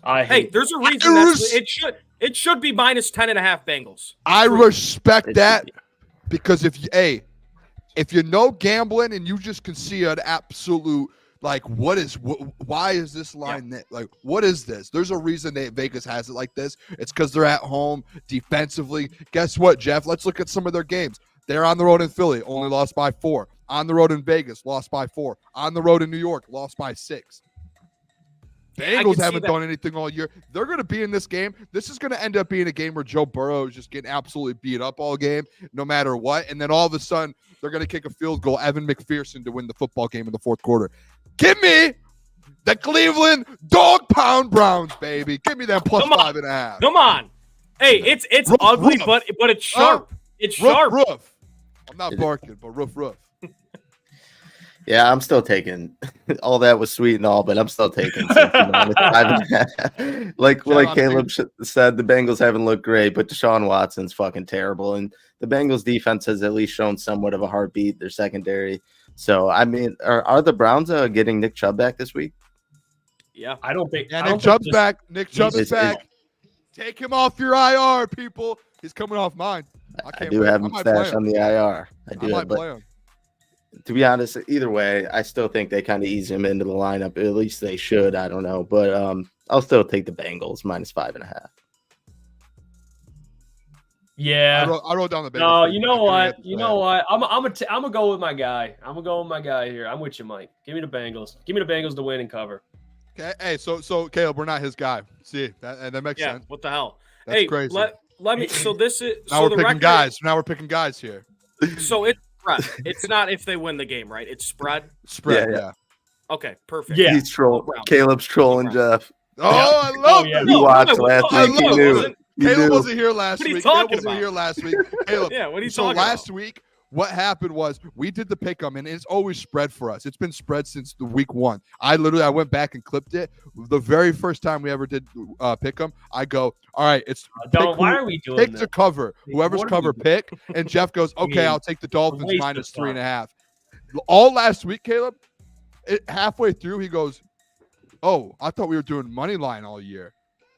There's a reason it should be -10.5 Bengals. I respect that because if you know gambling and you just can see an absolute why is this line that what is this? There's a reason that Vegas has it like this. It's because they're at home defensively. Guess what, Jeff? Let's look at some of their games. They're on the road in Philly, only lost by 4. On the road in Vegas, lost by 4. On the road in New York, lost by 6. Bengals haven't done anything all year. They're going to be in this game. This is going to end up being a game where Joe Burrow is just getting absolutely beat up all game, no matter what. And then all of a sudden, they're going to kick a field goal, Evan McPherson, to win the football game in the fourth quarter. Give me the Cleveland Dog Pound Browns, baby. Give me that plus 5.5. Come on. Hey, it's ugly, roof. but it's sharp. It's roof, sharp. Roof. I'm not barking, but roof. Yeah, I'm still taking all that was sweet and all, but I'm still taking 5.5. Like Caleb said, the Bengals haven't looked great, but Deshaun Watson's fucking terrible. And the Bengals defense has at least shown somewhat of a heartbeat, their secondary. So, I mean, are the Browns getting Nick Chubb back this week? Yeah. I don't think. Yeah, Nick Chubb's back. Nick Chubb is back. Take him off your IR, people. He's coming off mine. I do have him stashed on the IR. I might play him. To be honest, either way, I still think they kind of ease him into the lineup. At least they should. I don't know, but I'll still take the Bengals minus 5.5. Yeah, I wrote down the Bengals. No, you know what? I'm gonna go with my guy. I'm gonna go with my guy here. I'm with you, Mike. Give me the Bengals. Give me the Bengals to win and cover. Okay. Hey, so Caleb, we're not his guy. See, that makes sense. What the hell? That's crazy. Let me. So this is now we're picking guys. Now we're picking guys here. So it's spread. It's not if they win the game, right? It's spread. Yeah. Okay, perfect. Yeah. He's Caleb's trolling Jeff. Oh, I love it. You watched last week. You knew. Caleb wasn't here last week. Caleb wasn't here last week. Caleb. Yeah, what are you so talking last about? week, what happened was we did the pick 'em, and it's always spread for us. It's been spread since the week 1. I went back and clipped it. The very first time we ever did pick 'em, I go, all right, it's why are we doing pick this? to cover. Whoever's cover pick, and Jeff goes, okay, I'll take the Dolphins waste minus of time. 3.5. All last week, Caleb, halfway through, he goes, oh, I thought we were doing money line all year.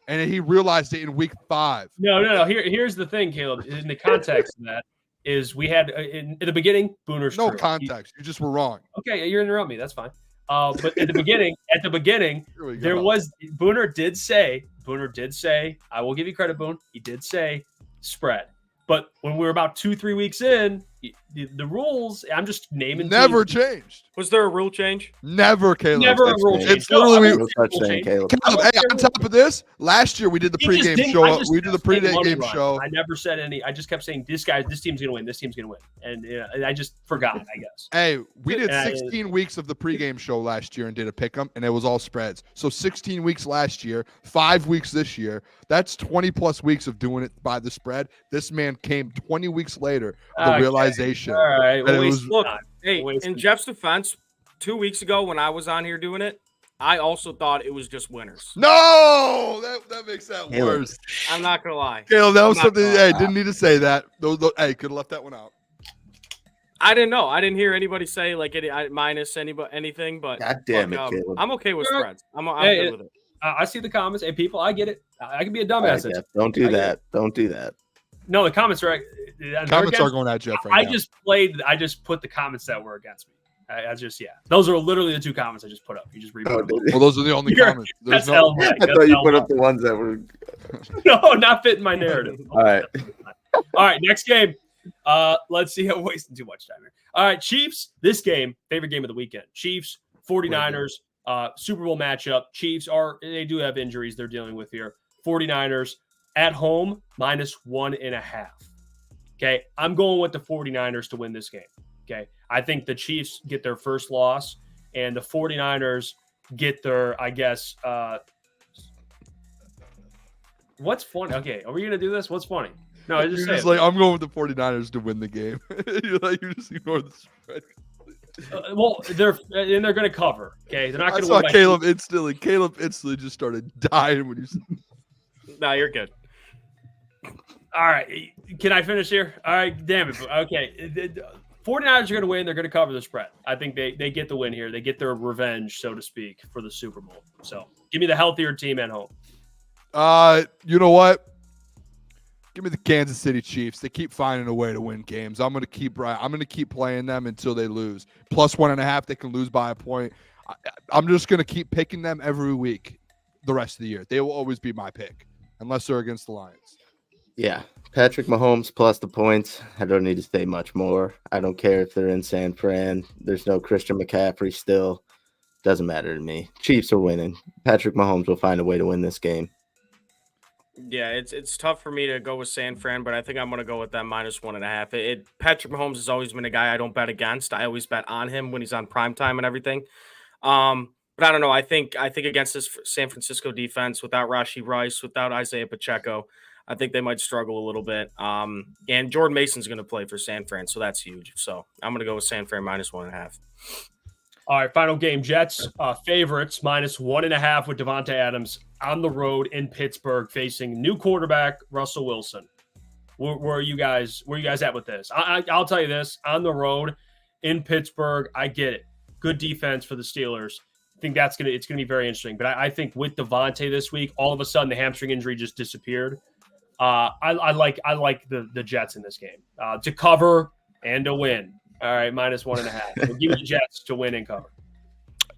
And he realized it in week 5. No. Here's the thing, Caleb. In the context of that is we had in the beginning, Booner's No true. context. You just were wrong. Okay, you're interrupting me. That's fine. But at the beginning, there was Booner did say, I will give you credit, Boone. He did say spread. But when we were about 2-3 weeks in, the rules, I'm just naming. Never teams. changed. Was there a rule change? Never, Caleb. Never a rule change. It's literally Caleb. Caleb, hey, on top of this, last year we did the pregame show. We did the pregame show. I never said any. I just kept saying this team's gonna win. This team's gonna win, and I just forgot. I guess. Hey, we did 16 weeks of the pregame show last year and did a pick 'em, and it was all spreads. So 16 weeks last year, 5 weeks this year. That's 20 plus weeks of doing it by the spread. This man came 20 weeks later with the realization. All right. that it was. Look, hey, in Jeff's defense, 2 weeks ago when I was on here doing it, I also thought it was just winners. No, that makes that worse. I'm not gonna lie. Caleb, that was something. Hey, didn't need to say that. Hey, could have left that one out. I didn't know. I didn't hear anybody say like minus anything. But God damn it, Caleb. I'm okay with spreads. I'm Hey, good with it. I see the comments. Hey, people, I get it. I can be a dumbass. Jeff, don't do that. Don't do that. No, the comments are. Comments are going at Jeff right now. I just put the comments that were against me. Those are literally the 2 comments I just put up. You just read them. Well, those are the only comments. That's No, hell, Mike. I thought you put up the ones that were. No, not fitting my narrative. All right. All right, next game. Let's see. I'm wasting too much time here. All right, Chiefs. This game, favorite game of the weekend. Chiefs, 49ers, Super Bowl matchup. Chiefs they do have injuries they're dealing with here. 49ers at home, minus 1.5. Okay, I'm going with the 49ers to win this game. Okay, I think the Chiefs get their first loss, and the 49ers get their, I guess, what's funny? Okay, are we going to do this? What's funny? No, I just You're just like, I'm going with the 49ers to win the game. You just ignore the spread. Well, they're going to cover. Okay, they're not going to win. Caleb instantly just started dying when you said. No, you're good. All right, can I finish here? All right, damn it. Okay, 49ers are going to win. They're going to cover the spread. I think they get the win here. They get their revenge, so to speak, for the Super Bowl. So give me the healthier team at home. You know what? Give me the Kansas City Chiefs. They keep finding a way to win games. I'm going to keep playing them until they lose. Plus 1.5, they can lose by a point. I'm just going to keep picking them every week the rest of the year. They will always be my pick unless they're against the Lions. Yeah, Patrick Mahomes plus the points. I don't need to say much more. I don't care if they're in San Fran. There's no Christian McCaffrey still. Doesn't matter to me. Chiefs are winning. Patrick Mahomes will find a way to win this game. Yeah, it's tough for me to go with San Fran, but I think I'm going to go with that -1.5. Patrick Mahomes has always been a guy I don't bet against. I always bet on him when he's on primetime and everything. But I don't know. I think against this San Francisco defense, without Rashee Rice, without Isaiah Pacheco, I think they might struggle a little bit. And Jordan Mason's going to play for San Fran, so that's huge. So I'm going to go with San Fran -1.5. All right, final game. Jets favorites -1.5 with Devontae Adams on the road in Pittsburgh facing new quarterback Russell Wilson. Where are you guys at with this? I'll tell you this, on the road in Pittsburgh, I get it. Good defense for the Steelers. I think it's gonna be very interesting. But I think with Devontae this week, all of a sudden the hamstring injury just disappeared. I like the Jets in this game to cover and to win. All right, -1.5. So give me the Jets to win and cover.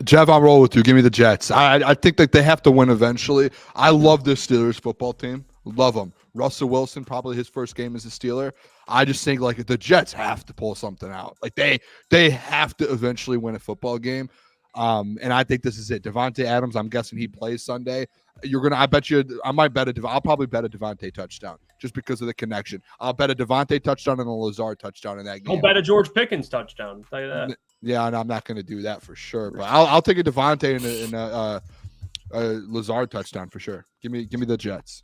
Jeff, I'll roll with you. Give me the Jets. I think that they have to win eventually. I love this Steelers football team. Love them. Russell Wilson, probably his first game as a Steeler. I just think like the Jets have to pull something out. Like they have to eventually win a football game. And I think this is it. Devontae Adams, I'm guessing he plays Sunday. I'll probably bet a Devontae touchdown just because of the connection. I'll bet a Devontae touchdown and a Lazard touchdown in that game. I'll bet a George Pickens touchdown. I'll tell you that. Yeah, and I'm not going to do that for sure. But I'll take a Devontae and a Lazard touchdown for sure. Give me the Jets.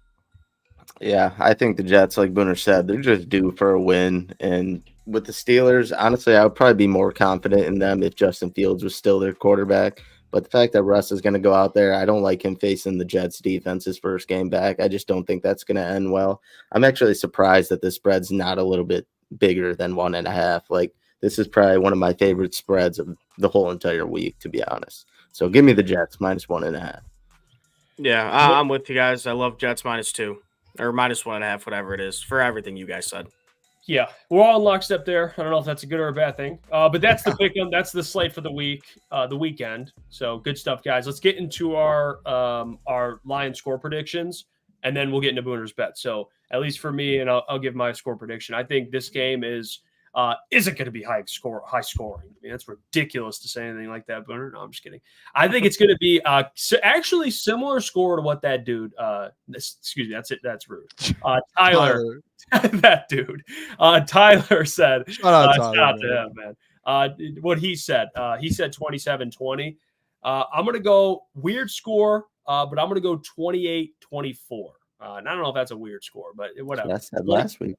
Yeah, I think the Jets, like Booner said, they're just due for a win. And with the Steelers, honestly, I would probably be more confident in them if Justin Fields was still their quarterback. But the fact that Russ is going to go out there, I don't like him facing the Jets defense his first game back. I just don't think that's going to end well. I'm actually surprised that the spread's not a little bit bigger than 1.5. Like, this is probably one of my favorite spreads of the whole entire week, to be honest. So give me the Jets -1.5. Yeah, I'm with you guys. I love Jets -2 or -1.5, whatever it is, for everything you guys said. Yeah, we're all in lockstep there. I don't know if that's a good or a bad thing, but that's the pick. That's the slate for the week, the weekend. So good stuff, guys. Let's get into our Lions score predictions, and then we'll get into Booner's bet. So at least for me, and I'll give my score prediction. I think this game isn't going to be high scoring. I mean, that's ridiculous to say anything like that, Booner. No, I'm just kidding. I think it's going to be actually similar score to what that dude. Excuse me, that's rude. Tyler. That dude. Tyler said. Shout out to him, man. What he said. He said 27-20. I'm going to go weird score, but I'm going to go 28-24. And I don't know if that's a weird score, but whatever. That's that last week.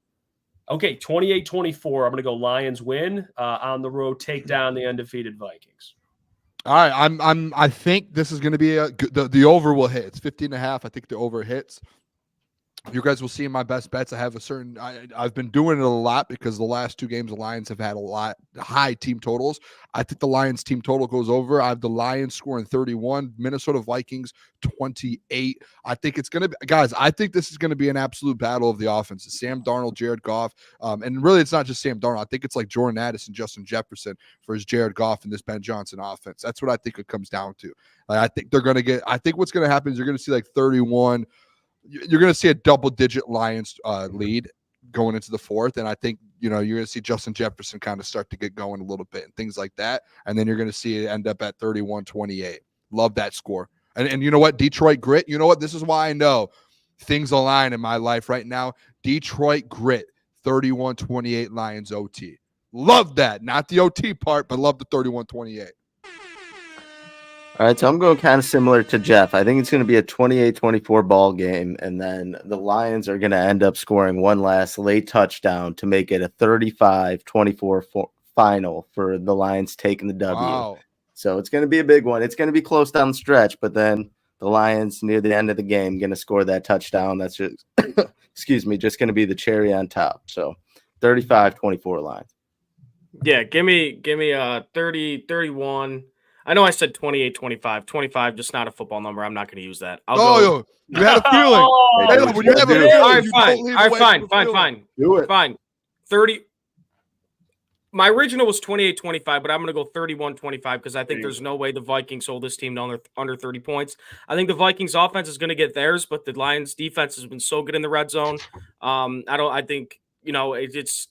Okay, 28-24. I'm going to go Lions win on the road, take down the undefeated Vikings. All right, I think this is going to be the over will hit. It's 50.5. I think the over hits. You guys will see in my best bets. I have I've been doing it a lot because the last two games the Lions have had a lot high team totals. I think the Lions team total goes over. I have the Lions scoring 31, Minnesota Vikings 28. I think it's going to be, guys, I think this is going to be an absolute battle of the offenses. Sam Darnold, Jared Goff, and really it's not just Sam Darnold. I think it's like Jordan Addison, Justin Jefferson for his Jared Goff and this Ben Johnson offense. That's what I think it comes down to. Like, I think what's going to happen is you're going to see like 31. You're going to see a double-digit Lions lead going into the fourth, and I think you're going to see Justin Jefferson kind of start to get going a little bit and things like that, and then you're going to see it end up at 31-28. Love that score. And you know what? Detroit grit. You know what? This is why I know things align in my life right now. Detroit grit, 31-28 Lions OT. Love that. Not the OT part, but love the 31-28. All right, so I'm going kind of similar to Jeff. I think it's going to be a 28-24 ball game, and then the Lions are going to end up scoring one last late touchdown to make it a 35-24 final for the Lions taking the W. Wow. So it's going to be a big one. It's going to be close down the stretch, but then the Lions near the end of the game going to score that touchdown. That's just, just going to be the cherry on top. So 35-24 Lions. Yeah, give me 30-31. I know I said 28-25. 25, just not a football number. I'm not going to use that. You had a feeling. Fine. Do it. Fine. 30. My original was 28-25, but I'm going to go 31-25 because I think there's no way the Vikings hold this team to under 30 points. I think the Vikings offense is going to get theirs, but the Lions defense has been so good in the red zone. I think, it's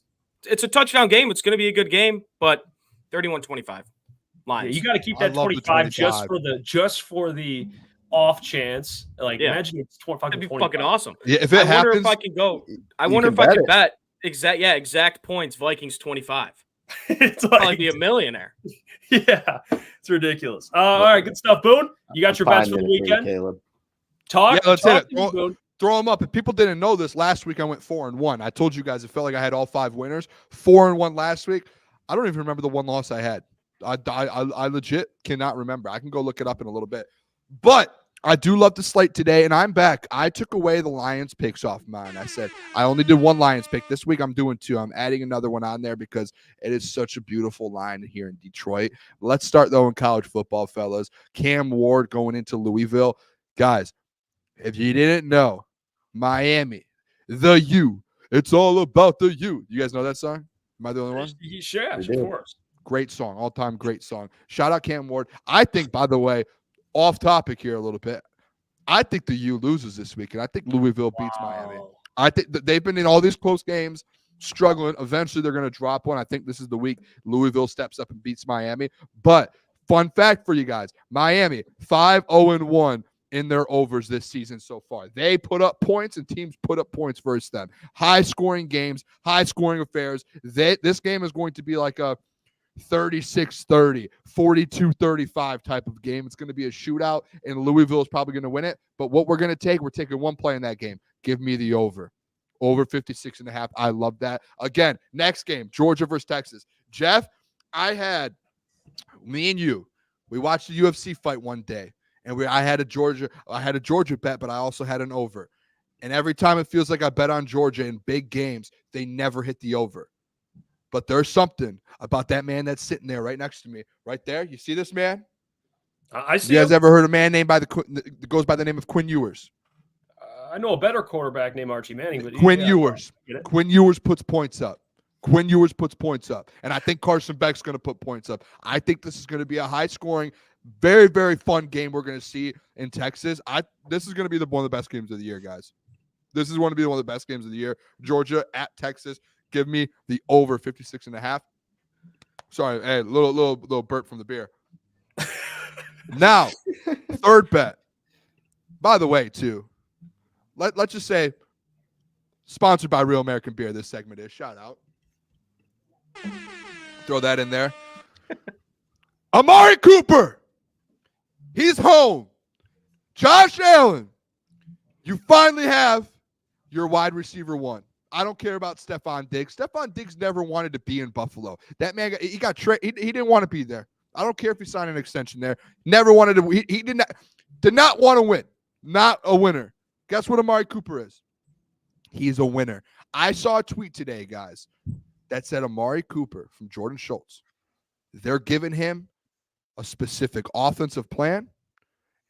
a touchdown game. It's going to be a good game, but 31-25. lines. you got to keep I that love the 25 25. just for the off chance. Like Yeah. imagine it's That'd be 25. fucking awesome. Yeah, if I it wonder happens, if I can go. I You wonder can if I bet could it. bet exact points. Vikings 25. It's Probably like, be a millionaire. yeah, it's ridiculous. All right, good stuff, Boone. You got your bets for the Fine minute for you, weekend. Caleb. Talk. Yeah, let's talk hit it. to me, Boone. throw them up. If people didn't know this, last week I went 4-1. I told you guys it felt like I had all 5 winners. 4-1 last week. I don't even remember the one loss I had. I legit cannot remember. I can go look it up in a little bit. But I do love the slate today, and I'm back. I took away the Lions picks off mine. I said I only did 1 Lions pick. This week I'm doing 2. I'm adding another one on there because it is such a beautiful line here in Detroit. Let's start, though, in college football, fellas. Cam Ward going into Louisville. Guys, if you didn't know, Miami, the U. It's all about the U. You guys know that song? Am I the only one? Sure, of course. Great song, all-time great song. Shout out Cam Ward. I think, by the way, off topic here a little bit, I think the U loses this week, and I think Louisville beats Miami. I think that they've been in all these close games, struggling. Eventually, they're going to drop one. I think this is the week Louisville steps up and beats Miami. But fun fact for you guys, Miami, 5-0-1 in their overs this season so far. They put up points, and teams put up points versus them. High-scoring games, high-scoring affairs. This game is going to be like a 36-30, 42-35 type of game. It's going to be a shootout, and Louisville is probably going to win it. But what we're going to take, we're taking one play in that game. Give me the over. Over 56.5. I love that. Again, next game, Georgia versus Texas. Jeff, me and you, we watched the UFC fight one day, and I had a Georgia bet, but I also had an over. And every time it feels like I bet on Georgia in big games, they never hit the over. But there's something about that man that's sitting there right next to me, right there. You see this man? I see. You guys ever heard a man named that goes by the name of Quinn Ewers? I know a better quarterback named Archie Manning, but Quinn Ewers. Quinn Ewers puts points up. Quinn Ewers puts points up, and I think Carson Beck's going to put points up. I think this is going to be a high-scoring, very, very fun game we're going to see in Texas. This is going to be one of the best games of the year, guys. This is going to be one of the best games of the year. Georgia at Texas. Give me the over 56.5. Sorry, hey, little burp from the beer. Now, third bet. By the way, too, let's just say sponsored by Real American Beer. This segment is. Shout out. Throw that in there. Amari Cooper. He's home. Josh Allen. You finally have your wide receiver 1. I don't care about Stephon Diggs. Stephon Diggs never wanted to be in Buffalo. That man, he got traded. He didn't want to be there. I don't care if he signed an extension there. Never wanted to. He did not want to win. Not a winner. Guess what Amari Cooper is? He's a winner. I saw a tweet today, guys, that said Amari Cooper from Jordan Schultz. They're giving him a specific offensive plan,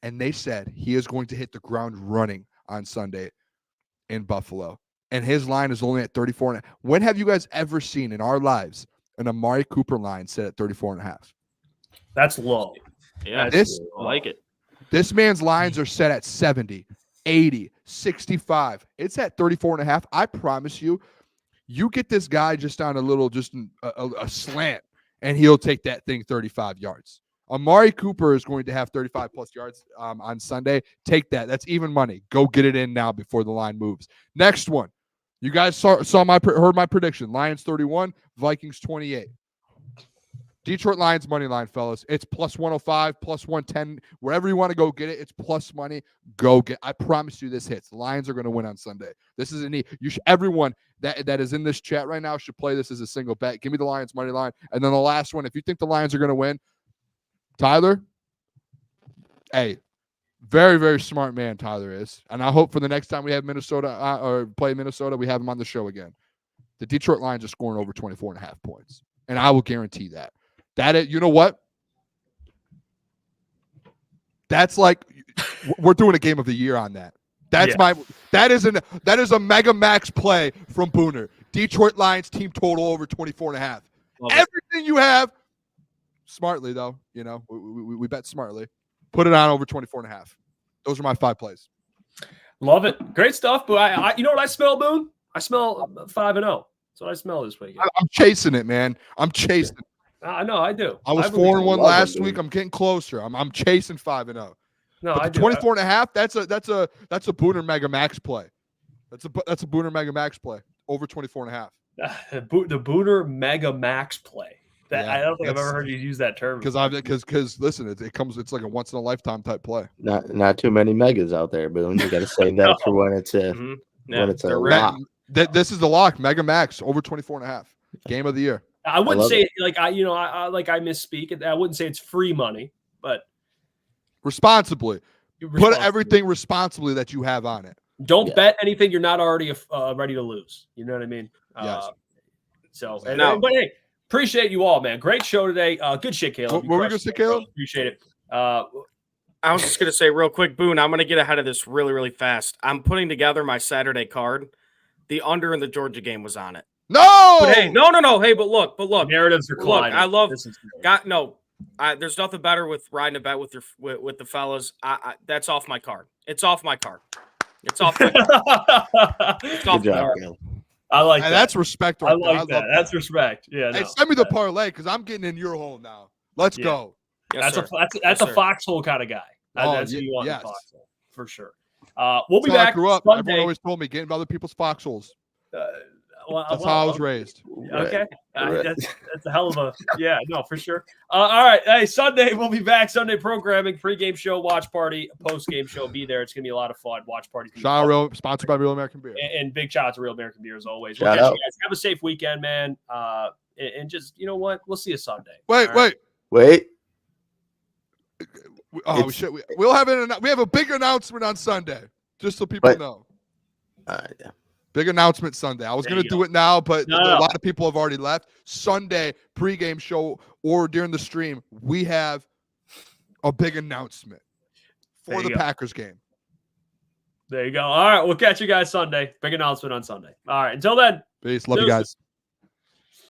and they said he is going to hit the ground running on Sunday in Buffalo. And his line is only at 34.5. When have you guys ever seen in our lives an Amari Cooper line set at 34.5? That's low. Yeah, I like it. This man's lines are set at 70, 80, 65. It's at 34.5. I promise you, you get this guy just on a slant, and he'll take that thing 35 yards. Amari Cooper is going to have 35 plus yards on Sunday. Take that. That's even money. Go get it in now before the line moves. Next one. You guys heard my prediction. Lions 31, Vikings 28. Detroit Lions money line, fellas. It's plus 105, plus 110. Wherever you want to go get it, it's plus money. Go get. I promise you, this hits. The Lions are going to win on Sunday. This is a need. Everyone that is in this chat right now should play this as a single bet. Give me the Lions money line, and then the last one. If you think the Lions are going to win, Tyler, hey, very, very smart man Tyler is. And I hope for the next time we have Minnesota or play Minnesota, we have him on the show again. The Detroit Lions are scoring over 24.5 points. And I will guarantee that. You know what? That's like, we're doing a game of the year on that. That is a mega max play from Booner. Detroit Lions team total over 24.5. Everything you have. Smartly, though, we bet smartly. Put it on over 24.5. Those are my 5 plays. Love it. Great stuff. But you know what I smell, Boone? I smell 5-0. That's what I smell this weekend. I'm chasing it, man. I'm chasing it. No, I do. I was I believe 4-1 it. last Love it, week. dude. I'm getting closer. I'm chasing 5-0. No, But I the do. 24.5, that's a Booner Mega Max play. That's a Booner Mega Max play over 24.5. The Booner Mega Max play. Yeah, I don't think I've that's- ever heard you use that term. Because listen, it's like a once in a lifetime type play. Not too many megas out there, Boone. You got to save that for when it's a when it's a they're rare. lock. This is the lock. Mega Max over 24.5. Game of the year. I wouldn't love say it. I misspeak. I wouldn't say it's free money, but Responsibly. Put responsibly. everything responsibly that you have on it. Don't Yeah. bet anything you're not already ready to lose. You know what I mean? Yes. But hey, appreciate you all, man. Great show today. Good shit, Caleb. What You were we crushed gonna say, it, bro. Caleb? Appreciate it. I was just gonna say real quick, Boone. I'm gonna get ahead of this really, really fast. I'm putting together my Saturday card. The under in the Georgia game was on it. No. But hey, no. Hey, but look. Narratives are Look, colliding. I love. This is There's nothing better with riding a bet with the fellas. That's off my card. It's off my card. It's off my card. It's off Good my job, card. Caleb. I like Hey, that. that's respect. I Right there. like that. love That's respect. Yeah. Hey, No. send me the parlay because I'm getting in your hole now. Let's Yeah. go. Yes, That's sir. that's Yes, a sir. foxhole kind of guy. Oh, That's who you want in yes. the foxhole for sure. We'll be That's how I back grew up. Everyone Sunday. always told me get into other people's foxholes. Well, That's how I was raised. Okay. Right. That's a hell of a for sure. All right. Hey, Sunday we'll be back. Sunday programming, pregame show, watch party, postgame show. Be there. It's gonna be a lot of fun. Watch party. Sponsored by Real American Beer. And big shout out to Real American Beer as always. We'll Shout catch out. you guys. Have a safe weekend, man. And just you know what? We'll see you Sunday. Wait. All right? We'll have we have a big announcement on Sunday, just so people But- know. Yeah. Big announcement Sunday. I was There going you to go. do it now, but No. a lot of people have already left. Sunday pregame show or during the stream, we have a big announcement There for you the go. Packers game. There you go. All right. We'll catch you guys Sunday. Big announcement on Sunday. All right. Until then. Peace. Love you Deuces. guys.